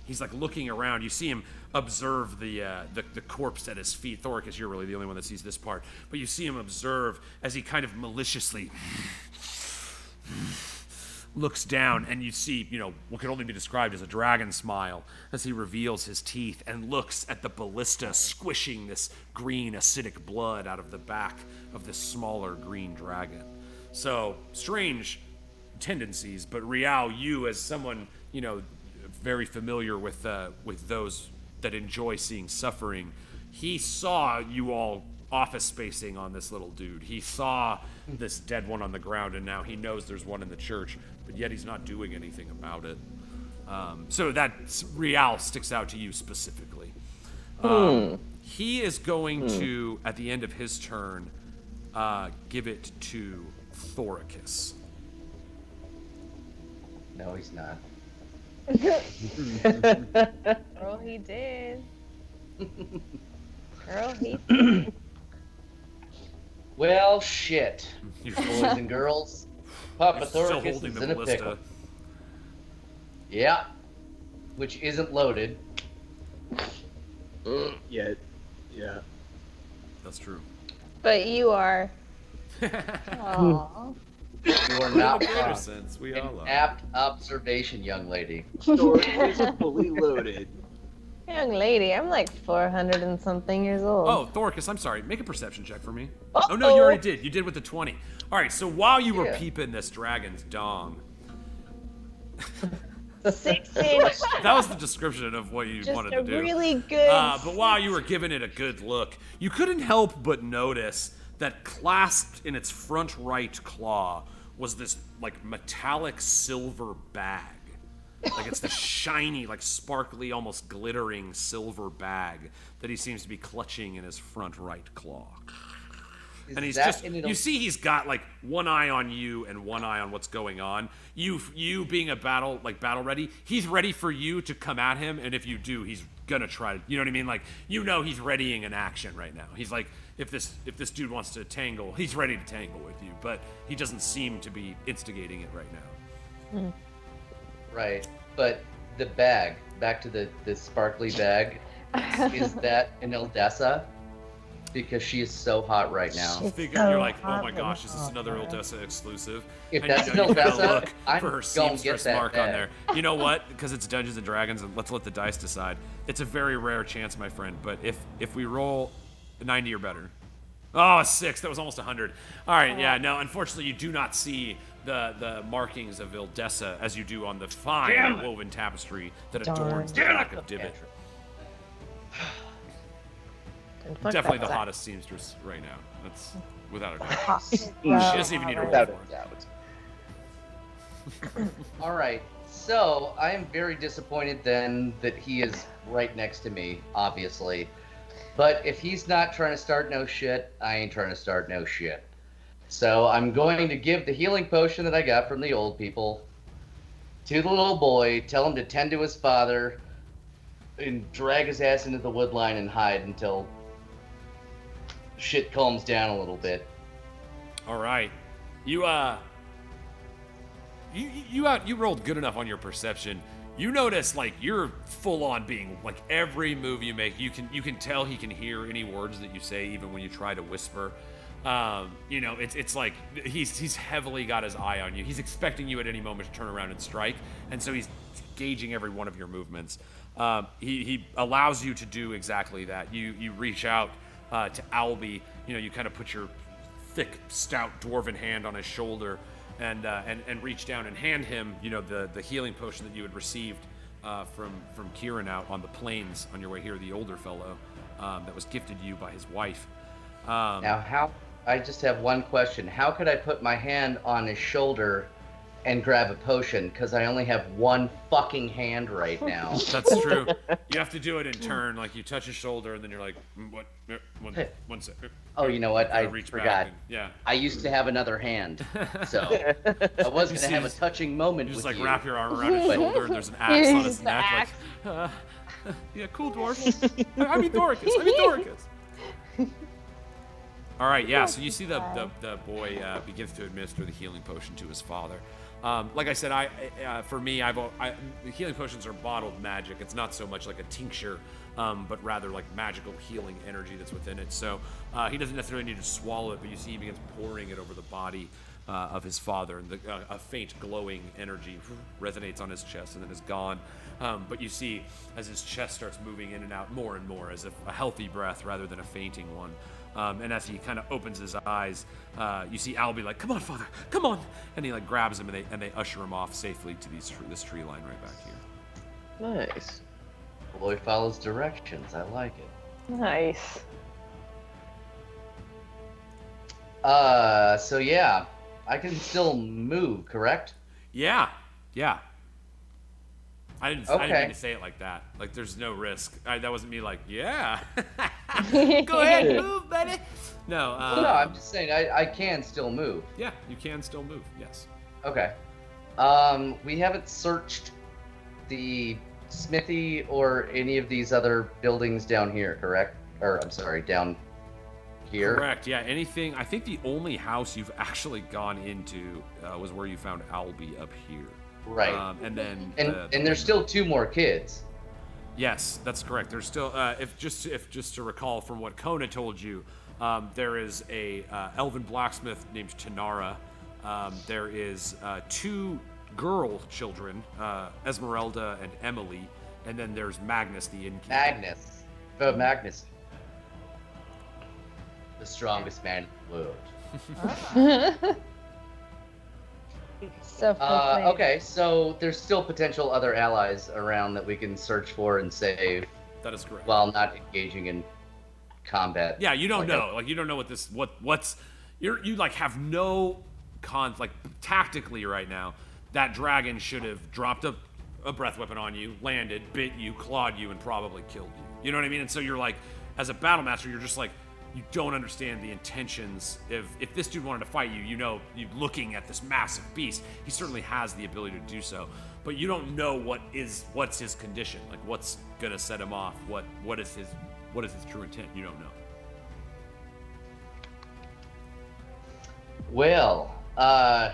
He's like looking around. You see him observe the corpse at his feet. Thorcus, you're really the only one that sees this part. But you see him observe as he kind of maliciously looks down, and you see, you know, what can only be described as a dragon smile as he reveals his teeth and looks at the ballista squishing this green acidic blood out of the back of this smaller green dragon. So, strange tendencies, but Rial, you as someone, you know, very familiar with those that enjoy seeing suffering, he saw you all office spacing on this little dude. He saw this dead one on the ground, and now he knows there's one in the church, but yet he's not doing anything about it. So that Rial sticks out to you specifically. He is going to, at the end of his turn, give it to Thoricus. No, he's not. Girl, he did. Girl, he did. Well, shit. You're Boys and girls, Papa still Thoricus holding is the in a ballista. pickle. Yeah. Which isn't loaded. Yet. Yeah. That's true. But you are. Aww. You are not In a greater wrong. sense, we An all are. apt observation, young lady. Sword is fully loaded. Young lady, I'm like 400 and something years old. Oh, Thoricus, I'm sorry. Make a perception check for me. Uh-oh. Oh, no, you already did. You did with the 20. All right, so while you were Yeah. peeping this dragon's dong, 16. that was the description of what you Just wanted a to do. really good. But while you were giving it a good look, you couldn't help but notice that clasped in its front right claw was this like metallic silver bag. Like it's the shiny, like sparkly, almost glittering silver bag that he seems to be clutching in his front right claw. Is And he's that just, in you see he's got like one eye on you and one eye on what's going on. You being a battle ready, he's ready for you to come at him, and if you do, he's gonna try to, you know what I mean? Like, you know he's readying an action right now. He's like, if this dude wants to tangle, he's ready to tangle with you, but he doesn't seem to be instigating it right now. Right. But the bag, back to the sparkly bag, is that an Ildessa? Because she is so hot right now. She's Figure, so you're like, oh hot my and gosh, is this another hot. Ildessa exclusive? If And that's you know, an you gotta Ildessa, look I'm for her gonna get seamstress that mark on bag. there. You know what? Because it's Dungeons and Dragons, and let's let the dice decide. It's a very rare chance, my friend. But if we roll 90 or better, oh, 6. That was almost 100. All right, yeah. No, unfortunately, you do not see the markings of Ildessa as you do on the fine woven tapestry that adorns the back of Divot. And fuck Definitely that the sack. hottest seamstress right now. That's without a doubt. Hot. She doesn't even need a roll Without for a it. doubt. All right. So I am very disappointed then that he is right next to me, obviously. But if he's not trying to start no shit, I ain't trying to start no shit. So I'm going to give the healing potion that I got from the old people to the little boy, tell him to tend to his father, and drag his ass into the woodline and hide until shit calms down a little bit. All right, you rolled good enough on your perception. You notice like you're full on being like every move you make. You can tell he can hear any words that you say, even when you try to whisper. You know, it's like he's heavily got his eye on you. He's expecting you at any moment to turn around and strike, and so he's gauging every one of your movements. He allows you to do exactly that. You reach out to Albie. You know, you kind of put your thick, stout dwarven hand on his shoulder, and reach down and hand him, you know, the healing potion that you had received from Kieran out on the plains on your way here, the older fellow that was gifted you by his wife. Now, I just have one question. How could I put my hand on his shoulder and grab a potion? Because I only have one fucking hand right now. That's true. You have to do it in turn. Like, you touch his shoulder, and then you're like, what? One sec. Oh, you know what? I Reach forgot. back. And, yeah. I used to have another hand, so I was going to have a touching moment You just with like you. wrap your arm around his But- shoulder, and there's an axe on his Here's the neck. axe. Like, yeah, cool dwarf. I mean Thoricus. All right, yeah. So you see the boy begins to administer the healing potion to his father. Like I said, for me, the healing potions are bottled magic. It's not so much like a tincture, but rather like magical healing energy that's within it. So he doesn't necessarily need to swallow it, but you see he begins pouring it over the body of his father, and a faint glowing energy resonates on his chest and then is gone. But you see, as his chest starts moving in and out more and more, as if a healthy breath rather than a fainting one. And as he kind of opens his eyes, you see Albie like, "Come on, father, come on!" And he like grabs him, and they usher him off safely to this tree line right back here. Nice. The boy follows directions. I like it. Nice. So yeah, I can still move, correct? Yeah. I didn't mean to say it like that. Like, there's no risk. That wasn't me like, yeah. Go ahead, move, buddy. No. No, I'm just saying I can still move. Yeah, you can still move, yes. Okay. We haven't searched the smithy or any of these other buildings down here, correct? Or, I'm sorry, down here? Correct, yeah. Anything, I think the only house you've actually gone into was where you found Albie up here. Right. And then... And there's still 2 more kids. Yes, that's correct. There's still, if just to recall from what Kona told you, there is a elven blacksmith named Tanara. There is 2 girl children, Esmeralda and Emily, and then there's Magnus, the innkeeper. Magnus. The strongest man in the world. So proclaimed. Okay, so there's still potential other allies around that we can search for and save That is correct. while not engaging in combat. Yeah, you don't know. Like, you don't know what this, what's, you like have no like, tactically right now, that dragon should have dropped a breath weapon on you, landed, bit you, clawed you, and probably killed you. You know what I mean? And so you're like, as a battle master, you're just like, you don't understand the intentions. If this dude wanted to fight you, you know, you looking at this massive beast, he certainly has the ability to do so. But you don't know what's his condition, like what's gonna set him off, what is his true intent. You don't know. Well, a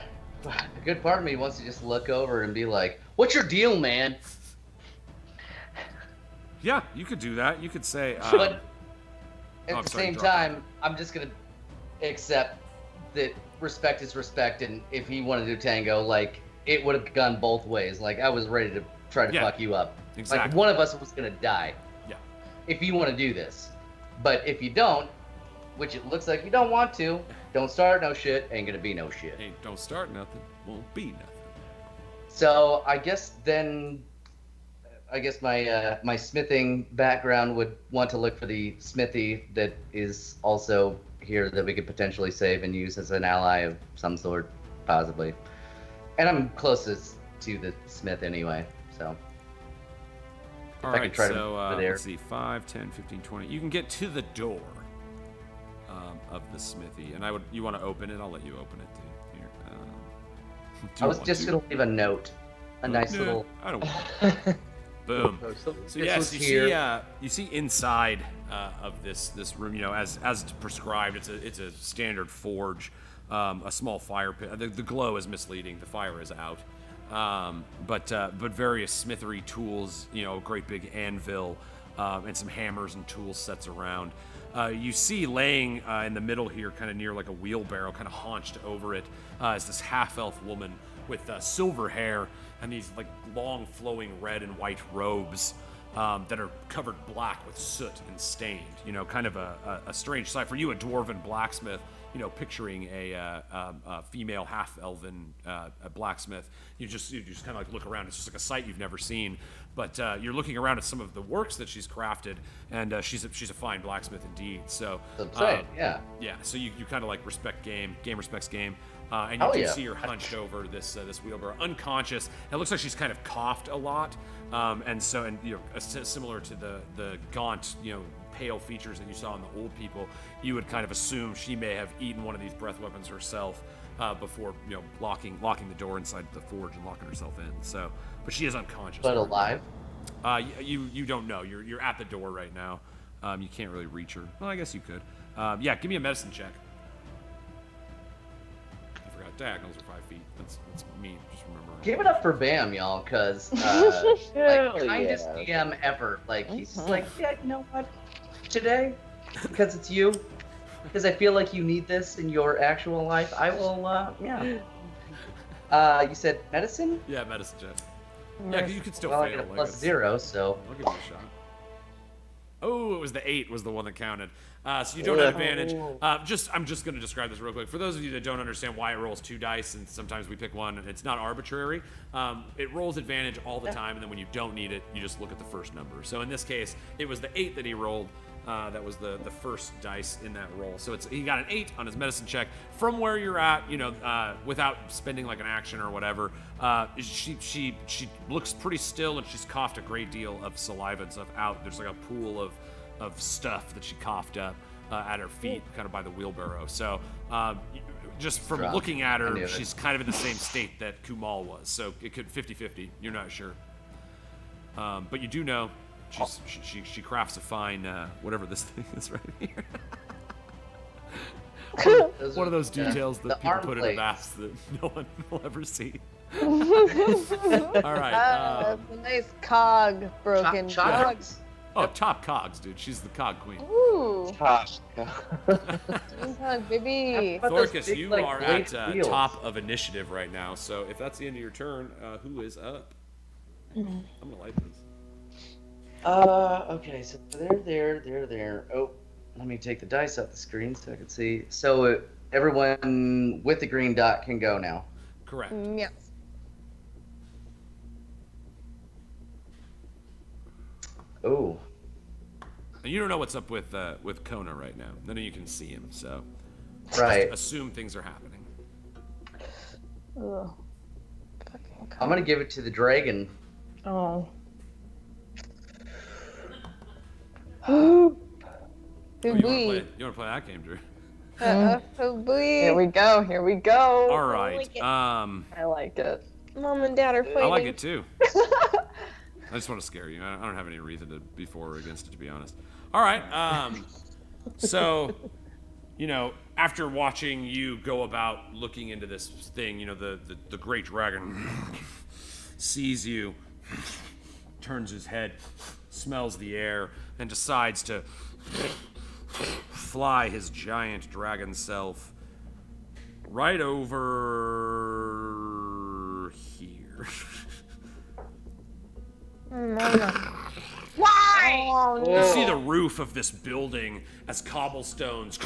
good part of me wants to just look over and be like, "What's your deal, man?" Yeah, you could do that. You could say, But at Oh, the sorry, same drop time, I'm just gonna accept that respect is respect, and if he wanted to tango, like, it would have gone both ways. Like, I was ready to try to Yeah, fuck you up. exactly. Like, one of us was gonna die. Yeah. If you want to do this, but if you don't, which it looks like you don't want to, don't start no shit. Ain't gonna be no shit. Hey, don't start nothing, won't be nothing. So I guess my smithing background would want to look for the smithy that is also here that we could potentially save and use as an ally of some sort, possibly. And I'm closest to the smith anyway, so. All I right, could try to so move over there. let's see, 5, 10, 15, 20. You can get to the door of the smithy, and you want to open it? I'll let you open it, dude. Here. Do I you was want just to? gonna leave a note, a nice No, little. I don't want Boom. So This yes, was you see inside of this room, you know, as prescribed, it's a standard forge, a small fire pit. The glow is misleading. The fire is out. But various smithery tools, you know, a great big anvil, and some hammers and tool sets around. You see laying in the middle here, kind of near like a wheelbarrow, kind of haunched over it, is this half-elf woman with silver hair and these like long flowing red and white robes that are covered black with soot and stained. You know, kind of a strange sight for you, a dwarven blacksmith. You know, picturing a female half-elven blacksmith. You just kind of like look around. It's just like a sight you've never seen. But you're looking around at some of the works that she's crafted, and she's a fine blacksmith indeed. So I'm saying, yeah. yeah. So you kind of like respect game respects game, and you Hell do yeah. see her hunched over this wheelbarrow, unconscious. It looks like she's kind of coughed a lot, and you know, similar to the gaunt, you know, pale features that you saw in the old people, you would kind of assume she may have eaten one of these breath weapons herself before, you know, locking the door inside the forge and locking herself in. So, but she is unconscious. But alive? You don't know. You're at the door right now. You can't really reach her. Well, I guess you could. Yeah, give me a medicine check. I forgot diagonals are 5 feet. That's me. Just remember. Give it up for Bam, y'all, because Hell like kindest yeah. DM ever. Like he's just like, yeah, you know what? Today, because it's you, because I feel like you need this in your actual life. I will, yeah. You said medicine? Yeah, medicine check. Yeah, you could still Well, I fail. get a like, plus it's- 0, so. I'll give you a shot. Oh, it was the 8 was the one that counted. So you don't have advantage. I'm just going to describe this real quick. For those of you that don't understand why it rolls 2 dice, and sometimes we pick one, and it's not arbitrary. It rolls advantage all the time, and then when you don't need it, you just look at the first number. So in this case, it was the 8 that he rolled. That was the first dice in that roll. So he got an 8 on his medicine check. From where you're at, without spending like an action or whatever, she looks pretty still, and she's coughed a great deal of saliva and stuff out. There's like a pool of stuff that she coughed up at her feet, kind of by the wheelbarrow. So just from looking at her, she's kind of in the same state that Kumal was. So it could 50-50. You're not sure. But you do know she crafts a fine whatever this thing is right here. One of those details that people put in the maps that no one will ever see. All right. That's a nice cog broken. Oh, top cogs, dude. She's the cog queen. Ooh. Top. Cog, baby. Thorkus, you are at top of initiative right now. So if that's the end of your turn, who is up? I'm gonna light this. Okay, so they're there. Oh, let me take the dice off the screen so I can see. So everyone with the green dot can go now. Correct. Yes. Oh. And you don't know what's up with Kona right now. None of you can see him, so Right. just assume things are happening. Ugh. I'm gonna give it to the dragon. Oh. Did You want we? to play that game, Drew? Here we go. All right. like it. I like it. Mom and Dad are fighting. I like it too. I just want to scare you. I don't have any reason to be for or against it, to be honest. All right. So, after watching you go about looking into this thing, the great dragon sees you, turns his head, smells the air, and decides to fly his giant dragon self right over here. Why? You see the roof of this building as cobblestones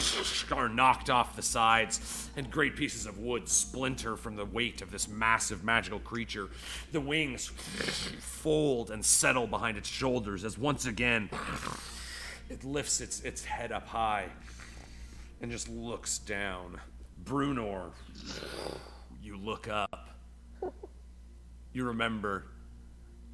are knocked off the sides and great pieces of wood splinter from the weight of this massive magical creature. The wings fold and settle behind its shoulders as once again it lifts its head up high and just looks down. Brunor, you look up. You remember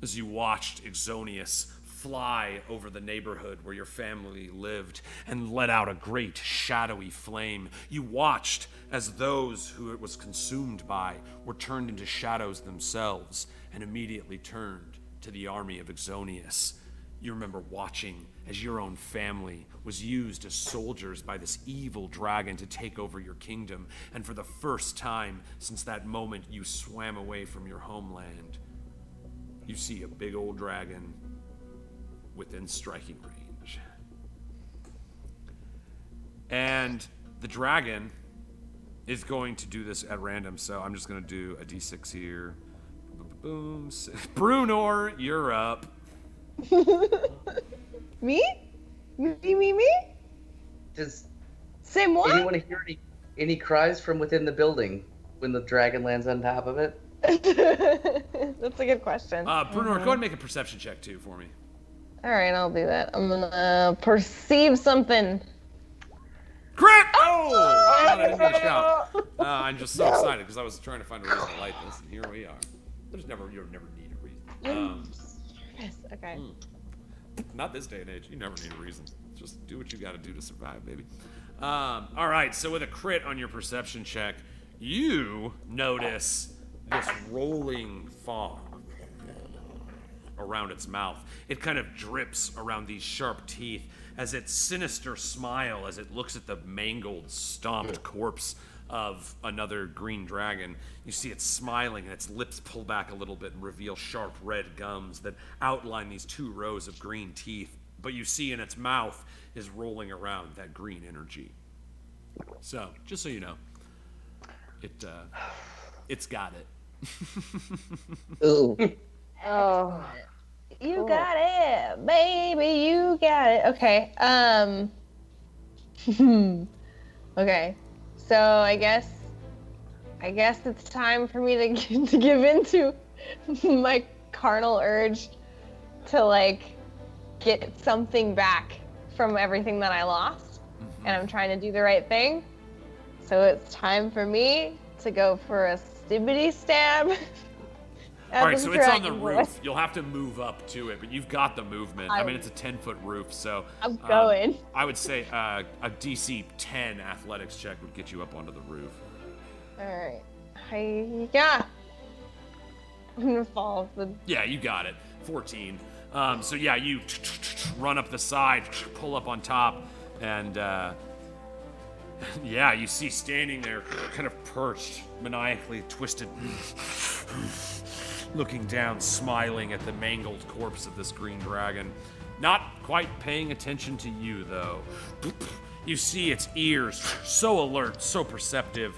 as you watched Exonius fly over the neighborhood where your family lived and let out a great shadowy flame. You watched as those who it was consumed by were turned into shadows themselves and immediately turned to the army of Exonius. You remember watching as your own family was used as soldiers by this evil dragon to take over your kingdom, and for the first time since that moment you swam away from your homeland, you see a big old dragon within striking range. And the dragon is going to do this at random, so I'm just going to do a d6 here. Boom. Brunor, you're up. Me? Me? Does Say what? anyone hear any cries from within the building when the dragon lands on top of it? That's a good question. Brunor, go ahead and make a perception check too for me. All right, I'll do that. I'm gonna perceive something. Crit! Oh! God, I didn't mean to shout. I'm just so excited because I was trying to find a reason to light this, and here we are. You'll never need a reason. Yes. Okay. Not this day and age. You never need a reason. Just do what you got to do to survive, baby. All right. So with a crit on your perception check, you notice this rolling fog around its mouth. It kind of drips around these sharp teeth as its sinister smile as it looks at the mangled, stomped corpse of another green dragon. You see it smiling and its lips pull back a little bit and reveal sharp red gums that outline these 2 rows of green teeth. But you see in its mouth is rolling around that green energy. So, just so you know, it's got it. Ooh. Oh. You got it, baby. You got it. Okay. Okay. So I guess it's time for me to give into my carnal urge to get something back from everything that I lost, and I'm trying to do the right thing. So it's time for me to go for a stibbity stab. All right, so it's on the roof. You'll have to move up to it, but you've got the movement. I mean, it's a 10-foot roof, so I'm going. I would say a DC 10 athletics check would get you up onto the roof. All right. Yeah. I'm gonna fall. Yeah, you got it. 14. So yeah, you run up the side, pull up on top, and yeah, you see standing there, kind of perched, maniacally twisted, looking down, smiling at the mangled corpse of this green dragon. Not quite paying attention to you, though. You see its ears, so alert, so perceptive.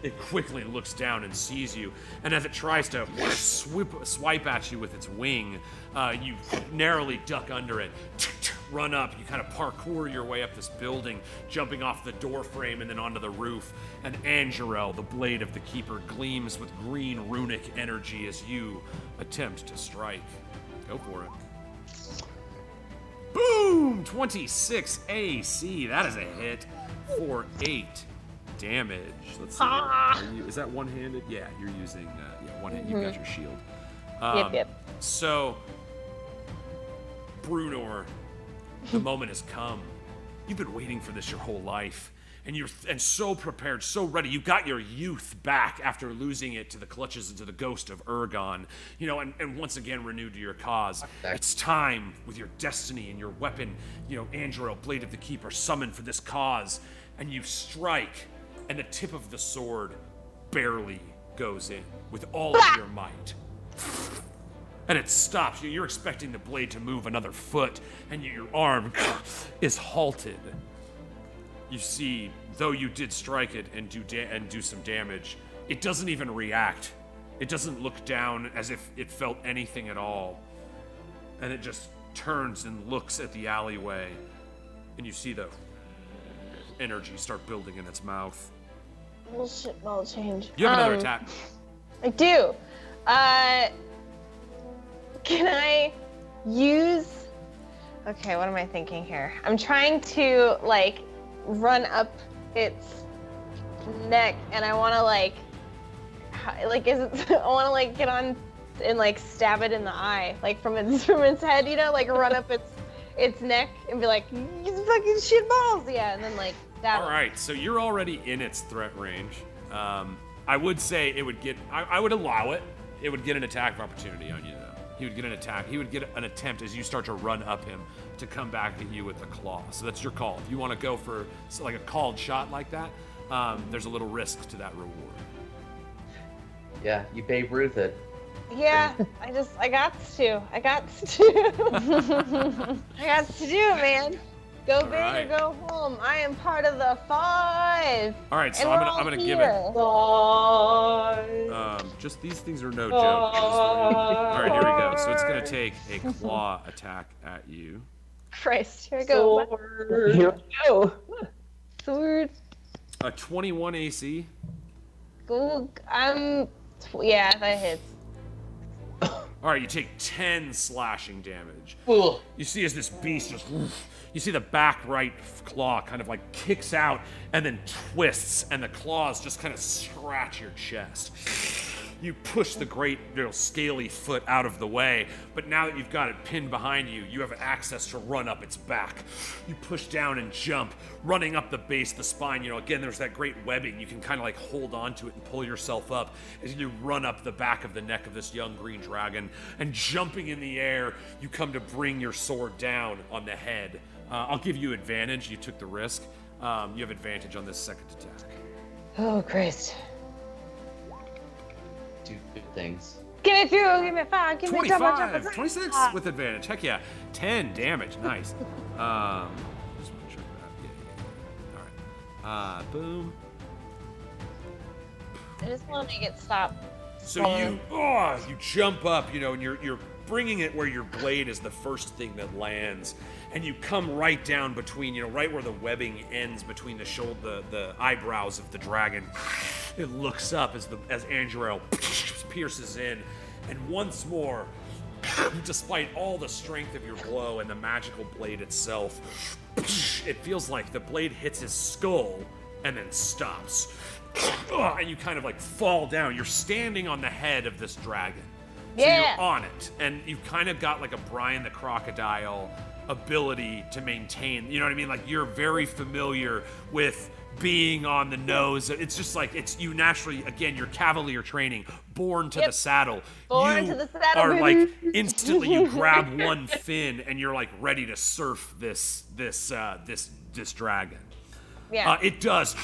It quickly looks down and sees you, and as it tries to swipe at you with its wing, you narrowly duck under it, run up, you kind of parkour your way up this building, jumping off the door frame and then onto the roof, and Angerel, the blade of the Keeper, gleams with green runic energy as you attempt to strike. Go for it. Boom! 26 AC, that is a hit for 8 damage. Let's see. Is that one-handed? Yeah, you're using one hand. You've got your shield. Yep. So, Brunor, the moment has come. You've been waiting for this your whole life, and you're so prepared, so ready. You got your youth back after losing it to the clutches and to the ghost of Ergon. And once again renewed to your cause. It's time, with your destiny and your weapon, Angelo, Blade of the Keeper, summoned for this cause, and you strike. And the tip of the sword barely goes in with all of your might. And it stops. You're expecting the blade to move another foot, and your arm is halted. You see, though you did strike it and do some damage, it doesn't even react. It doesn't look down as if it felt anything at all. And it just turns and looks at the alleyway, and you see the energy start building in its mouth. Bullshit ball change. You have another attack. I do. Can I use... Okay, what am I thinking here? I'm trying to, run up its neck, and I want to, I want to, get on and, stab it in the eye, from its head, run up its neck and be like, you fucking shit balls, yeah, and then, stab it. All right, so you're already in its threat range. I would say it would get... I would allow it. It would get an attack of opportunity on you, though. He would get an attack. He would get an attempt as you start to run up him to come back at you with a claw. So that's your call. If you want to go for a called shot like that, there's a little risk to that reward. Yeah, you Babe Ruth it. Yeah, I got to. I got to do it, man. Go big right. or go home. I am part of the 5. All right, so and I'm gonna give it. Just these things are no joke. All right, here we go. So it's gonna take a claw attack at you. Christ, here we go. Sword. Here we go. Sword. A 21 AC. Go. Yeah, that hits. All right, you take 10 slashing damage. Ugh. You see as this beast just... You see the back right claw kind of kicks out and then twists, and the claws just kind of scratch your chest. You push the great, scaly foot out of the way, but now that you've got it pinned behind you, you have access to run up its back. You push down and jump, running up the base, the spine. Again, there's that great webbing. You can kind of hold onto it and pull yourself up as you run up the back of the neck of this young green dragon. And jumping in the air, you come to bring your sword down on the head. I'll give you advantage. You took the risk. You have advantage on this second attack. Oh, Christ. Do good things. Give me 2, give me 5, give me double 25, 26 with advantage. Heck yeah. 10 damage. Nice. Just want to check that. Yeah. All right. Boom. I just want to make it stop. So you jump up, and you're bringing it where your blade is the first thing that lands, and you come right down between, right where the webbing ends between the shoulder, the eyebrows of the dragon. It looks up as Angelo pierces in, and once more, despite all the strength of your blow and the magical blade itself, it feels like the blade hits his skull and then stops. And you kind of like fall down. You're standing on the head of this dragon. So Yeah. you're on it, and you've kind of got like a Brian the Crocodile ability to maintain, you know what I mean? Like you're very familiar with being on the nose. It's just like, it's you naturally, again, your cavalier training, born to the saddle. Born you to the saddle, are baby. like, instantly you grab one fin and you're like ready to surf this dragon. Yeah. It does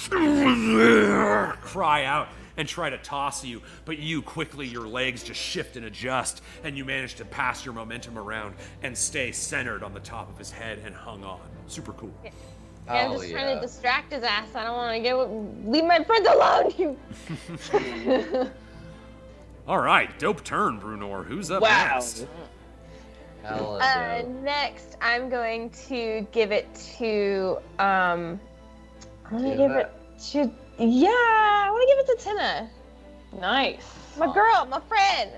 cry out and try to toss you, but you quickly, your legs just shift and adjust, and you manage to pass your momentum around and stay centered on the top of his head and hung on. Super cool. Yeah, I'm Oh, just trying yeah. to distract his ass. I don't want to leave my friends alone. You. All right, dope turn, Brunor. Who's up Wow. next? Hella dope. Next, I'm going to give it to. I'm gonna give it to. Yeah, I want to give it to Tina. Nice. My girl, my friend.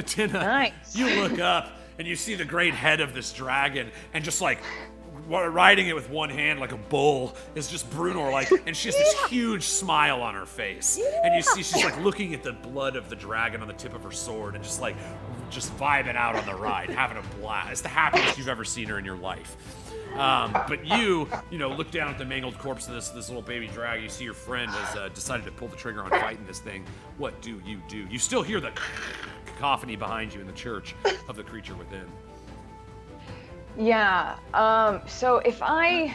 Tina, Nice. you look up and you see the great head of this dragon, and just like riding it with one hand like a bull is just Brunor, like, and she has this huge smile on her face, and you see she's like looking at the blood of the dragon on the tip of her sword and just vibing out on the ride, having a blast. It's the happiest you've ever seen her in your life. But you look down at the mangled corpse of this little baby dragon. You see your friend has decided to pull the trigger on fighting this thing. What do? You still hear the cacophony behind you in the church of the creature within. Yeah. So if I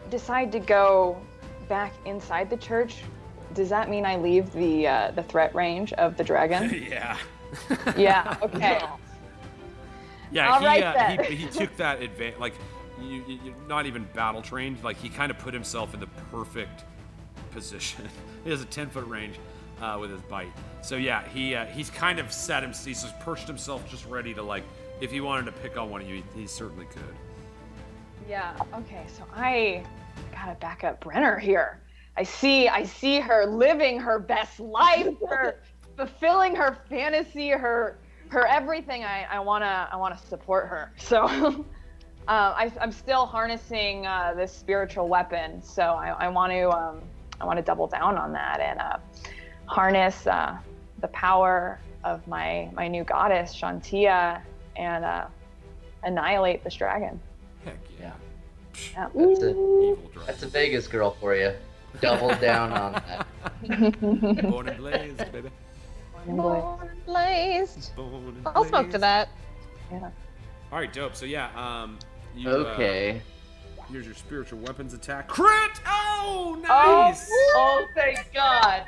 decide to go back inside the church, does that mean I leave the threat range of the dragon? Yeah. Yeah. Okay. Yeah, All right, then. he took that advantage. Like, you're not even battle trained. Like, he kind of put himself in the perfect position. He has a 10-foot range with his bite. So yeah, he's kind of he's just perched himself, just ready to, like, if he wanted to pick on one of you, he certainly could. Yeah. Okay. So I gotta back up Brenner here. I see her living her best life, her fulfilling her fantasy, her everything. I wanna support her. So I'm still harnessing this spiritual weapon. So I want to double down on that and harness the power of my new goddess Shantia and annihilate this dragon. Heck yeah. Yeah. Evil dragon. That's a Vegas girl for you. Double down on that. Born and blazed, baby. Born blazed. Born and I'll smoke to blazed. that. Yeah. All right, dope. So yeah, you, Okay. Here's your spiritual weapons attack. Crit! Oh, nice! Oh, thank God.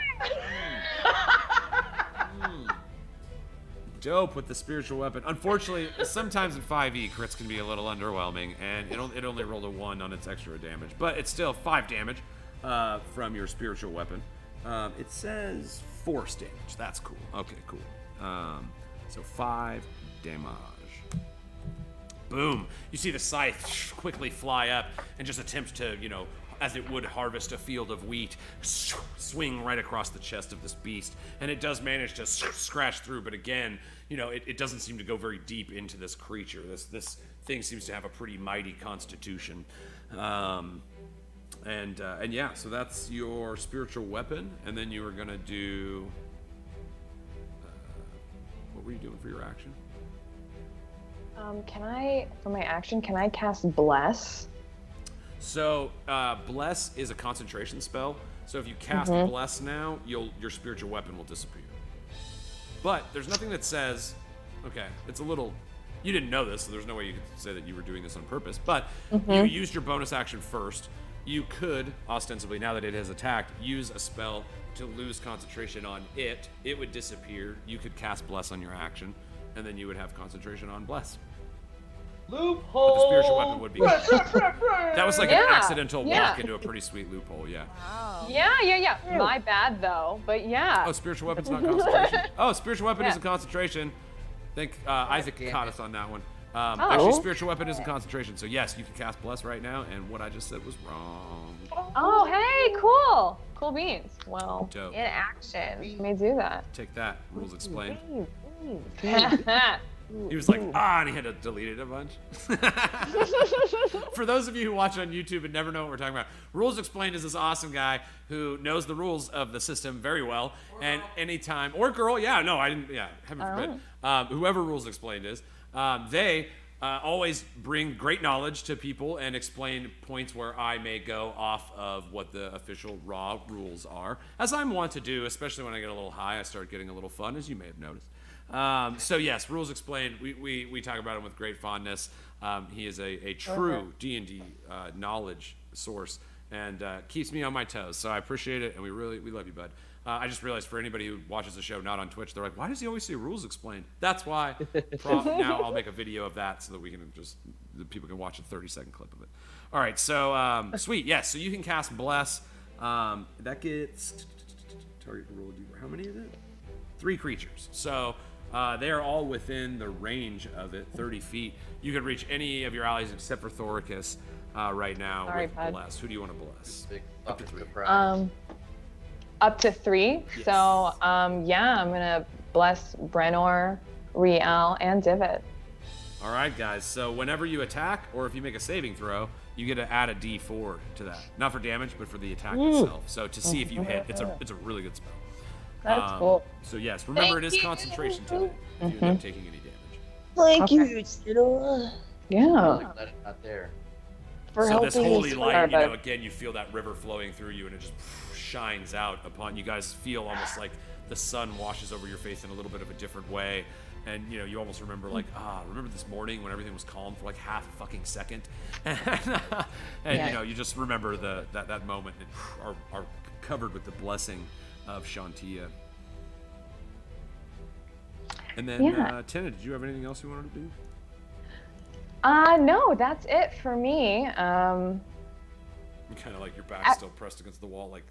Dope with the spiritual weapon. Unfortunately, sometimes in 5e, crits can be a little underwhelming, and it only rolled a 1 on its extra damage. But it's still 5 damage from your spiritual weapon. It says force damage. That's cool. Okay, cool. So 5 damage. Boom. You see the scythe quickly fly up and just attempt to, as it would harvest a field of wheat, swing right across the chest of this beast. And it does manage to scratch through, but again, it doesn't seem to go very deep into this creature. This thing seems to have a pretty mighty constitution. And yeah, so that's your spiritual weapon. And then you are going to do... what were you doing for your action? For my action, can I cast Bless? So, Bless is a concentration spell. So if you cast Bless now, your spiritual weapon will disappear. But there's nothing that says, okay, it's a little, you didn't know this, so there's no way you could say that you were doing this on purpose. But you used your bonus action first. You could, ostensibly, now that it has attacked, use a spell to lose concentration on it. It would disappear. You could cast Bless on your action, and then you would have concentration on Bless. Loophole. But the spiritual weapon would be. That was like an Yeah, accidental yeah. walk into a pretty sweet loophole, yeah. Yeah. My bad though, but yeah. Oh, spiritual weapon's not concentration. Oh, spiritual weapon Yeah. isn't concentration. I think Isaac damn caught it. us on that one. Oh. Actually, spiritual weapon isn't concentration, so yes, you can cast Bless right now, and what I just said was wrong. Oh, hey, cool. Cool beans. Well, Dope. In action. let me do that. Take that. Rules explained. He was like, and he had to delete it a bunch. For those of you who watch it on YouTube and never know what we're talking about, Rules Explained is this awesome guy who knows the rules of the system very well. And anytime, or girl, heaven forbid, whoever Rules Explained is, they always bring great knowledge to people and explain points where I may go off of what the official raw rules are, as I'm wont to do, especially when I get a little high. I start getting a little fun, as you may have noticed. So yes, Rules Explained, we talk about him with great fondness. He is a true D&D knowledge source and keeps me on my toes. So I appreciate it, and we love you, bud. I just realized for anybody who watches the show not on Twitch, they're like, why does he always say Rules Explained? That's why. Now I'll make a video of that so that the people can watch a 30-second clip of it. All right, so sweet, yes. So you can cast Bless. That gets target roll. How many is it? 3 creatures. So they are all within the range of it, 30 feet. You can reach any of your allies except for Thoricus right now with Bless. Who do you want to bless? Up to 3. Up to 3. Yes. So I'm gonna bless Brenor, Riel, and Divot. All right, guys. So whenever you attack, or if you make a saving throw, you get to add a D4 to that. Not for damage, but for the attack itself. So to see if you hit, it's a really good spell. That's cool. So yes, remember it is concentration today if you end up taking any damage. Thank you, Sida. Yeah. Glad it's not there. For So this helping holy us. light, you know, again, you feel that river flowing through you, and it just shines out upon you guys. Feel almost like the sun washes over your face in a little bit of a different way, and you know, you almost remember like, remember this morning when everything was calm for like half a fucking second, and you know, you just remember that moment and are covered with the blessing of Shantia. And then, Tina, did you have anything else you wanted to do? No, that's it for me. Kind of like your back still pressed against the wall, like.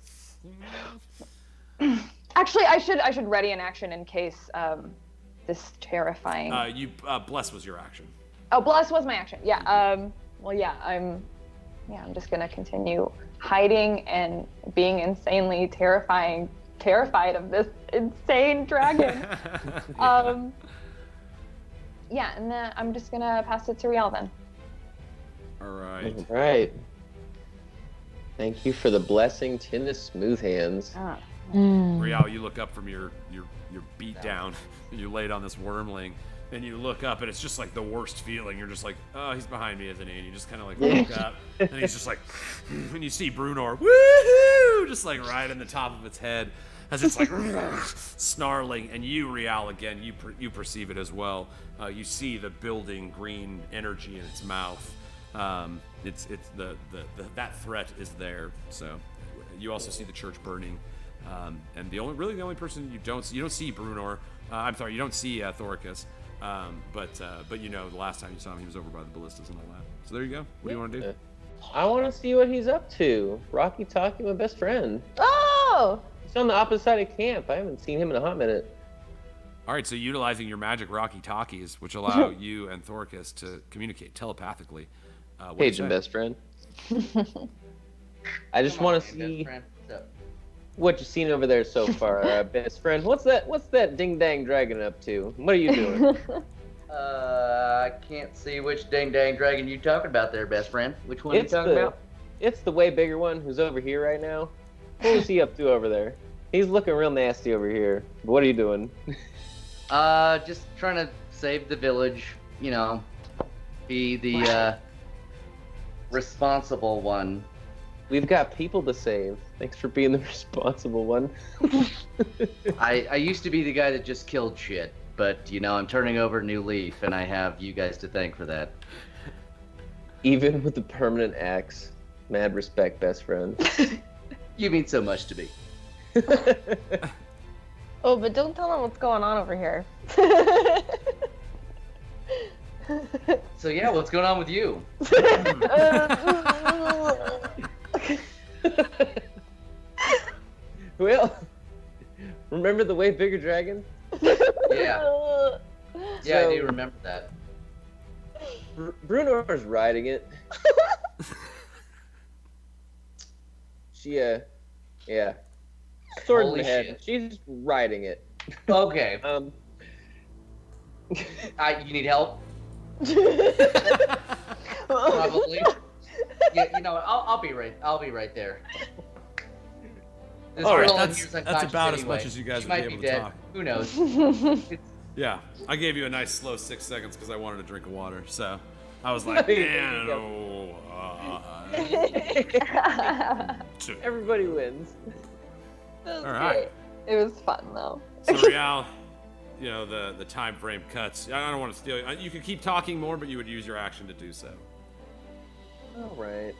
Actually, I should ready an action in case this terrifying. Bless was your action. Oh, bless was my action. Yeah. I'm just gonna continue hiding and being insanely terrified of this insane dragon. And then I'm just gonna pass it to Riel then. All right. All right. Thank you for the blessing, Tina Smooth Hands. Riel, you look up from your beat down, and you lay on this Wyrmling, and you look up, and it's just like the worst feeling. You're just like, oh, he's behind me, isn't he? And you just kind of like look up, and he's just like, and you see Brunor, woohoo, just like right in the top of its head, as it's like snarling, and you, Riel, again, you perceive it as well. You see the building green energy in its mouth. It's that threat is there. So you also see the church burning, and the only person you don't see Brunor. I'm sorry, you don't see Thoricus. But you know, the last time you saw him, he was over by the ballistas and all that. So there you go. What do you want to do? I want to see what he's up to. Rocky Talkie, my best friend. Oh! He's on the opposite side of camp. I haven't seen him in a hot minute. All right, so utilizing your magic Rocky Talkies, which allow you and Thoricus to communicate telepathically. Paging best friend. I just want to see what you've seen over there so far, best friend. What's that ding dang dragon up to? What are you doing? I can't see which dang dang dragon you talking about there, best friend. Which one are you talking about? It's the way bigger one who's over here right now. What is he up to over there? He's looking real nasty over here. What are you doing? Just trying to save the village, you know, be the responsible one. We've got people to save. Thanks for being the responsible one. I used to be the guy that just killed shit, but you know, I'm turning over a new leaf, and I have you guys to thank for that. Even with the permanent axe, mad respect, best friend. You mean so much to me. Oh, but don't tell them what's going on over here. So yeah, what's going on with you? Well, remember the way bigger dragon? Yeah. Yeah, I do remember that. Brunor's riding it. Yeah. Sword in Holy the head. shit. She's riding it. Okay. You need help? Probably. Yeah, you know what? I'll be right there. This All right, girl in that's here's unconscious about as anyway. much as you guys She would be might able be to dead. talk. Who knows? Yeah, I gave you a nice slow 6 seconds because I wanted a drink of water. So I was like, There you man, go. two. Everybody wins. All right. It was fun though. So Real, you know the time frame cuts. I don't want to steal you. You could keep talking more, but you would use your action to do so. All right.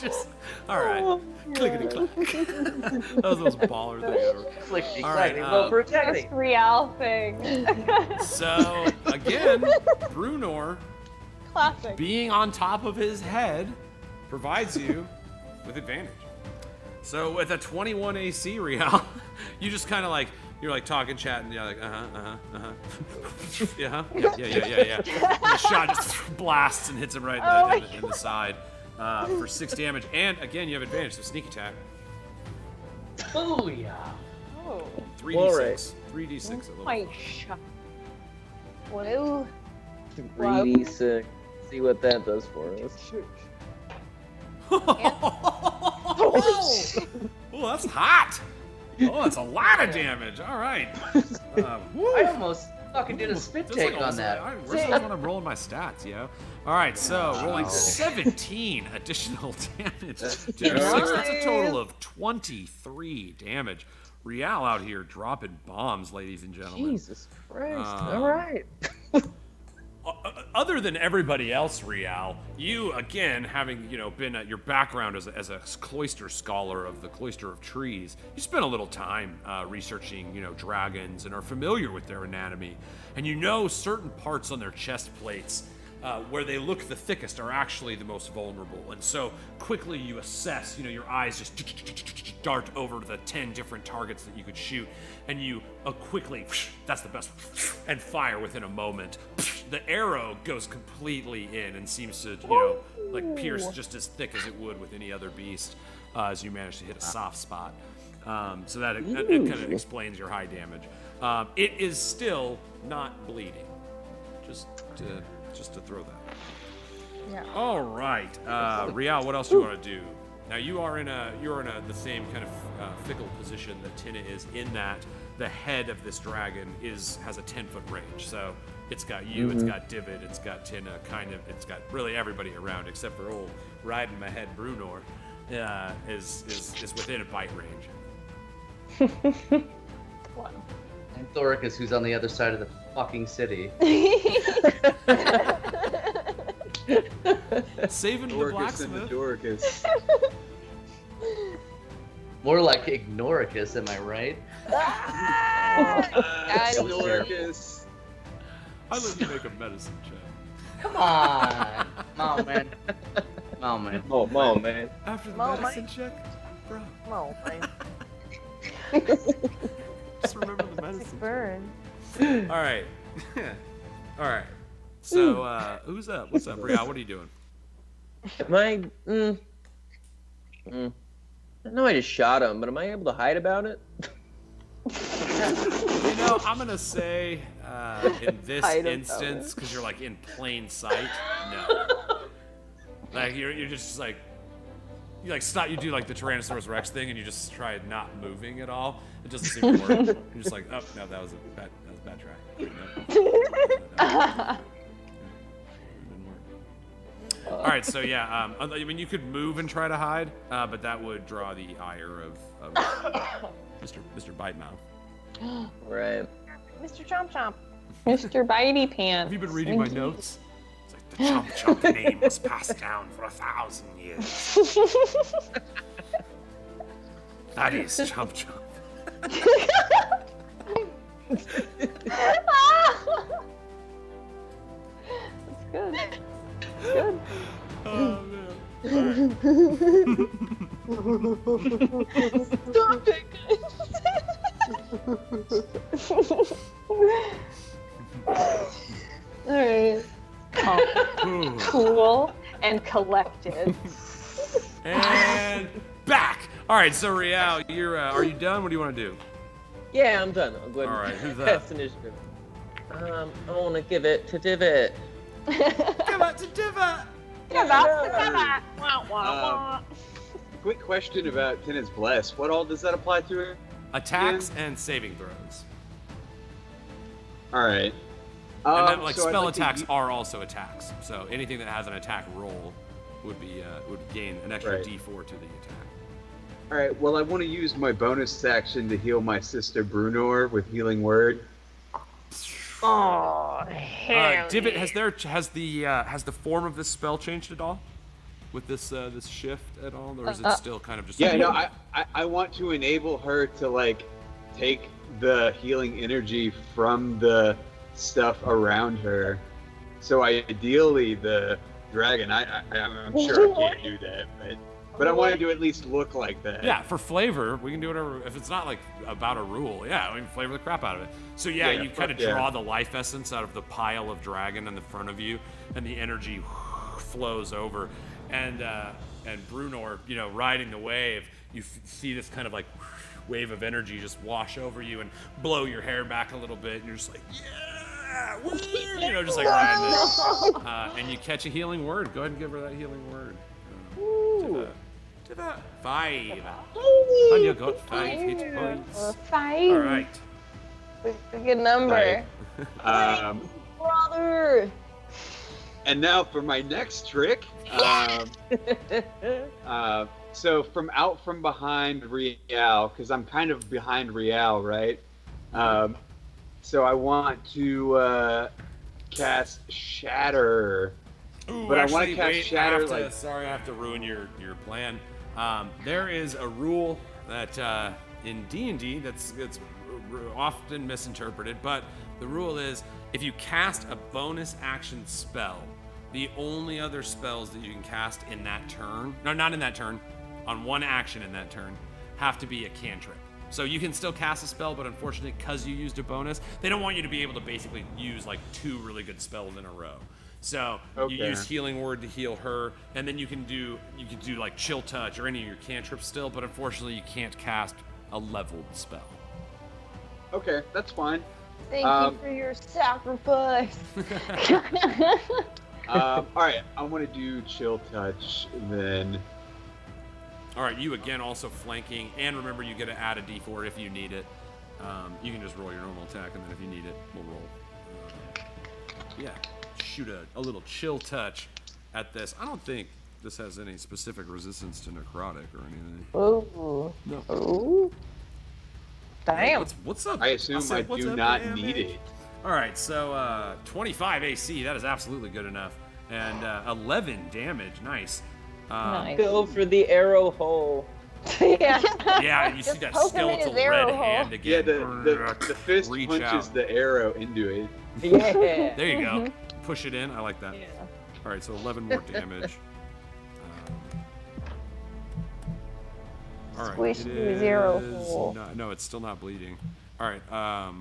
Just all right. Clickety clack. That was the most baller thing ever. Clickety All right, clackety. Well, protect Best me. real thing. So again, Brunor Classic. being on top of his head provides you with advantage. So with a 21 AC Real, you just kind of like you're like talking, chatting, you're like yeah. And the shot just blasts and hits him right in the side for 6 damage. And again, you have advantage, so sneak attack. Oh yeah. Oh. 3d6. All right. 3d6 a little. My shot. Whoa. 3d6. See what that does for us. Oh, that's hot. Oh, that's a lot of damage. All right. I almost fucking did a spit Just take like on that. Where's the when I'm rolling my stats, yo? All right, so rolling 17 additional damage. Dude, that's a total of 23 damage. Real out here dropping bombs, ladies and gentlemen. Jesus Christ. All right. Other than everybody else, Real, you again having been your background as a cloister scholar of the cloister of trees, you spent a little time researching dragons and are familiar with their anatomy, and certain parts on their chest plates where they look the thickest are actually the most vulnerable, and so quickly you assess. Your eyes just dart over the 10 different targets that you could shoot, and you quickly, that's the best one, and fire within a moment. The arrow goes completely in and seems to, like pierce just as thick as it would with any other beast, as you manage to hit a soft spot. So that it kind of explains your high damage. It is still not bleeding. Just to throw that. Yeah. All right, Real, what else do you want to do? Now you're in the same kind of fickle position that Tina is, in that the head of this dragon has a 10-foot range. So it's got you, it's got Divot, it's got Tina, it's got really everybody around except for old riding my head Brunor is within a bite range. And Thoricus, who's on the other side of the fucking city. Saving the Dorcas and the blacksmith. Dorcas. More like Ignoricus, am I right? Dorcas. I let you make a medicine check. Come on. Come on, man. Come on, man. Oh, man. After the Well, medicine check, bro. Oh, my Just remember the medicine. burn. All right. All right. So, who's up? What's up, Real? What are you doing? Am I? I know I just shot him, but am I able to hide about it? I'm gonna say in this Hide about instance, because you're like in plain sight. No. Like you're just like you stop. You do like the Tyrannosaurus Rex thing, and you just try not moving at all. It doesn't seem to work. You're just like, oh no, that was a bad try. No. All right, so yeah, I mean, you could move and try to hide, but that would draw the ire of Mr. Bite Mouth. Right. Mr. Chomp Chomp. Mr. Bitey Pants. Have you been reading my notes? It's like the Chomp Chomp name was passed down for 1,000 years. That is Chomp Chomp. That's good. Good. Oh man. Stop it, Alright. Ooh. Cool and collected. And and back. All right, so Rial, you're are you done? What do you want to do? Yeah, I'm done. I'll go ahead All right, and who's that? pass initiative. I want to give it to Divot. Give it to Divot. Quick question about Tennis Bless. What all does that apply to her? Attacks and saving throws. All right. And then, like, so I'd spell like to attacks u- are also attacks. So anything that has an attack roll would gain an extra Right. D4 to the attack. All right. Well, I want to use my bonus action to heal my sister Brunor with Healing Word. Oh, hell. Divot, has the form of this spell changed at all? With this shift at all, or is it still kind of just? Yeah, no, I want to enable her to like take the healing energy from the stuff around her. So ideally, the dragon. I'm sure I can't do that, but I want to do at least look like that. Yeah, for flavor, we can do whatever. If it's not like about a rule, yeah, we can flavor the crap out of it. So yeah, Yeah, you fuck kind of yeah. draw the life essence out of the pile of dragon in the front of you, and the energy flows over. And Brunor, riding the wave, you see this kind of like wave of energy just wash over you and blow your hair back a little bit, and you're just like, yeah, woo, just like riding it. And you catch a healing word. Go ahead and give her that healing word. To the 5. And you got 5 hit points. 5. All right. That's a good number. Brother. And now for my next trick. So from out from behind Rial, because I'm kind of behind Rial, right? So I want to cast Shatter. Ooh, But I wanna actually, cast wait, Shatter, sorry, I have to ruin your plan. There is a rule that in D&D that's often misinterpreted, but the rule is if you cast a bonus action spell, the only other spells that you can cast in that turn, no, not in that turn, on one action in that turn, have to be a cantrip. So you can still cast a spell, but unfortunately, because you used a bonus, they don't want you to be able to basically use like 2 really good spells in a row. So you Okay. use Healing Word to heal her, and then you can do like Chill Touch or any of your cantrips still, but unfortunately you can't cast a leveled spell. Okay, that's fine. Thank you for your sacrifice. All right, I want to do Chill Touch then. All right, you again also flanking, and remember you get to add a D4 if you need it. You can just roll your normal attack, and then if you need it, we'll roll. Yeah, shoot a little Chill Touch at this. I don't think this has any specific resistance to necrotic or anything. Ooh. No. Ooh. Damn. What's up? I assume said, I "What's do up, not damage?" need it. All right, so 25 AC, that is absolutely good enough. And 11 damage, nice. Nice. Go for the arrow hole. Yeah. Yeah, and you see Just that poke him in his skeletal arrow red hole. hand Yeah, again. the fist Reach punches out. the arrow into it. Yeah. There you go. Push it in. I like that. Yeah. All right, so 11 more damage. All right. Squish it the zero is hole. no, it's still not bleeding. All right.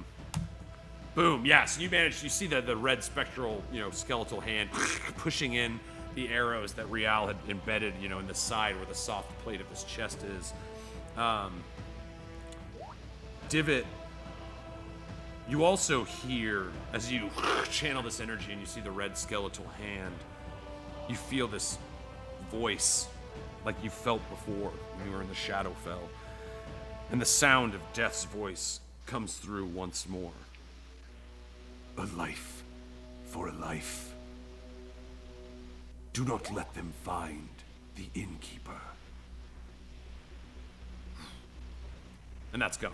Boom. Yeah. So you managed. You see the red spectral, skeletal hand pushing in the arrows that Rial had embedded, in the side where the soft plate of his chest is. Divot. You also hear, as you channel this energy and you see the red skeletal hand, you feel this voice like you felt before when you were in the Shadowfell. And the sound of Death's voice comes through once more. A life for a life. Do not let them find the innkeeper. And that's gone.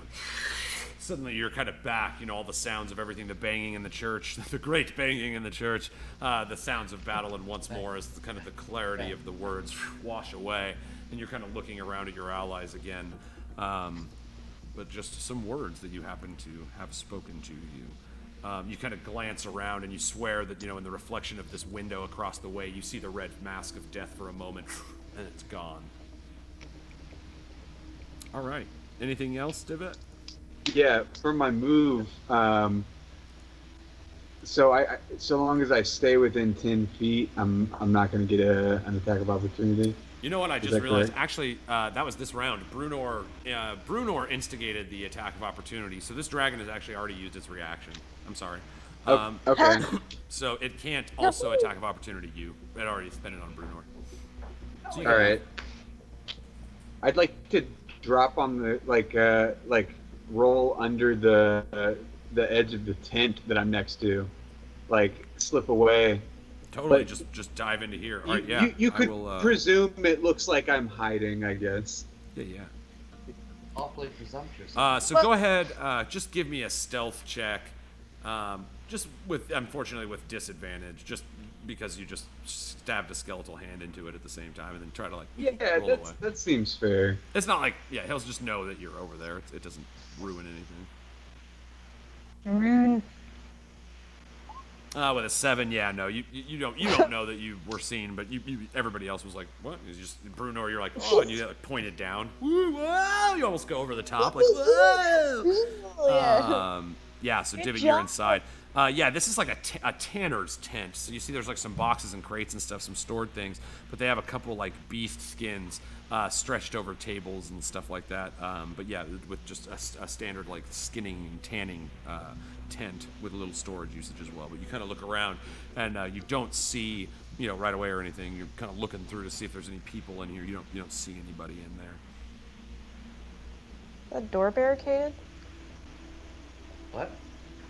Suddenly you're kind of back, all the sounds of everything, the banging in the church, the great banging in the church, the sounds of battle, and once more as the kind of the clarity of the words wash away, and you're kind of looking around at your allies again, but just some words that you happen to have spoken to you. You kind of glance around and you swear that, in the reflection of this window across the way, you see the red mask of death for a moment, and it's gone. All right. Anything else, Divot? Yeah, for my move, so I so long as I stay within 10 feet, I'm not going to get an attack of opportunity. You know what? I just that realized. correct? Actually, that was this round. Brunor instigated the attack of opportunity, so this dragon has actually already used its reaction. I'm sorry. Okay. So it can't also attack of opportunity you. It already spent it on Brunor. So you All can- right. I'd like to drop on the like roll under the edge of the tent that I'm next to, like slip away. Totally, But- just dive into here. All You, right, yeah. you I could will, presume it looks like I'm hiding, I guess. yeah. Awfully presumptuous. So go ahead, just give me a stealth check. Just unfortunately with disadvantage, just because you just stabbed a skeletal hand into it at the same time and then try to like roll away. that seems fair. It's not like, he'll just know that you're over there. It doesn't ruin anything. Rude. With a 7, no, you don't know that you were seen, but everybody else was like, what? You just Bruno, you're like, oh, and you like pointed down. Woo, whoa! You almost go over the top, like, whoa! So Divot, you're inside. This is like a tanner's tent. So you see there's like some boxes and crates and stuff, some stored things, but they have a couple like beast skins stretched over tables and stuff like that. With just a standard like skinning and tanning tent with a little storage usage as well. But you kind of look around and you don't see, right away or anything. You're kind of looking through to see if there's any people in here. You don't see anybody in there. That door barricaded? What?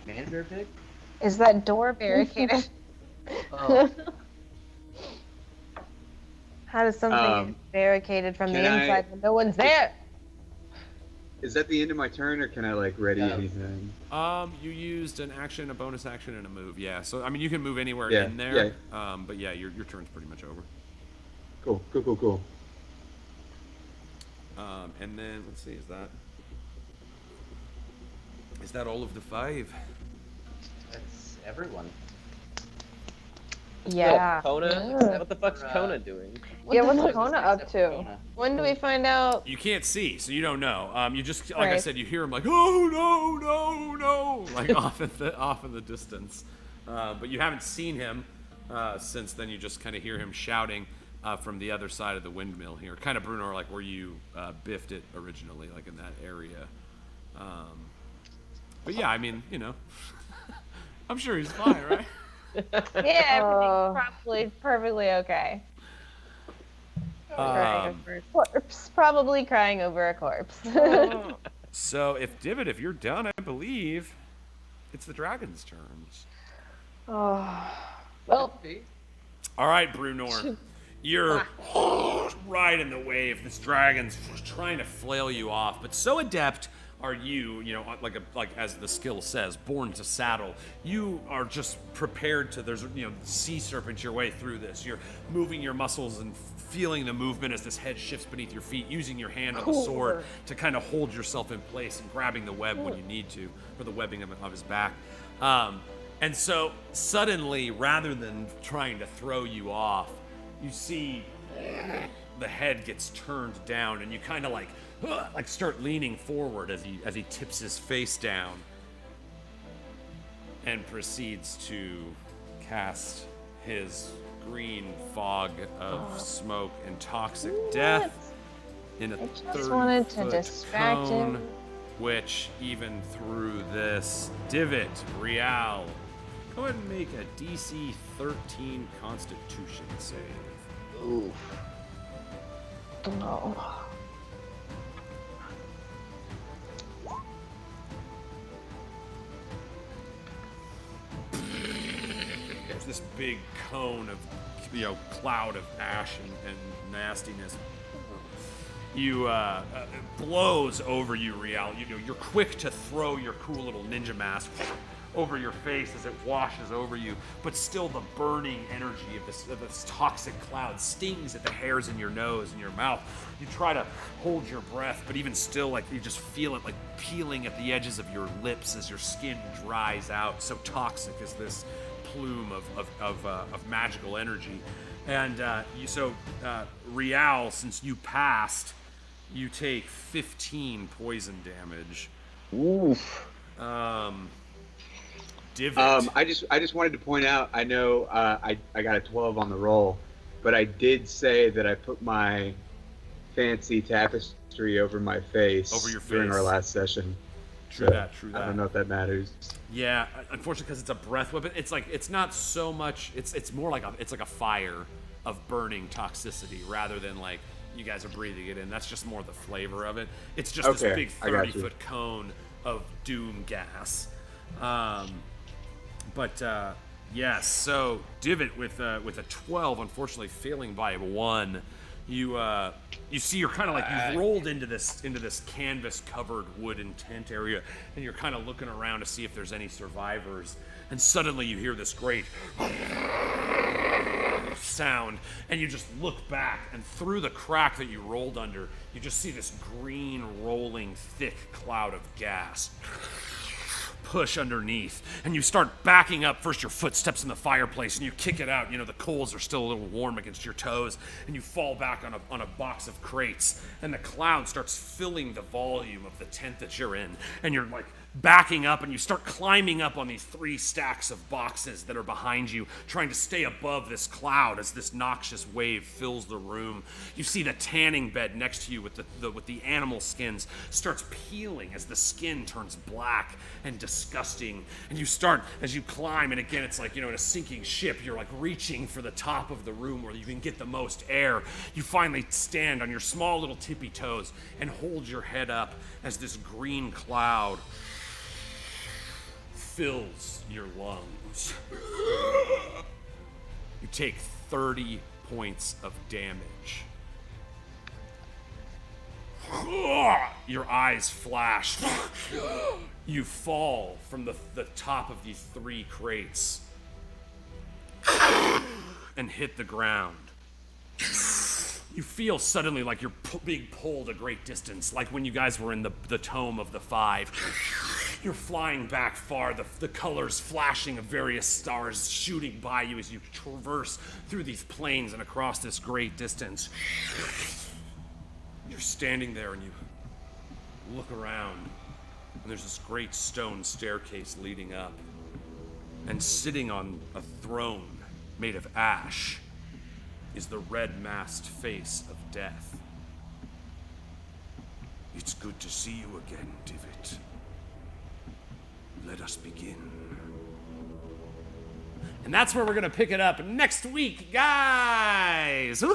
Man-bear pig? Is that door barricaded? Oh, How does something get barricaded from the can I- inside when no one's there? Is that the end of my turn, or can I like ready Yeah. anything? You used an action, a bonus action, and a move. Yeah. So I mean, you can move anywhere Yeah, in there. But your turn's pretty much over. Cool. And then let's see, is that all of the 5? that's everyone. Yeah. Kona? Yeah. What the fuck's Kona doing? Yeah, what's Except Kona up to? Kona. When do we find out? You can't see, so you don't know. You just, like I Right. said, you hear him like, oh no, like off in the distance. But you haven't seen him since then. You just kind of hear him shouting from the other side of the windmill here, kind of Bruno, like where you biffed it originally, like in that area. But yeah, I mean, I'm sure he's fine, right? Yeah, everything's probably perfectly okay. Crying over a corpse. Probably crying over a corpse. So if you're done, I believe it's the dragon's turns. Well, All right, Brunor. You're right in the wave. This dragon's trying to flail you off, but so adept are you, like as the skill says, born to saddle. You are just prepared to, there's, sea serpent your way through this. You're moving your muscles and feeling the movement as this head shifts beneath your feet, using your hand on the sword to kind of hold yourself in place and grabbing the web when you need to, or the webbing of his back. And so suddenly, rather than trying to throw you off, you see the head gets turned down, and you kind of like start leaning forward as he tips his face down and proceeds to cast his green fog of smoke and toxic death in a I just 30 wanted to foot distract cone, him. which even through this divot, Rial, go ahead and make a DC 13 Constitution save. Ooh. no. There's this big cone of, cloud of ash and nastiness. It blows over you, Rial. You're quick to throw your cool little ninja mask over your face as it washes over you, but still the burning energy of this toxic cloud stings at the hairs in your nose and your mouth. You try to hold your breath, but even still, like, you just feel it like peeling at the edges of your lips as your skin dries out. So toxic is this plume of magical energy. And Rial, since you passed, you take 15 poison damage. Oof. Divot. I just wanted to point out. I know I got a 12 on the roll, but I did say that I put my fancy tapestry over my face Over your during face. our last session. True So, that. I don't know if that matters. Yeah, unfortunately, because it's a breath weapon, it's not so much. It's more like a fire of burning toxicity rather than like you guys are breathing it in. That's just more the flavor of it. It's just this Okay, big I got you. 30-foot cone of doom gas. Yes. So Divot with a 12, unfortunately failing by 1. You see you're kind of like you've rolled into this canvas covered wooden tent area, and you're kind of looking around to see if there's any survivors, and suddenly you hear this great sound, and you just look back, and through the crack that you rolled under, you just see this green rolling thick cloud of gas push underneath, and you start backing up. First your foot steps in the fireplace and you kick it out. You know, the coals are still a little warm against your toes, and you fall back on a box of crates, and the cloud starts filling the volume of the tent that you're in, and you're like backing up, and you start climbing up on these 3 stacks of boxes that are behind you, trying to stay above this cloud as this noxious wave fills the room. You see the tanning bed next to you with the animal skins starts peeling as the skin turns black and disgusting, and you start, as you climb, and again it's like, you know, in a sinking ship, you're like reaching for the top of the room where you can get the most air. You finally stand on your small little tippy toes and hold your head up as this green cloud fills your lungs. You take 30 points of damage. Your eyes flash. You fall from the top of these 3 crates and hit the ground. You feel suddenly like you're being pulled a great distance, like when you guys were in the Tome of the Five. You're flying back far, the colors flashing of various stars shooting by you as you traverse through these plains and across this great distance. You're standing there and you look around, and there's this great stone staircase leading up. And sitting on a throne made of ash is the red-masked face of death. It's good to see you again, Divot. Let us begin. And that's where we're going to pick it up next week, guys! Whoa!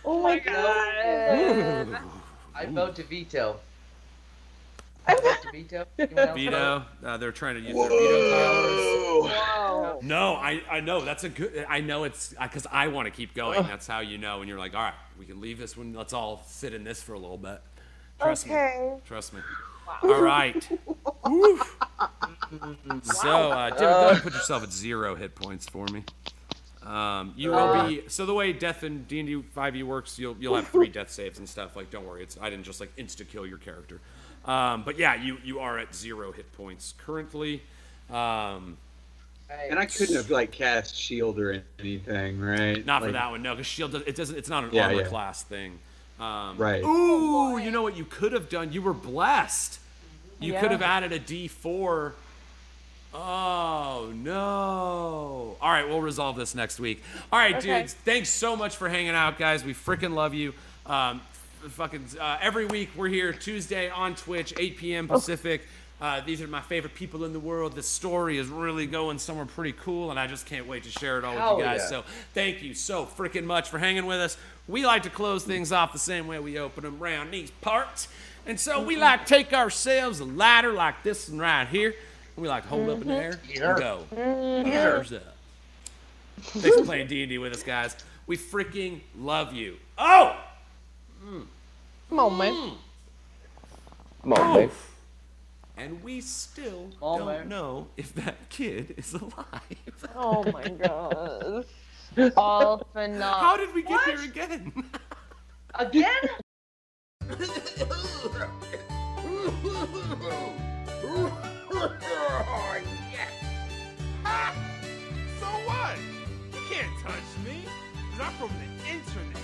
Oh my god. I vote to veto. I vote to veto. Anyone else Veto. They're trying to use their veto powers. Whoa. No, I know. That's a good... I know it's... Because I want to keep going. That's how you know. And you're like, all right, we can leave this one. Let's all sit in this for a little bit. Trust me. Trust me. All right. So, David, go ahead and put yourself at 0 hit points for me. You will be... So the way death in D&D 5e works, you'll have 3 death saves and stuff. Like, don't worry. I didn't just, like, insta-kill your character. But yeah, you are at 0 hit points currently. And I couldn't have like cast shield or anything, right? Not like, for that one, no, because shield it's not an Yeah, armor yeah. class thing. Right. Ooh, you know what you could have done? You were blessed. You could have added a D4. Oh no! All right, we'll resolve this next week. All right, dudes, thanks so much for hanging out, guys. We freaking love you. Every week we're here Tuesday on Twitch, 8 p.m. Pacific. These are my favorite people in the world. This story is really going somewhere pretty cool, and I just can't wait to share it all with you guys. yeah. So thank you so freaking much for hanging with us. We like to close things off the same way we open them around these parts. And so we like to take ourselves a ladder like this one right here, and we like to hold up in the air and go. Ladder's up. Thanks for playing D&D with us, guys. We freaking love you. Oh! Moment. Moment. And we still Oh, don't man. know if that kid is alive. Oh my god. All for naught. How did we get here again? Again? So what? You can't touch me, 'cause I'm from the internet.